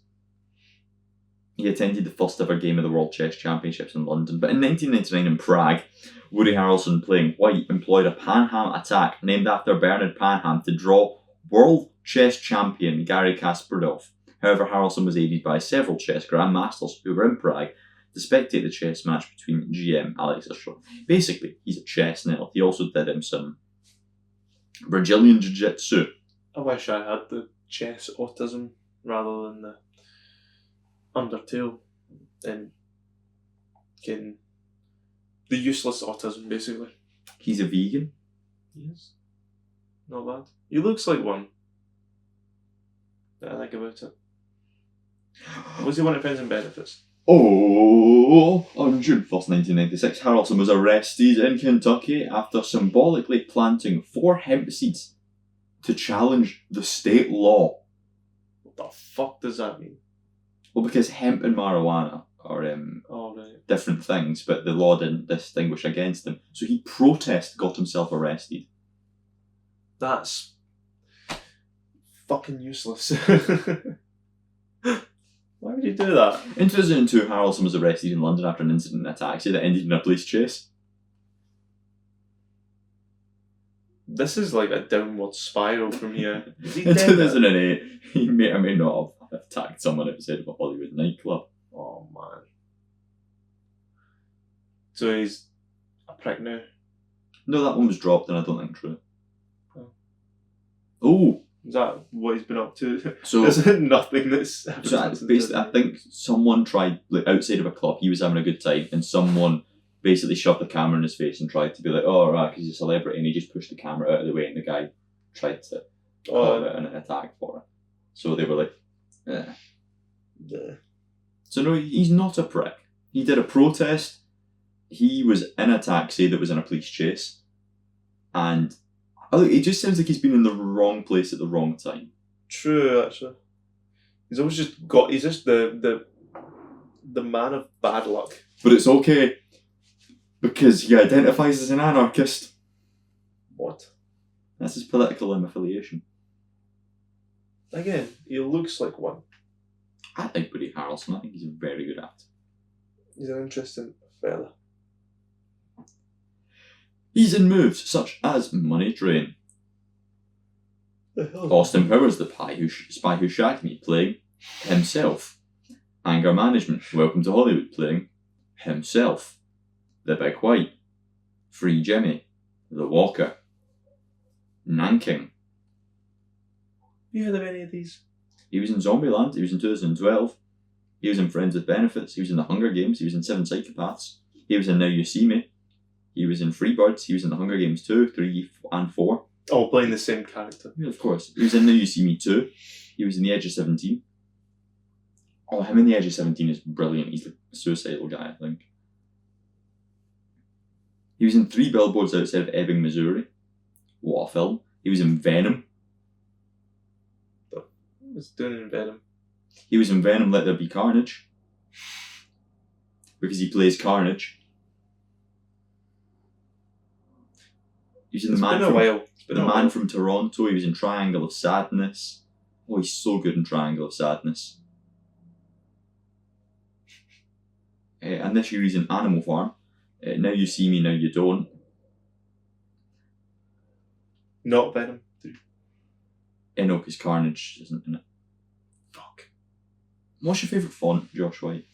S1: He attended the first ever game of the World Chess Championships in London, but in 1999 in Prague, Woody Harrelson, playing white, employed a Panham attack named after Bernard Panham to draw world chess champion Garry Kasparov. However, Harrelson was aided by several chess grandmasters who were in Prague to spectate the chess match between GM Alex Ostrov. Basically, he's a chess nerd. He also did him some Brazilian Jiu-Jitsu.
S3: I wish I had the chess autism rather than the Undertale and getting the useless autism, basically.
S1: He's a vegan.
S3: Yes. Not bad. He looks like one. I think about it. Was he one of Friends and Benefits?
S1: Oh, on June 1st, 1996, Harrelson was arrested in Kentucky after symbolically planting 4 hemp seeds to challenge the state law.
S3: What the fuck does that mean?
S1: Well, because hemp and marijuana are different things, but the law didn't distinguish against them. So he got himself arrested.
S3: That's fucking useless. Why would you do that?
S1: In 2002, Harrelson was arrested in London after an incident in a taxi that ended in a police chase.
S3: This is like a downward spiral from here. Is he
S1: In
S3: dead?
S1: 2008, he may or may not have attacked someone outside of a Hollywood nightclub.
S3: Oh man. So he's a prick now.
S1: No, that one was dropped and I don't think true.
S3: Oh.
S1: Oh!
S3: Is that what he's been up to?
S1: So,
S3: is it nothing that's...
S1: basically, I think someone tried, like, outside of a club, he was having a good time, and someone basically shoved the camera in his face and tried to be like, oh, right, because he's a celebrity, and he just pushed the camera out of the way, and the guy tried to call it an attack for it. So they were like, eh.
S3: Yeah.
S1: So no, he's not a prick. He did a protest, he was in a taxi that was in a police chase, and it just sounds like he's been in the wrong place at the wrong time.
S3: True, actually. He's always just he's just the man of bad luck.
S1: But it's okay, because he identifies as an anarchist.
S3: What?
S1: That's his political affiliation.
S3: Again, he looks like one.
S1: I think Woody Harrelson, I think he's a very good actor.
S3: He's an interesting fella.
S1: He's in moves such as Money Train. Austin Powers, the spy who shagged me, playing himself. Anger Management, Welcome to Hollywood, playing himself. The Big White, Free Jimmy, The Walker, Nanking.
S3: You heard of any of these?
S1: He was in Zombieland, he was in 2012. He was in Friends with Benefits, he was in The Hunger Games, he was in 7 Psychopaths. He was in Now You See Me. He was in Freebirds, he was in The Hunger Games 2, 3 and 4.
S3: Oh, playing the same character.
S1: Yeah, of course. He was in Now You See Me 2. He was in The Edge of 17. Oh, him in The Edge of 17 is brilliant. He's the suicidal guy, I think. He was in 3 Billboards Outside of Ebbing, Missouri. What a film. He was in Venom.
S3: What was doing in Venom?
S1: He was in Venom Let There Be Carnage. Because he plays Carnage. He was in The Man from Toronto. He was in Triangle of Sadness. Oh, he's so good in Triangle of Sadness. And this year he's in Animal Farm. Now You See Me, Now You Don't.
S3: Not Venom.
S1: No, because Carnage isn't in it.
S3: Fuck.
S1: What's your favourite font, Josh White?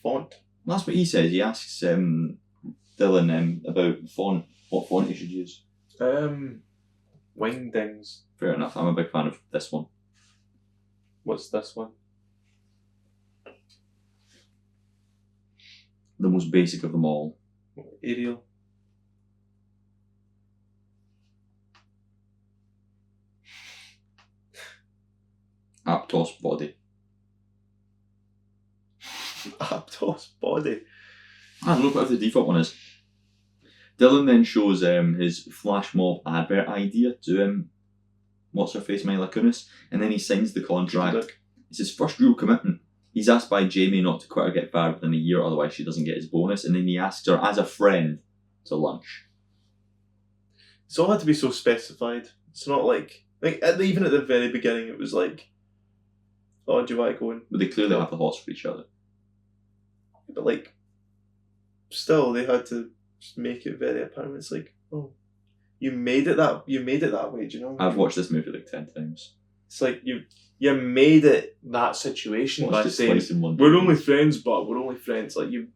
S3: Font?
S1: That's what he says. He asks Dylan about font. What font he should use.
S3: Wingdings.
S1: Fair enough. I'm a big fan of this one.
S3: What's this one?
S1: The most basic of them all.
S3: Arial.
S1: Aptos Body.
S3: Aptos Body.
S1: I don't know what the default one is. Dylan then shows his flash mob advert idea to what's her face, Mila Kunis, and then he signs the contract. It's his first real commitment. He's asked by Jamie not to quit or get fired within a year, otherwise she doesn't get his bonus, and then he asks her as a friend to lunch.
S3: It's all had to be so specified. It's not like even at the very beginning, it was like, oh, do you want to go in?
S1: But they clearly have the hots for each other.
S3: But like, still, they had to just make it very apparent. It's like, oh, you made it that way. Do you know?
S1: I've watched this movie like 10 times.
S3: It's like you made it that situation by saying we're only friends, but we're only friends. Like you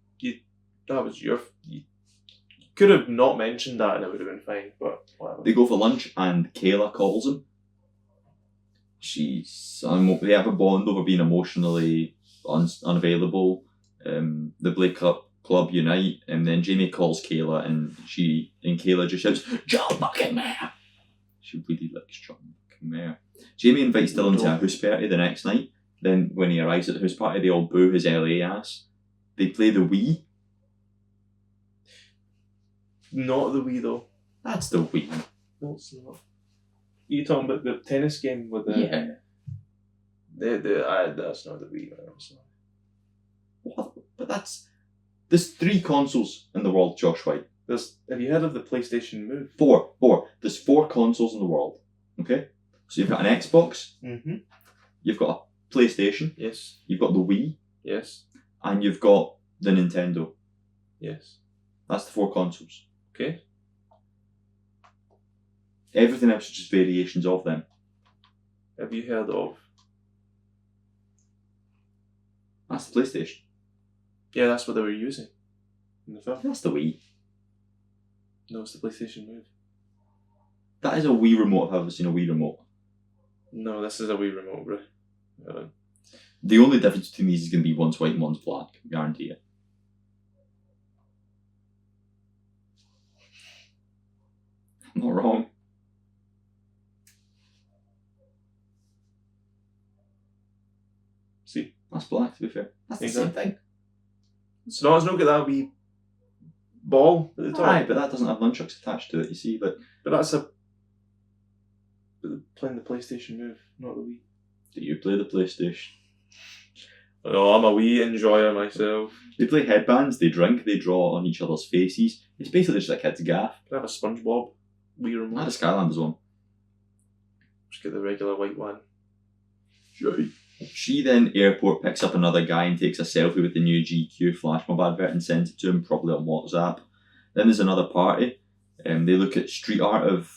S3: that was you could have not mentioned that and it would have been fine. But whatever.
S1: They go for lunch and Kayla calls him. They have a bond over being emotionally unavailable. The Blake Club unite, and then Jamie calls Kayla, and Kayla just shouts, "John fucking Mayer!" She really likes John fucking Mayer. Jamie invites Dylan to a house party the next night. Then when he arrives at the house party, they all boo his LA ass. They play the Wii.
S3: Not the Wii though.
S1: That's the Wii.
S3: No, it's not. Are you talking about the tennis game with the?
S1: Yeah.
S3: That's not the Wii. I'm sorry.
S1: What? But there's 3 consoles in the world, Josh White.
S3: Have you heard of the PlayStation Move?
S1: 4. There's 4 consoles in the world. Okay? So you've got an Xbox.
S3: Mm-hmm.
S1: You've got a PlayStation.
S3: Yes.
S1: You've got the Wii.
S3: Yes.
S1: And you've got the Nintendo.
S3: Yes.
S1: That's the 4 consoles.
S3: Okay.
S1: Everything else is just variations of them.
S3: Have you heard of?
S1: That's the PlayStation.
S3: Yeah, that's what they were using in the film.
S1: That's the Wii.
S3: No, it's the PlayStation Move.
S1: That is a Wii remote if I've ever seen a Wii remote.
S3: No, this is a Wii remote, bro.
S1: The only difference between these is going to be one's white and one's black. Guarantee it. I'm not wrong.
S3: See?
S1: That's black, to be fair. That's the same thing.
S3: It's not got that wee ball at the top.
S1: Aye, but that doesn't have nunchucks attached to it, you see. But
S3: that's playing the PlayStation Move, not the Wii.
S1: Do you play the PlayStation?
S3: No, I'm a Wii enjoyer myself.
S1: They play headbands, they drink, they draw on each other's faces. It's basically just a kid's gaff.
S3: I have a SpongeBob Wii remote.
S1: I had a Skylanders one.
S3: Just get the regular white one.
S1: She then airport picks up another guy and takes a selfie with the new GQ flash mob advert and sends it to him, probably on WhatsApp. Then there's another party. They look at street art of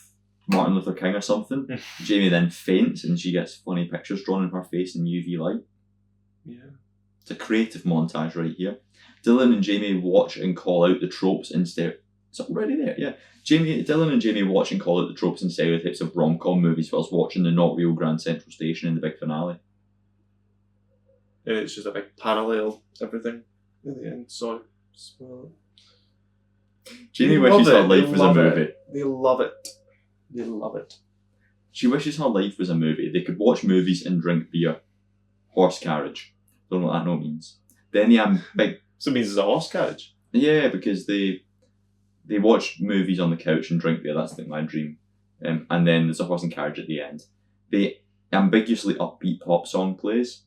S1: Martin Luther King or something. Jamie then faints and she gets funny pictures drawn in her face in UV light.
S3: Yeah.
S1: It's a creative montage right here. Dylan and Jamie watch and call out the tropes instead. It's already there, yeah. Dylan and Jamie watch and call out the tropes and stereotypes of rom-com movies whilst watching the not real Grand Central Station in the big finale.
S3: And it's just a big parallel everything at the end. So,
S1: Jamie wishes her life was a movie.
S3: They love it. They love it.
S1: She wishes her life was a movie. They could watch movies and drink beer. Horse carriage. Don't know what that no means. Then big.
S3: So it means it's a horse carriage?
S1: Yeah, because they watch movies on the couch and drink beer. That's like my dream. And then there's a horse and carriage at the end. The ambiguously upbeat pop song plays.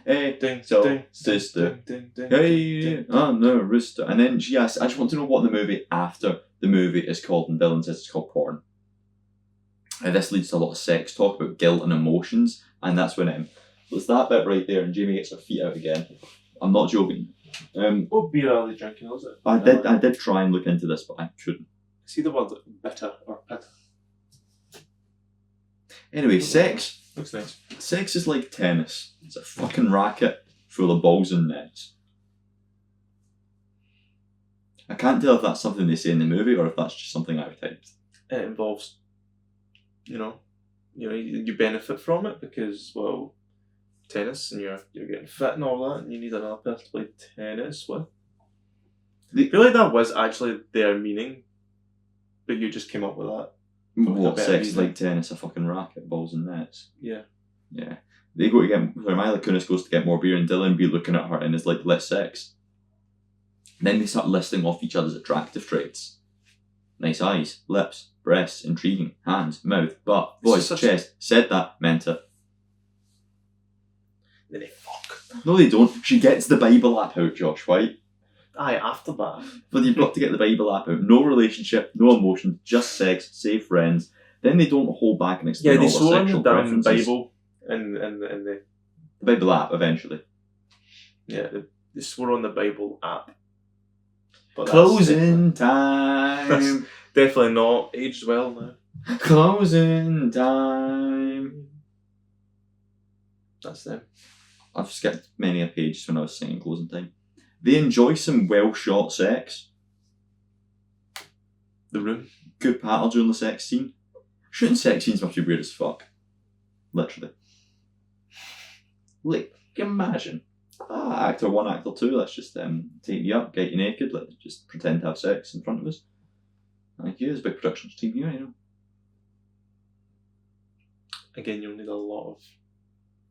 S1: Hey,
S3: ding,
S1: so
S3: ding,
S1: sister.
S3: Ding, ding,
S1: Hey, I'm the wrister. And then she asks, I just want to know what the movie after the movie is called. And Dylan says it's called Porn. And this leads to a lot of sex talk about guilt and emotions. And that's when it's that bit right there and Jamie gets her feet out again. I'm not joking.
S3: What beer are they drinking, is it?
S1: I did try and look into this, but I couldn't.
S3: See the word bitter or pit.
S1: Anyway, sex.
S3: Looks nice.
S1: Sex is like tennis. It's a fucking racket full of balls and nets. I can't tell if that's something they say in the movie or if that's just something I've typed.
S3: It involves, you benefit from it because, well, tennis and you're getting fit and all that, and you need another person to play tennis with. I feel like that was actually their meaning, but you just came up with that.
S1: What, sex is like tennis, a fucking racket, balls and nets?
S3: Yeah.
S1: Yeah. They go to get, Mila Kunis goes to get more beer and Dylan be looking at her and is like, let's sex. Then they start listing off each other's attractive traits. Nice eyes, lips, breasts, intriguing, hands, mouth, butt, voice, chest, said that, meant it.
S3: Then they fuck.
S1: No, they don't. She gets the Bible app out, Josh White.
S3: Aye, after that.
S1: But you've got to get the Bible app out. No relationship, no emotion, just sex, say friends. Then they don't hold back and explain
S3: Yeah, they
S1: all the
S3: swore on the
S1: sexual
S3: damn
S1: preferences.
S3: Bible and the
S1: The Bible app, eventually.
S3: yeah, they swore on the Bible app. But
S1: Closing time.
S3: That's definitely not aged well now.
S1: Closing time.
S3: That's them.
S1: I've skipped many a page when I was singing closing time. They enjoy some well-shot sex.
S3: The Room.
S1: Good paddle during the sex scene. Shooting sex scenes must be weird as fuck. Literally. Like, imagine. Actor 1, actor 2, let's just take you up, get you naked, let's just pretend to have sex in front of us. Like, yeah, there's a big production team here, you know.
S3: Again, you'll need a lot of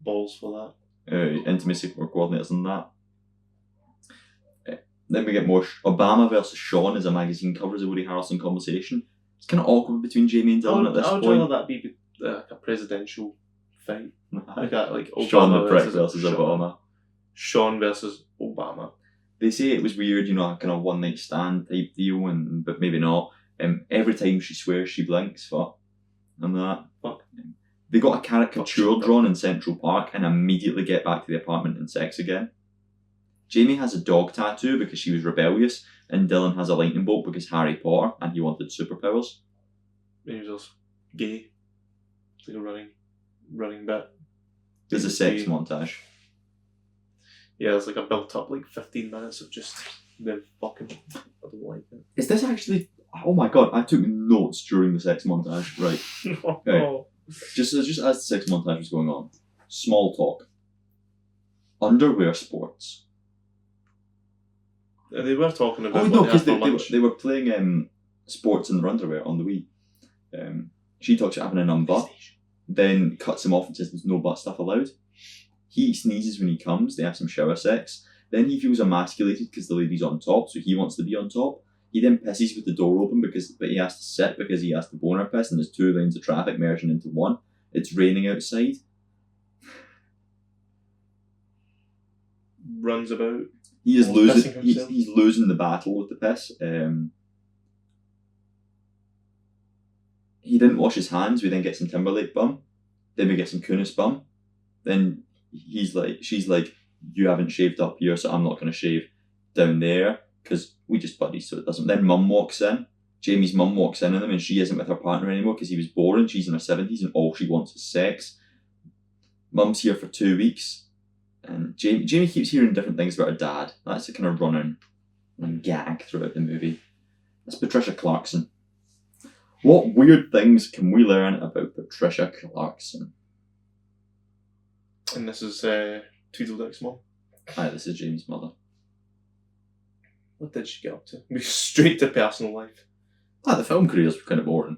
S3: balls for that.
S1: Intimacy or coordinators and that. Then we get more Obama versus Sean as a magazine cover as a Woody Harrelson conversation. It's kind of awkward between Jamie and Dylan at this
S3: I would
S1: point.
S3: rather that be like a presidential fight. Like Obama
S1: Sean the prick
S3: versus
S1: versus Obama.
S3: Sean versus Obama.
S1: They say it was weird, you know, a kind of one night stand type deal, but maybe not. Every time she swears, she blinks. Fuck. And that.
S3: Fuck.
S1: They got a caricature drawn in Central Park and immediately get back to the apartment and sex again. Jamie has a dog tattoo because she was rebellious, and Dylan has a lightning bolt because Harry Potter and he wanted superpowers.
S3: And he was also gay. It's like a running bit.
S1: There's a sex montage.
S3: Yeah, it's like a built up 15 minutes of just them fucking. I don't like it.
S1: Is this actually? Oh my god! I took notes during the sex montage. Right. Okay. Just as the sex montage was going on. Small talk. Underwear sports.
S3: They were talking about.
S1: Oh no, because they were playing sports in their underwear on the Wii. She talks about having an unbutt, then cuts him off and says there's no butt stuff allowed. He sneezes when he comes. They have some shower sex. Then he feels emasculated because the lady's on top, so he wants to be on top. He then pisses with the door open but he has to sit because he has to boner piss, and there's 2 lanes of traffic merging into one. It's raining outside.
S3: Runs about.
S1: He is losing. He's losing the battle with the piss. He didn't wash his hands. We then get some Timberlake bum. Then we get some Kunis bum. Then she's like, you haven't shaved up here, so I'm not going to shave down there because we just buddies, so it doesn't. Then Mum walks in. Jamie's mum walks in on them, and she isn't with her partner anymore because he was boring. She's in her 70s, and all she wants is sex. Mum's here for 2 weeks. And Jamie keeps hearing different things about her dad. That's a kind of running gag throughout the movie. That's Patricia Clarkson. What weird things can we learn about Patricia Clarkson?
S3: And this is Tweedledike's mum.
S1: Aye, this is Jamie's mother.
S3: What did she get up to? We straight to personal life.
S1: The film careers were kind of boring.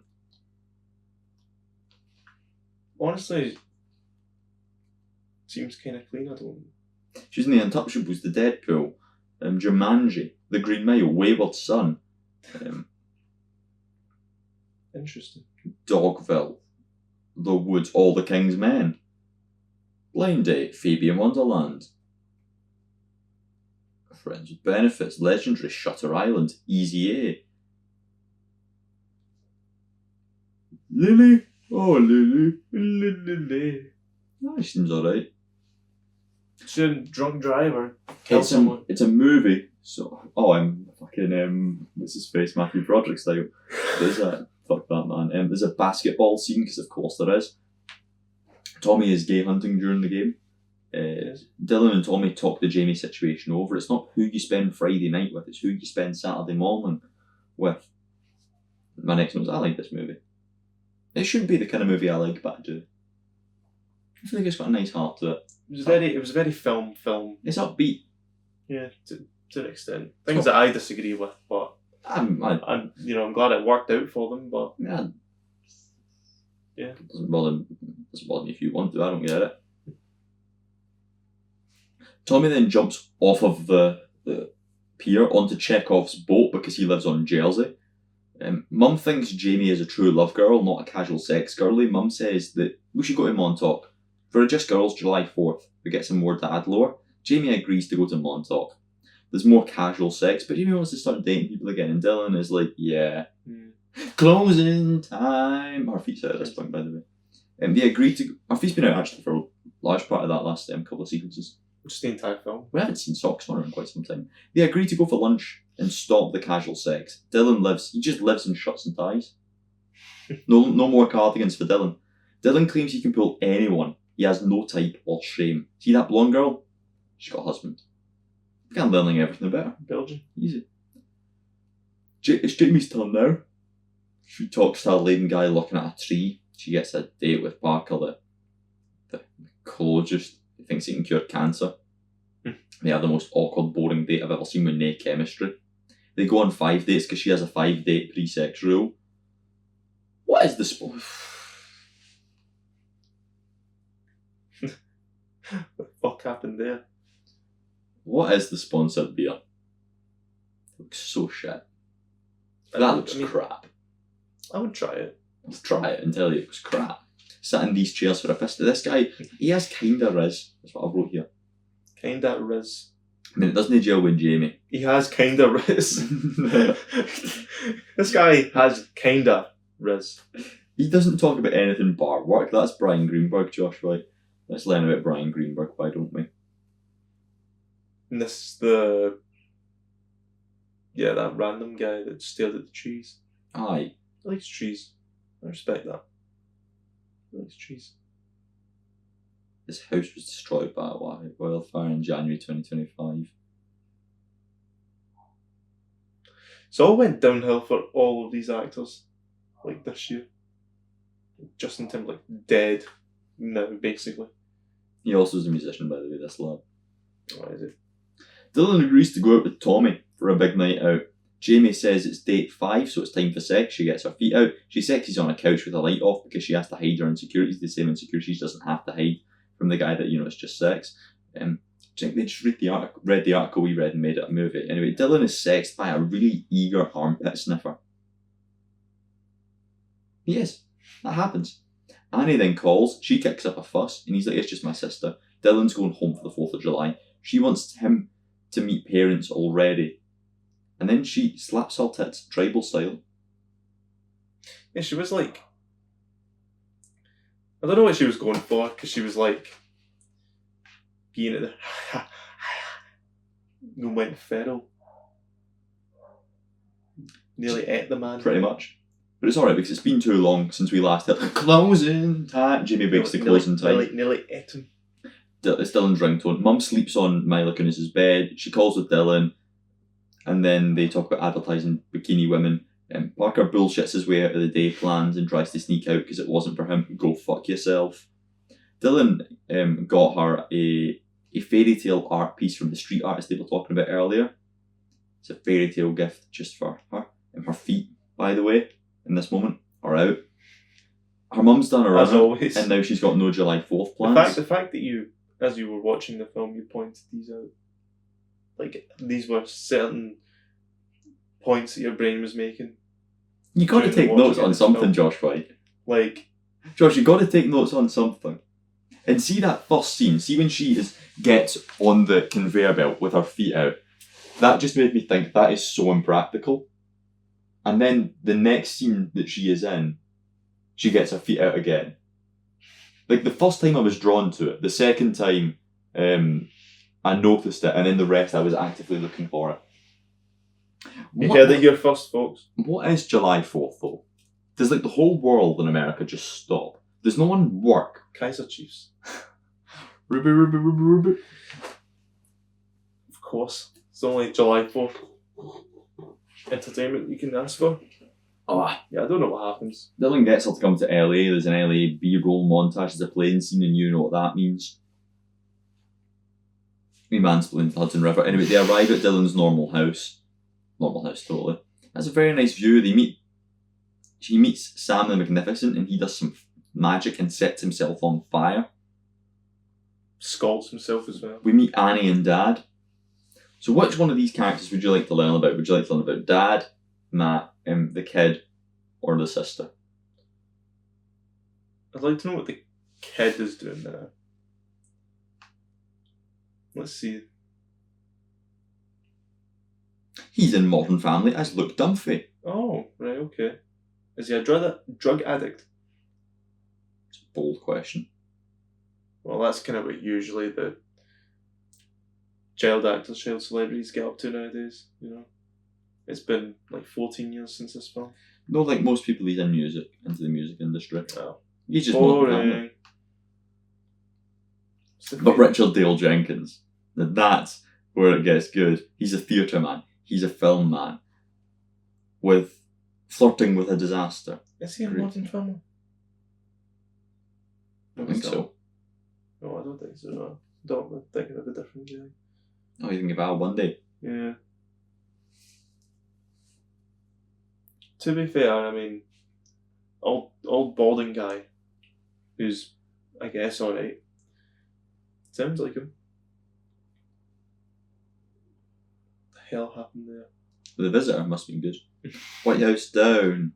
S3: Honestly, seems kind of clean. I don't.
S1: She's in The Untouchables, The Deadpool, Jumanji, The Green Mile, Wayward Son,
S3: Interesting.
S1: Dogville, The Woods, All the King's Men, Blind Date, Phoebe in Wonderland, Friends with Benefits, Legendary, Shutter Island, Easy A. Lily? Oh, Lily.
S3: Lily.
S1: Oh, she seems alright.
S3: She's a drunk driver.
S1: It's a movie, so... Oh, I'm fucking... what's his face? Matthew Broderick style. There's a... Fuck that, man. There's a basketball scene, because of course there is. Tommy is gay hunting during the game. Dylan and Tommy talk the Jamie situation over. It's not who you spend Friday night with, it's who you spend Saturday morning with. My next note is, I like this movie. It shouldn't be the kind of movie I like, but I do. I feel like it's got a nice heart to it.
S3: It was very film.
S1: It's upbeat.
S3: Yeah, to an extent. Things that I disagree with, but I'm glad it worked out for them. But
S1: yeah,
S3: it
S1: doesn't bother me if you want to. I don't get it. Tommy then jumps off of the pier onto Chekhov's boat because he lives on Jersey. Mum thinks Jamie is a true love girl, not a casual sex girly. Mum says that we should go to Montauk. For Just Girls, July 4th. We get some more dad lore. Jamie agrees to go to Montauk. There's more casual sex, but Jamie wants to start dating people again, and Dylan is like, yeah. Closing time. Our feet's out at this point, by the way. They agreed to. Our feet's been out actually for a large part of that last couple of sequences.
S3: Just the entire film.
S1: We haven't seen socks on her in quite some time. They agreed to go for lunch and stop the casual sex. He just lives in shirts and ties. No more cardigans for Dylan. Dylan claims he can pull anyone. He has no type or shame. See that blonde girl? She's got a husband. I'm learning everything about her.
S3: Belgian.
S1: Easy. It's Jamie's turn now. She talks to a laden guy looking at a tree. She gets a date with Parker, the ecologist who thinks he can cure cancer. They have the most awkward, boring date I've ever seen with no chemistry. They go on 5 dates because she has a 5-date pre-sex rule. What is the
S3: What the fuck happened there?
S1: What is the sponsored beer? It looks so shit. That looks crap.
S3: I would try it.
S1: I'll try it and tell you it was crap. Sat in these chairs for a piss. This guy, he has kinda riz. That's what I wrote here.
S3: Kinda riz.
S1: I mean, it doesn't gel with Jamie.
S3: He has kinda riz. This guy has kinda riz.
S1: He doesn't talk about anything bar work. That's Brian Greenberg, Josh, right? Let's learn about Brian Greenberg, why don't we?
S3: And this that random guy that stared at the trees.
S1: Aye.
S3: He likes trees. I respect that. He likes trees.
S1: His house was destroyed by a wildfire in January 2025.
S3: So it all went downhill for all of these actors, like this year. Justin Timberlake dead now, basically.
S1: He also is a musician, by the way, this lad.
S3: What is it?
S1: Dylan agrees to go out with Tommy for a big night out. Jamie says it's date 5, so it's time for sex. She gets her feet out. She sexes on a couch with the light off because she has to hide her insecurities, the same insecurities she doesn't have to hide from the guy that, it's just sex. I think they just read the article we read and made it a movie. Anyway, Dylan is sexed by a really eager armpit sniffer. He is. That happens. Annie then calls. She kicks up a fuss, and he's like, it's just my sister. Dylan's going home for the 4th of July. She wants him to meet parents already. And then she slaps her tits, tribal style.
S3: Yeah, she was like... I don't know what she was going for, because she was like... being at the... and went feral. Nearly ate the man.
S1: Pretty much. But it's alright, because it's been too long since we last hit closing time. Jimmy breaks the closing time.
S3: Nearly ate him.
S1: It's Dylan's ringtone. Mum sleeps on Mila Kunis's bed. She calls with Dylan. And then they talk about advertising bikini women. Parker bullshits his way out of the day plans and tries to sneak out because it wasn't for him. Go fuck yourself. Dylan got her a fairy tale art piece from the street artist they were talking about earlier. It's a fairy tale gift just for her. And her feet, by the way, in this moment, are out. Her mum's done a run,
S3: as always,
S1: and now she's got no July 4th plans.
S3: The fact that you, as you were watching the film, you pointed these out. Like, these were certain points that your brain was making.
S1: You got to take notes on something, Josh, right?
S3: Like,
S1: Josh, you got to take notes on something. And see that first scene. See when she gets on the conveyor belt with her feet out. That just made me think that is so impractical. And then the next scene that she is in, she gets her feet out again. Like the first time I was drawn to it. The second time, I noticed it, and then the rest I was actively looking for it.
S3: You heard it here first, folks.
S1: What is July 4th, though? Does the whole world in America just stop? Does no one work?
S3: Kaiser Chiefs.
S1: Ruby.
S3: Of course. It's only July 4th. Entertainment you can ask for. Yeah, I don't know what happens.
S1: Dylan gets her to come to LA. There's an LA B-roll montage. There's a plane scene, and you know what that means. We mansplained the Hudson River. Anyway, they arrive at Dylan's normal house. Normal house, totally. That's a very nice view. She meets Sam the Magnificent, and he does some magic and sets himself on fire.
S3: Scalds himself as well.
S1: We meet Annie and Dad. So which one of these characters would you like to learn about? Would you like to learn about Dad, Matt, the kid, or the sister?
S3: I'd like to know what the kid is doing there. Let's see.
S1: He's in Modern Family as Luke Dunphy.
S3: Oh, right, okay. Is he a drug addict?
S1: It's a bold question.
S3: Well, that's kind of what usually the child actors, child celebrities get up to nowadays, you know. It's been like 14 years since this film.
S1: No, like most people, he's in music, into the music industry.
S3: Oh.
S1: He's just Modern Family. But Richard Dale Jenkins, that's where it gets good. He's a theatre man. He's a film man. With Flirting with a Disaster.
S3: Is he in Modern Family?
S1: I think so.
S3: No, I don't think so. No. I'm thinking of a different guy.
S1: Oh, you think of Al Bundy?
S3: Yeah. To be fair, I mean, old balding guy, who's, I guess, alright. Sounds like him. What the hell happened there?
S1: The Visitor must have been good. White House Down.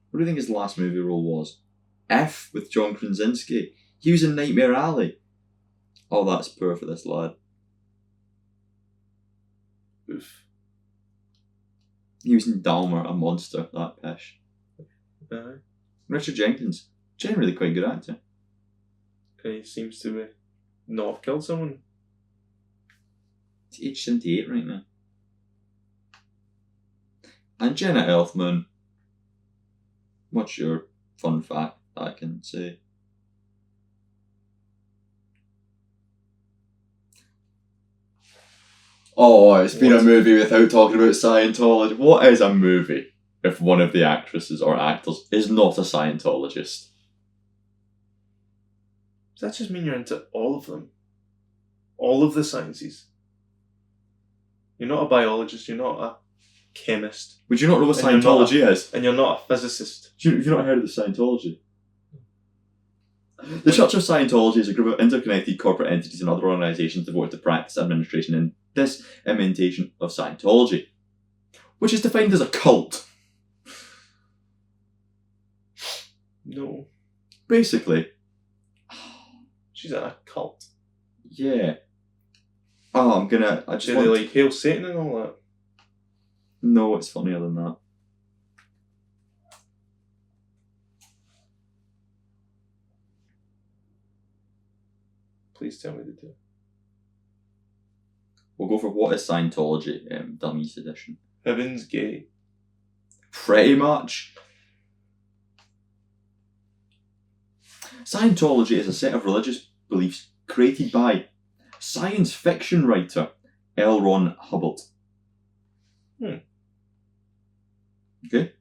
S1: What do you think his last movie role was? F with John Krasinski. He was in Nightmare Alley. Oh, that's poor for this lad.
S3: Oof.
S1: He was in Dahmer, a monster, that pish. Richard Jenkins, generally quite good actor.
S3: He seems to not have killed someone.
S1: He's age 78 right now. And Jenna Elfman. What's your fun fact that I can say? Oh, it's been a movie without talking about Scientology. What is a movie if one of the actresses or actors is not a Scientologist?
S3: Does that just mean you're into all of them? All of the sciences? You're not a biologist, you're not a chemist.
S1: Would you not know what Scientology is?
S3: And you're not a physicist.
S1: You've not heard of the Scientology? The Church of Scientology is a group of interconnected corporate entities and other organisations devoted to practice, administration, and dissemination of Scientology, which is defined as a cult.
S3: No.
S1: Basically.
S3: She's in a cult.
S1: Yeah. Oh,
S3: Do they like hail Satan and all that?
S1: No, it's funnier than that.
S3: Please tell me they do.
S1: We'll go for what is Scientology, Dummies edition.
S3: Heaven's Gate.
S1: Pretty much. Scientology is a set of religious beliefs created by science fiction writer L. Ron Hubbard. Okay?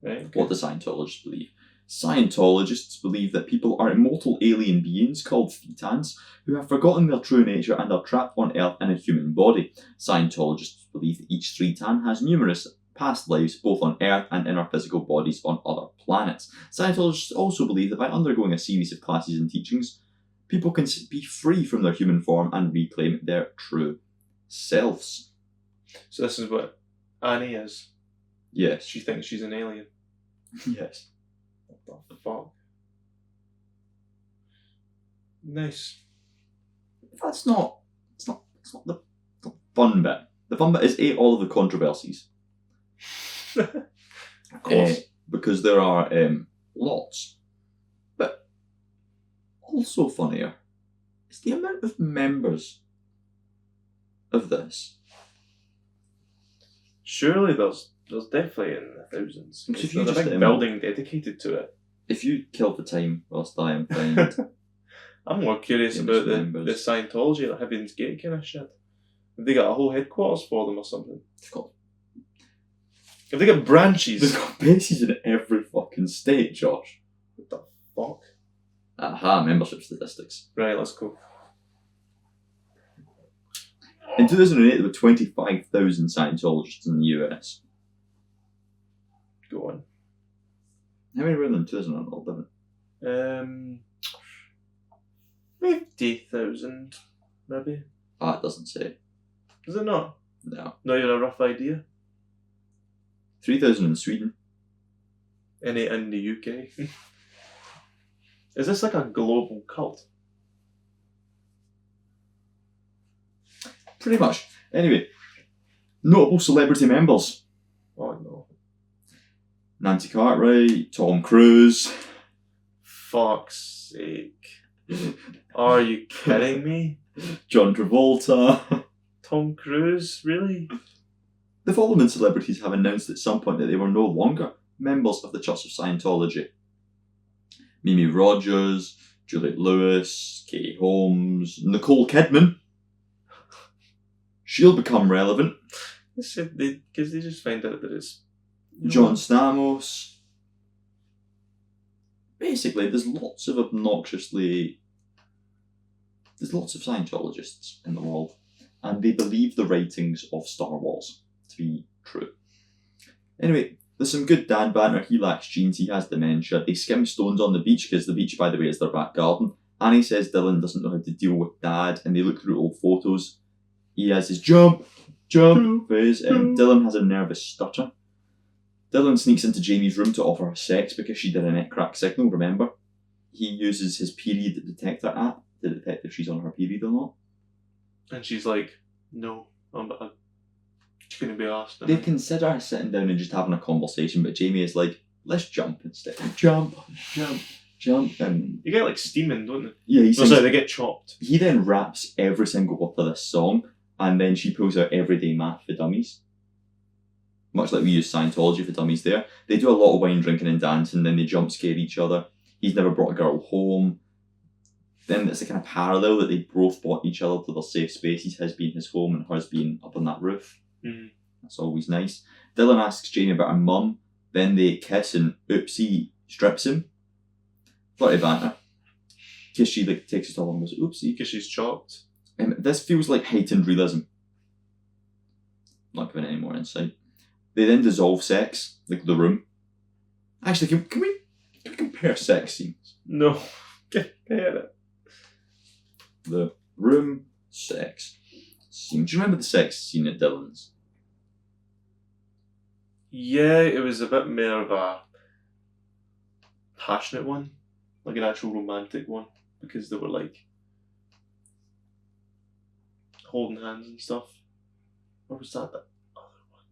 S3: Right, okay.
S1: What do Scientologists believe? Scientologists believe that people are immortal alien beings called Thetans who have forgotten their true nature and are trapped on Earth in a human body. Scientologists believe that each Thetan has numerous past lives both on Earth and in our physical bodies on other planets. Scientologists also believe that by undergoing a series of classes and teachings, people can be free from their human form and reclaim their true selves.
S3: So this is what Annie is.
S1: Yes.
S3: She thinks she's an alien.
S1: Yes.
S3: What the fuck? Nice.
S1: It's not the fun bit. The fun bit is all of the controversies.
S3: Of course.
S1: Because there are lots. But also funnier is the amount of members of this.
S3: Surely there's definitely in the thousands.
S1: If
S3: There's a big building dedicated to it.
S1: If you kill the time whilst I am find
S3: I'm more curious about the Scientology, like Heaven's Gate kind of shit. Have they got a whole headquarters for them or something? Have they got branches?
S1: They've got bases in every fucking state, Josh.
S3: What the fuck?
S1: Aha, membership statistics.
S3: Right, let's go.
S1: In 2008, there were 25,000 Scientologists in the US.
S3: Go on.
S1: How many were there in 2011?
S3: 50,000, maybe.
S1: Ah, it doesn't say.
S3: Does it not?
S1: No.
S3: Not even a rough idea?
S1: 3,000 in Sweden.
S3: Any in the UK? Is this like a global cult?
S1: Pretty much. Anyway, Notable celebrity members.
S3: Oh no.
S1: Nancy Cartwright, Tom Cruise.
S3: Fuck's sake. Are you kidding me?
S1: John Travolta.
S3: Tom Cruise? Really?
S1: The following celebrities have announced at some point that they were no longer members of the Church of Scientology. Mimi Rogers, Juliette Lewis, Katie Holmes, Nicole Kidman. She'll become relevant.
S3: Because they just find out that it's...
S1: John Stamos. Basically, there's lots of Scientologists in the world, and they believe the writings of Star Wars to be true. Anyway, there's some good dad banter. He lacks genes, he has dementia. They skim stones on the beach, because the beach, by the way, is their back garden. Annie says Dylan doesn't know how to deal with dad, and they look through old photos. He has his jump phase, and Dylan has a nervous stutter. Dylan sneaks into Jamie's room to offer her sex because she did a neck crack signal, remember? He uses his period detector app to detect if she's on her period or not.
S3: And she's like, no, I'm going to be asked.
S1: They consider sitting down and just having a conversation, but Jamie is like, let's jump instead. Jump. And
S3: you get like steaming, don't they?
S1: yeah, he sings,
S3: they get chopped.
S1: He then raps every single word of this song, and then she pulls out Everyday Math for Dummies. Much like we use Scientology for Dummies there. They do a lot of wine drinking and dancing, then they jump scare each other. He's never brought a girl home. Then it's a kind of parallel that they both brought each other to their safe spaces, his being his home and hers being up on that roof.
S3: Mm-hmm.
S1: That's always nice. Dylan asks Jamie about her mum, then they kiss and oopsie strips him. Flirty banter. Because she takes his top off and goes, oopsie.
S3: Because she's chopped.
S1: This feels like heightened realism. Not giving any more insight. They then dissolve sex, like the room. Actually, can we compare sex scenes?
S3: No. Compare it.
S1: The room sex scene. Do you remember the sex scene at Dylan's?
S3: Yeah, it was a bit more of a passionate one. Like an actual romantic one. Because they were like holding hands and stuff. Or was that the other one?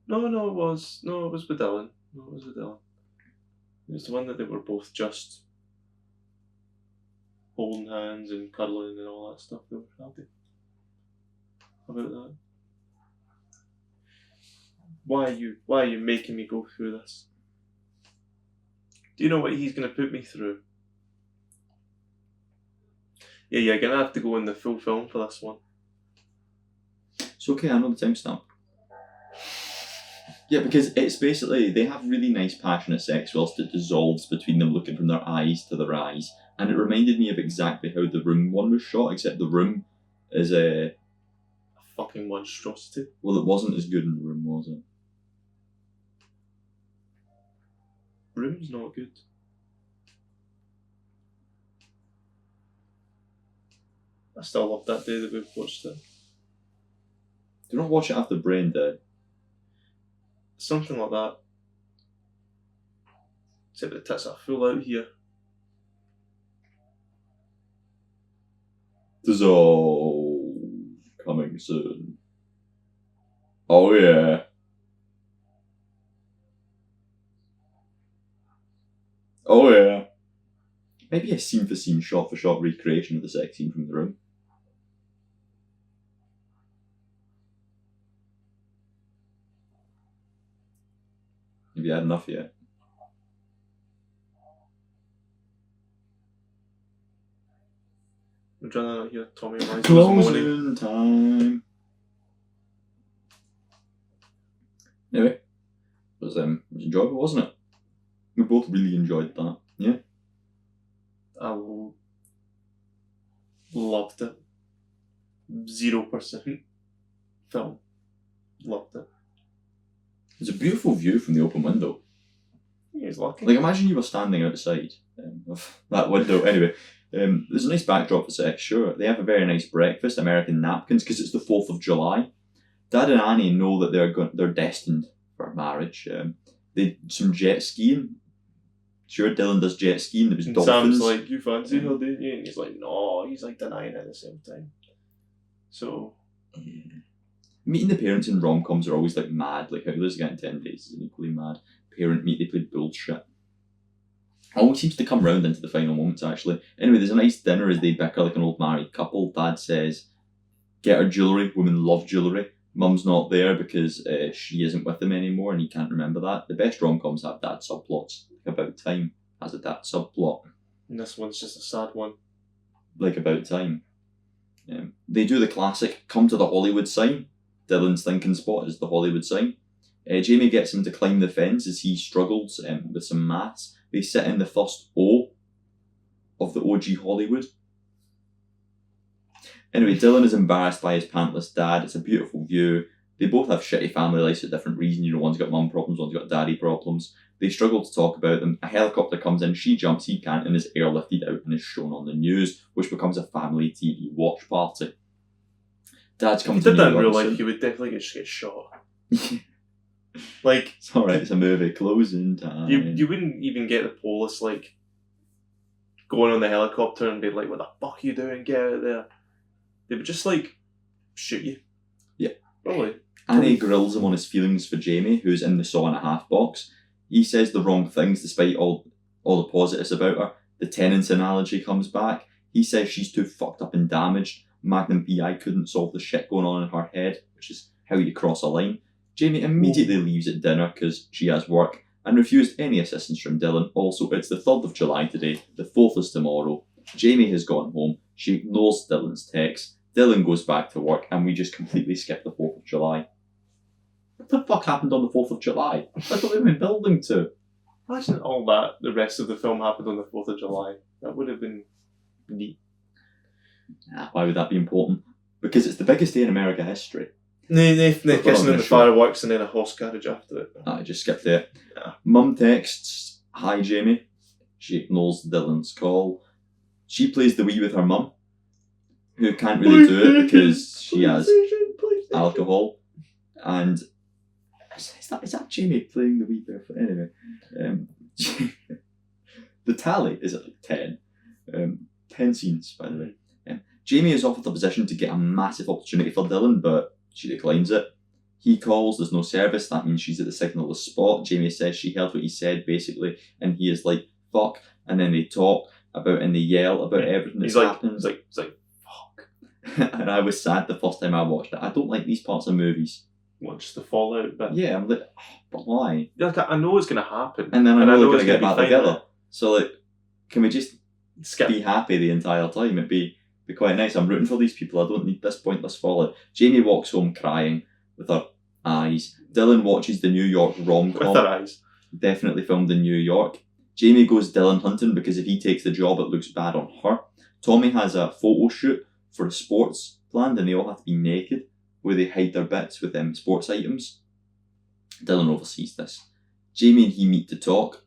S3: No, it was with Dylan. It was the one that they were both just holding hands and cuddling and all that stuff. They were happy about that. Why are you making me go through this? Do you know what he's going to put me through? Yeah, you're going to have to go in the full film for this one.
S1: It's okay, I know the timestamp. Yeah, because it's basically, they have really nice passionate sex whilst it dissolves between them looking from their eyes to their eyes. And it reminded me of exactly how the Room one was shot, except the Room is a
S3: fucking monstrosity.
S1: Well, it wasn't as good in the Room, was it?
S3: Room's not good. I still love that day that we watched it.
S1: Do not watch it after Brain Dead.
S3: Something like that. Except the tits are full out here.
S1: Dissolve. Coming soon. Oh yeah. Oh yeah. Maybe a scene for scene, shot for shot recreation of the sex scene from the Room. Have you had enough yet?
S3: I'm trying to hear Tommy Wiseau's
S1: Closing time. Anyway, it was enjoyable, wasn't it? We both really enjoyed that. Yeah.
S3: I loved it. 0% film. Loved it.
S1: It's a beautiful view from the open window.
S3: He's lucky.
S1: Like, imagine you were standing outside of that window. Anyway, there's a nice backdrop for sex, sure. They have a very nice breakfast, American napkins, because it's the 4th of July. Dad and Annie know that they're destined for marriage. They some jet skiing. Sure, Dylan does jet skiing. There was dolphins.
S3: Sam's like, you fancy her, don't you? And he's like, no. He's like denying it at the same time. So,
S1: meeting the parents in rom-coms are always like mad. Like How to Lose a Guy in 10 Days is an equally mad parent meet. They play bullshit. Always seems to come round into the final moments, actually. Anyway, there's a nice dinner as they bicker like an old married couple. Dad says, get her jewellery. Women love jewellery. Mum's not there because she isn't with him anymore and he can't remember that. The best rom-coms have dad subplots. Like About Time has a dad subplot.
S3: And this one's just a sad one.
S1: Like About Time. They do the classic, come to the Hollywood sign. Dylan's thinking spot is the Hollywood sign. Jamie gets him to climb the fence as he struggles with some maths. They sit in the first O of the OG Hollywood. Anyway, Dylan is embarrassed by his pantless dad. It's a beautiful view. They both have shitty family lives for different reasons. You know, one's got mum problems, one's got daddy problems. They struggle to talk about them. A helicopter comes in, she jumps, he can't, and is airlifted out and is shown on the news, which becomes a family TV watch party. Dad's come
S3: if
S1: to
S3: he did that in real
S1: Robertson.
S3: life, he would definitely just get shot. Like,
S1: It's alright, it's a movie. Closing time.
S3: you wouldn't even get the police, like, going on the helicopter and be like, what the fuck are you doing? Get out of there. They would just, like, shoot you.
S1: Yeah.
S3: Probably.
S1: Annie grills him on his feelings for Jamie, who's in the Saw and a Half box. He says the wrong things despite all the positives about her. The Tenants analogy comes back. He says she's too fucked up and damaged. Magnum PI couldn't solve the shit going on in her head, which is how you cross a line. Jamie immediately leaves at dinner because she has work and refused any assistance from Dylan. Also, it's the 3rd of July today. The 4th is tomorrow. Jamie has gone home. She ignores Dylan's text. Dylan goes back to work and we just completely skip the 4th of July. What the fuck happened on the 4th of July? That's what we've been building to.
S3: Imagine all that, the rest of the film happened on the 4th of July. That would have been neat.
S1: Why would that be important? Because it's the biggest day in American history.
S3: They're
S1: But we're not
S3: kissing in
S1: gonna
S3: the
S1: show.
S3: fireworks and then a horse carriage after it.
S1: I just skipped it.
S3: Yeah.
S1: Mum texts, hi Jamie. She ignores Dylan's call. She plays the Wii with her mum, who can't really do it because she has alcohol. And is that Jamie playing the Wii barefoot? Anyway, the tally is at like 10. 10 scenes, by the way. Jamie is offered the position to get a massive opportunity for Dylan, but she declines it. He calls, there's no service, that means she's at the signaller's spot. Jamie says she heard what he said, basically, and he is like, fuck. And then they talk about and they yell about everything that's happened.
S3: He's like, fuck.
S1: And I was sad the first time I watched it. I don't like these parts of movies.
S3: What, just the fallout bit?
S1: Yeah, I'm like, but why?
S3: Like, I know it's going to happen.
S1: And then I know they're going to get
S3: it's
S1: back
S3: gonna be fine.
S1: together. So, like, can we just
S3: Skip.
S1: be happy the entire time? It'd be quite nice. I'm rooting for these people. I don't need this pointless fallout. Jamie walks home crying with her eyes. Dylan watches the New York
S3: With
S1: rom-com.
S3: their eyes.
S1: Definitely filmed in New York. Jamie goes Dylan hunting because if he takes the job, it looks bad on her. Tommy has a photo shoot for a sports planned and they all have to be naked where they hide their bits with sports items. Dylan oversees this. Jamie and he meet to talk.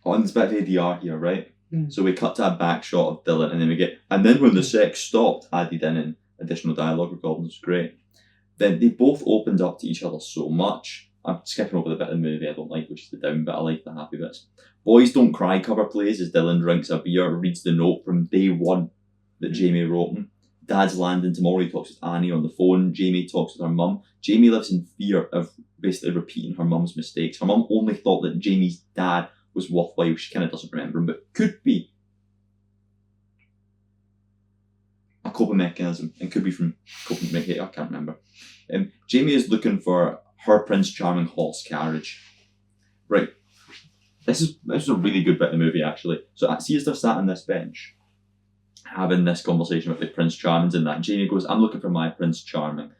S1: Oh, and there's a bit of ADR here, right? So we cut to a back shot of Dylan and then we get, and then when the sex stopped, added in additional dialogue recordings, was great. Then they both opened up to each other so much. I'm skipping over the bit of the movie I don't like, which is the down bit. I like the happy bits. Boys Don't Cry cover plays as Dylan drinks a beer, reads the note from day one that Jamie wrote him. Dad's landing tomorrow, he talks with Annie on the phone. Jamie talks with her mum. Jamie lives in fear of basically repeating her mum's mistakes. Her mum only thought that Jamie's dad was worthwhile. She kind of doesn't remember him, but could be a coping mechanism and could be from coping mechanism. I can't remember. Jamie is looking for her Prince Charming horse carriage. Right. This is a really good bit of the movie, actually. So see as they're sat on this bench having this conversation with the Prince Charmings and that, Jamie goes, I'm looking for my Prince Charming,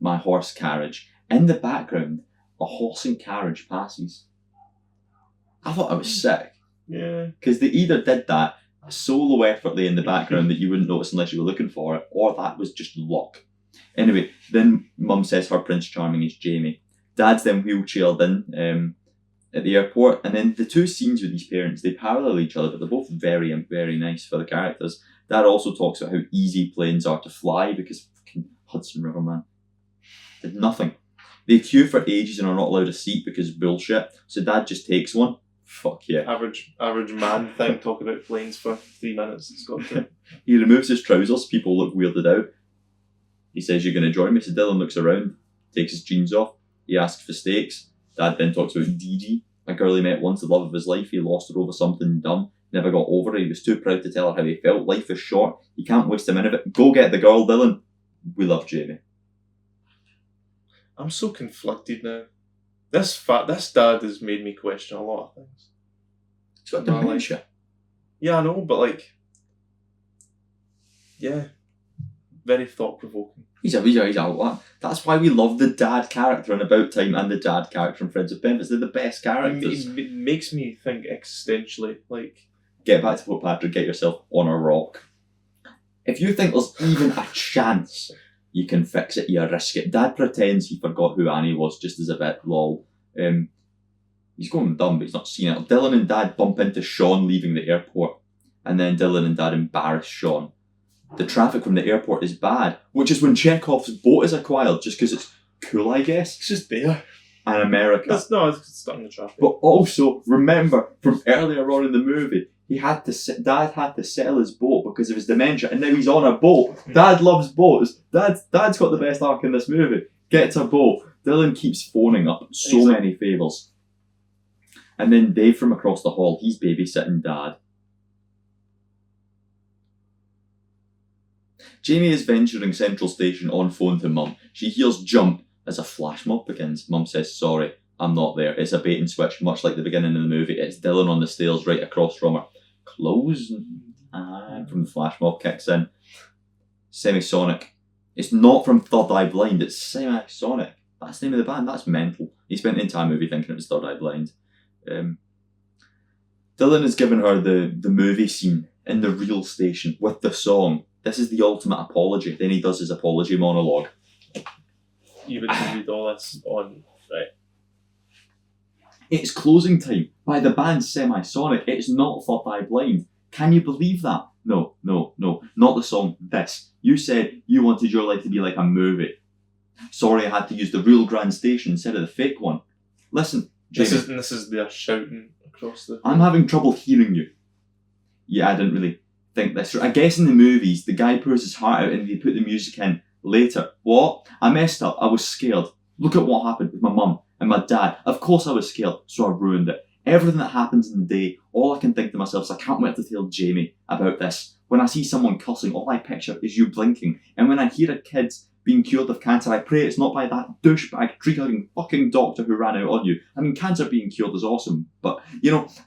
S1: my horse carriage. In the background, a horse and carriage passes. I thought I was sick.
S3: Yeah.
S1: Because they either did that solo effortly in the background that you wouldn't notice unless you were looking for it, or that was just luck. Anyway, then Mum says her Prince Charming is Jamie. Dad's then wheelchaired in at the airport, and then the two scenes with these parents, they parallel each other, but they're both very, very nice for the characters. Dad also talks about how easy planes are to fly because fucking Hudson River, man. Did nothing. They queue for ages and are not allowed a seat because bullshit, so Dad just takes one. Fuck yeah.
S3: Average man thing talking about planes for 3 minutes. It's got to.
S1: He removes his trousers, people look weirded out. He says, "You're going to join me?" So Dylan looks around, takes his jeans off. He asks for steaks. Dad then talks about Dee, a girl he met once, the love of his life. He lost her over something dumb. Never got over it. He was too proud to tell her how he felt. Life is short. You can't waste a minute of it. Go get the girl, Dylan. We love Jamie.
S3: I'm so conflicted now. This dad has made me question a lot of things.
S1: He's got dementia.
S3: Yeah, I know, but yeah, very thought-provoking.
S1: He's a that's why we love the dad character in About Time and the dad character in Friends with Benefits. They're the best characters.
S3: It makes me think existentially,
S1: Get back to Portpatrick, get yourself on a rock. If you think there's even a chance you can fix it, you risk it. Dad pretends he forgot who Annie was just as a bit lol. He's going dumb, but he's not seen it. Dylan and Dad bump into Sean leaving the airport, and then Dylan and Dad embarrass Sean. The traffic from the airport is bad, which is when Chekhov's boat is acquired, just because it's cool, I guess.
S3: It's just there.
S1: And America.
S3: It's stuck in the traffic.
S1: But also, remember, from earlier on in the movie, Dad had to sell his boat because of his dementia, and now he's on a boat. Dad loves boats. Dad's got the best arc in this movie. Gets a boat. Dylan keeps phoning up so many favours. And then Dave from across the hall, he's babysitting Dad. Jamie is venturing Central Station on phone to Mum. She hears jump as a flash mob begins. Mum says, "Sorry, I'm not there." It's a bait and switch, much like the beginning of the movie. It's Dylan on the stairs right across from her. Close and from the flash mob kicks in. Semisonic. It's not from Third Eye Blind, it's Semisonic. That's the name of the band. That's mental. He spent the entire movie thinking it was Third Eye Blind. Dylan has given her the movie scene in the real station with the song. This is the ultimate apology. Then he does his apology monologue.
S3: You would read all this on, right?
S1: It's closing time by the band Semisonic. It's not Third Eye Blind. Can you believe that? No. Not the song, this. You said you wanted your life to be like a movie. Sorry, I had to use the real grand station instead of the fake one. Listen, Jamie.
S3: This is their shouting across the...
S1: I'm having trouble hearing you. Yeah, I didn't really think this through. I guess in the movies, the guy pours his heart out and they put the music in later. What? I messed up. I was scared. Look at what happened with my mum and my dad. Of course I was scared, so I ruined it. Everything that happens in the day, all I can think to myself is I can't wait to tell Jamie about this. When I see someone cussing, all I picture is you blinking. And when I hear a kid being cured of cancer, I pray it's not by that douchebag tree-hugging fucking doctor who ran out on you. I mean, cancer being cured is awesome, but,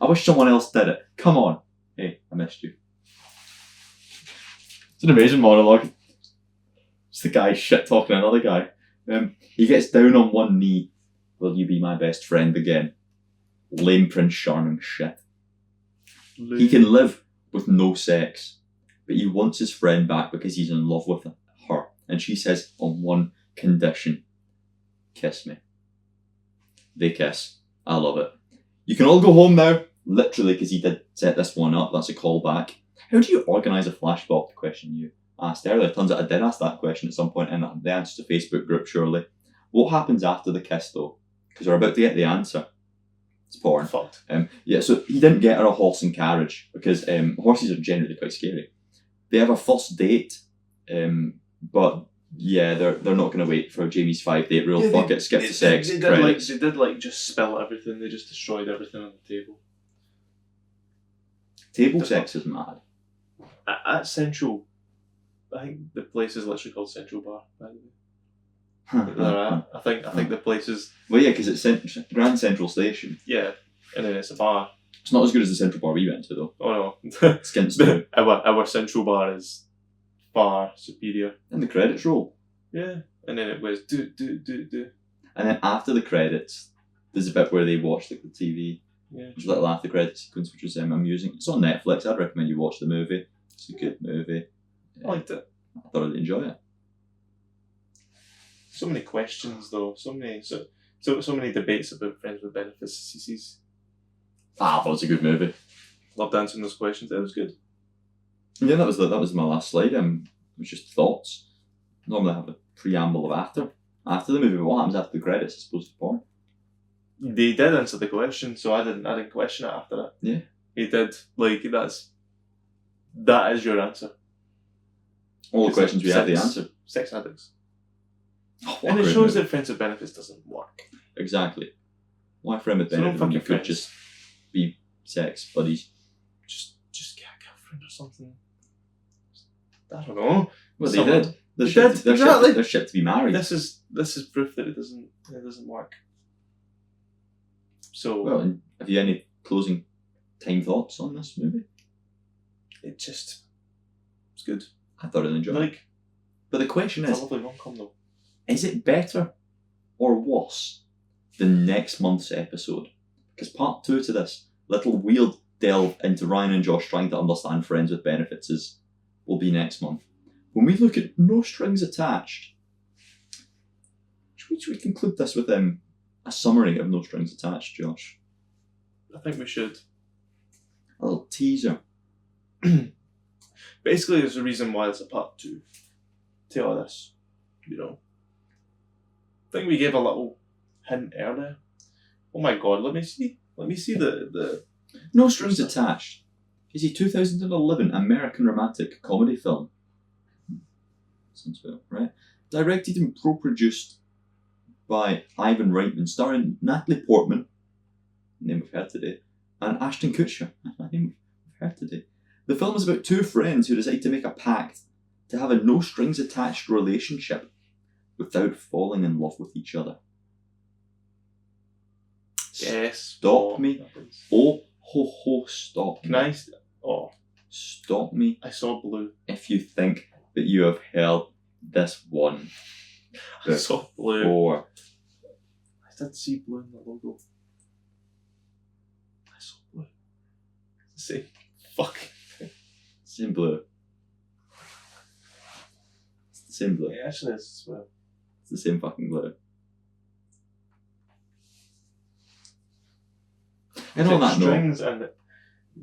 S1: I wish someone else did it. Come on. Hey, I missed you. It's an amazing monologue. It's the guy shit-talking another guy. He gets down on one knee. Will you be my best friend again? Lame Prince Charming shit. He can live with no sex, but he wants his friend back because he's in love with her. And she says, on one condition. Kiss me. They kiss. I love it. You can all go home now. Literally, because he did set this one up. That's a callback. How do you organise a flashback? The question you asked earlier. Turns out I did ask that question at some point in the answer to Facebook group, surely. What happens after the kiss, though? Because we're about to get the answer. It's porn.
S3: Fucked.
S1: Yeah, so he didn't get her a horse and carriage because horses are generally quite scary. They have a first date, but yeah, they're not going to wait for Jamie's 5-date rule. Fuck it, skip to sex.
S3: They did just spill everything. They just destroyed everything on the table.
S1: Table sex is mad.
S3: At Central, I think the place is literally called Central Bar, by the way. I think the place is...
S1: Well, yeah, because it's Grand Central Station.
S3: Yeah, and then it's a bar.
S1: It's not as good as the Central Bar we went to, though.
S3: Oh, no.
S1: Skins too.
S3: Our Central Bar is far superior.
S1: And the credits roll.
S3: Yeah, and then it was do.
S1: And then after the credits, there's a bit where they watch the TV.
S3: Yeah.
S1: There's a little after credit sequence, which was amusing. It's on Netflix. I'd recommend you watch the movie. It's a good movie.
S3: I liked it.
S1: I thoroughly enjoy it.
S3: So many questions, though. So many debates about Friends with Benefits. CCs.
S1: That was a good movie.
S3: Loved answering those questions. It was good.
S1: Yeah, that was my last slide. It was just thoughts. Normally I have a preamble of after the movie. But what happens after the credits? I suppose it's porn.
S3: They did answer the question, so I didn't question it after that.
S1: Yeah.
S3: He did. That is your answer.
S1: All the questions we had, they answered.
S3: sex addicts.
S1: Oh,
S3: And it shows that friends with benefits doesn't work.
S1: Exactly. Why friend with
S3: So don't
S1: benefits when you
S3: fucking
S1: could
S3: friends.
S1: just be sex buddies?
S3: Just get a girlfriend or something. I don't know.
S1: Well, they
S3: Someone-
S1: did. They're
S3: They
S1: shipped-
S3: did,
S1: they're
S3: exactly.
S1: shipped- They're shipped to be married.
S3: This is proof that it doesn't work. So
S1: Well, and have you any closing time thoughts on this movie?
S3: it's good.
S1: I thoroughly enjoyed it.
S3: Like
S1: But the question
S3: it's
S1: is,
S3: a lovely rom-com though.
S1: is it better or worse than next month's episode? Because part 2 to this little weird delve into Ryan and Josh trying to understand friends with benefits will be next month. When we look at No Strings Attached, should we conclude this with a summary of No Strings Attached, Josh?
S3: I think we should.
S1: A little teaser.
S3: Basically, there's a reason why there's a part 2 to all this. You know. I think we gave a little hint earlier. Oh my god, let me see the
S1: No Strings Attached is a 2011 American romantic comedy film. Sounds well, right? Directed and co-produced by Ivan Reitman, starring Natalie Portman, name we've heard today, and Ashton Kutcher, name we've heard today. The film is about two friends who decide to make a pact to have a no strings attached relationship without falling in love with each other.
S3: Yes.
S1: Stop me. Oh, ho, ho, stop.
S3: Can I? Oh,
S1: Stop me
S3: I saw blue.
S1: if you think that you have heard this one
S3: I saw blue.
S1: before.
S3: I did see blue in the logo. I saw blue. See, fuck.
S1: Same blue. It's the same blue.
S3: Yeah, actually, it's as well.
S1: It's the same fucking blue. And on that note,
S3: strings and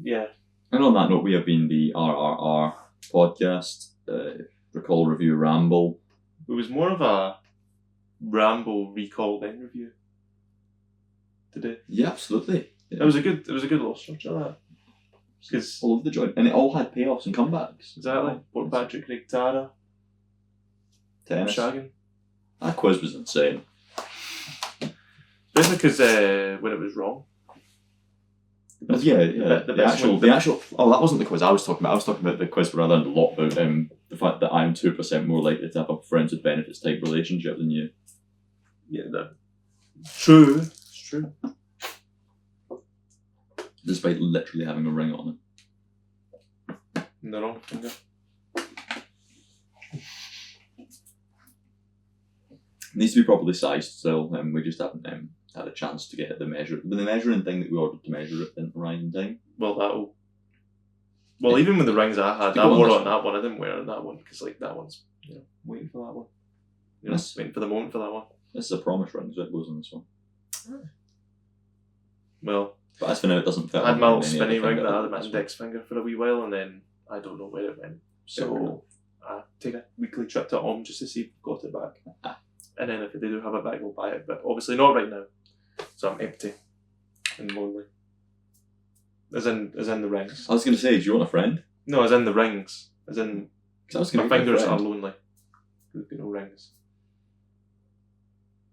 S3: yeah.
S1: And on that note, we have been the RRR podcast. Recall, review, ramble.
S3: It was more of a ramble recall then review today.
S1: Yeah, absolutely.
S3: It was a good little structure that. Because
S1: All over the joint. And it all had payoffs and comebacks.
S3: exactly, Portpatrick, Craig Tara,
S1: Tennis.
S3: Shaggin.
S1: That quiz was insane.
S3: Especially because when it was wrong.
S1: Yeah.
S3: the
S1: The
S3: best one.
S1: actual. Oh, that wasn't the quiz I was talking about. I was talking about the quiz where I learned a lot about the fact that I'm 2% more likely to have a friends with benefits type relationship than you.
S3: Yeah, that. True. It's true.
S1: Despite literally having a ring on it.
S3: In the wrong finger.
S1: Needs to be properly sized still. We just haven't had a chance to get the measuring thing that we ordered to measure it didn't arrive in time.
S3: Well, that'll. Well, even with the rings I had,
S1: To
S3: I
S1: go on
S3: wore
S1: this
S3: on that one. I didn't wear it on that one because like that one's waiting for that one.
S1: Yes.
S3: Waiting for the moment for that one.
S1: This is a promise ring, so it goes on this one.
S3: Well,
S1: But as for now, it doesn't fit.
S3: I had my little
S1: on any
S3: spinny
S1: other
S3: ring
S1: finger
S3: that I
S1: other
S3: had
S1: than
S3: my
S1: this
S3: index finger for a wee while, and then I don't know where it went.
S1: Fair enough.
S3: So I take a weekly trip to Om just to see if I've got it back. And then if they do have it back, I'll buy it. But obviously not right now. So I'm empty and lonely. As in the rings.
S1: I was going to say, do you want a friend?
S3: No, as in the rings. As in
S1: 'Cause I was
S3: my
S1: going to
S3: fingers are lonely. There's no rings.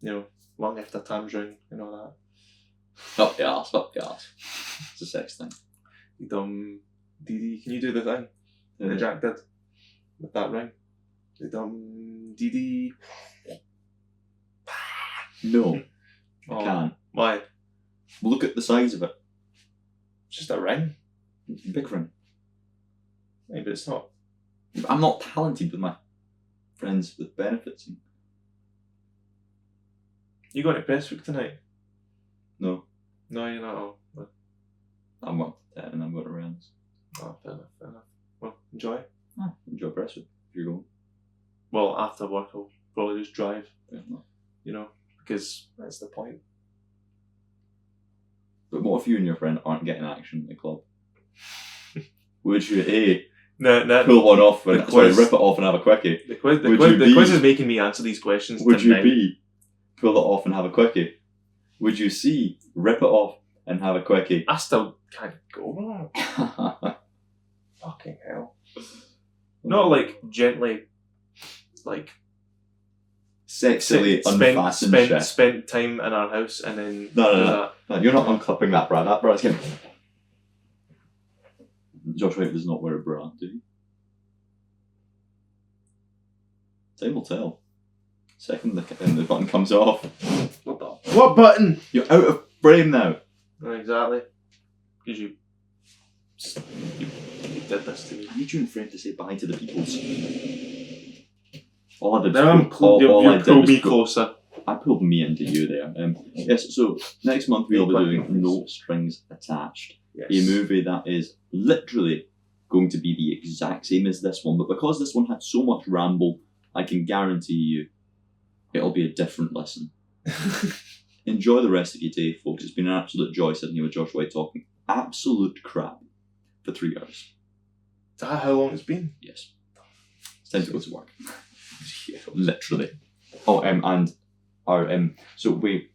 S3: You know, long after Tam's ring and all that.
S1: Up the arse, up the arse. It's a sex thing.
S3: Dee, can you do the thing that Jack did with that ring? Dee.
S1: No, I
S3: Oh,
S1: can't.
S3: why?
S1: Well, look at the size of it.
S3: It's just a ring.
S1: Big ring.
S3: Yeah, but it's not.
S1: I'm not talented with my friends with benefits.
S3: You going to Presswick tonight?
S1: No,
S3: No, you're not. Oh, no.
S1: I'm up to 10 and I'm going to rounds.
S3: Oh, fair enough. Well, enjoy.
S1: Enjoy Presswood if you're going.
S3: Well, after work, I'll probably just drive,
S1: Yeah, no.
S3: you know, because that's the point.
S1: But what if you and your friend aren't getting action in the club? Would you A,
S3: No.
S1: pull one off and
S3: The quiz.
S1: rip it off and have a quickie?
S3: The quiz
S1: Would you
S3: quiz
S1: be-
S3: is making me answer these questions
S1: Would you
S3: tonight.
S1: B, pull it off and have a quickie? Would you C, rip it off and have a quickie?
S3: I still can't go with that. Fucking hell. Not like gently, like
S1: Sexily unfastened shit.
S3: spent time in our house and then
S1: No, you're not unclipping that bra. That bra's getting... Josh White does not wear a bra, do you? Time will tell. Second the button comes off.
S3: What button?
S1: You're out of frame now.
S3: Exactly. Because you did this to me.
S1: I need you in frame to say bye to the peoples. All I did
S3: Now
S1: you
S3: pulled me closer.
S1: I pulled me into you there. Yes, so next month we'll be doing No Strings Attached.
S3: Yes.
S1: A movie that is literally going to be the exact same as this one, but because this one had so much ramble, I can guarantee you it'll be a different listen. Enjoy the rest of your day, folks. It's been an absolute joy sitting here with Josh White talking absolute crap for 3 hours.
S3: Is that how long it's been?
S1: Yes. It's time to go to work. Literally. Oh, and our so we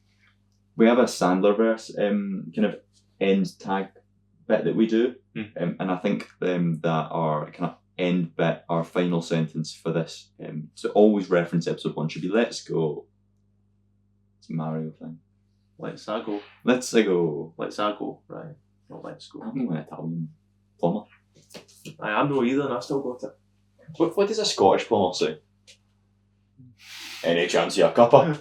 S1: have a Sandlerverse kind of end tag bit that we do, and I think that our kind of end bit, our final sentence for this, to always reference episode 1 should be "Let's go." It's a Mario thing.
S3: Let's go.
S1: Let's go.
S3: Let's go. Right. Not let's go.
S1: I'm not an Italian plumber.
S3: I am no either, and I still got it.
S1: What does a Scottish plumber say? Any chance you're a cuppa?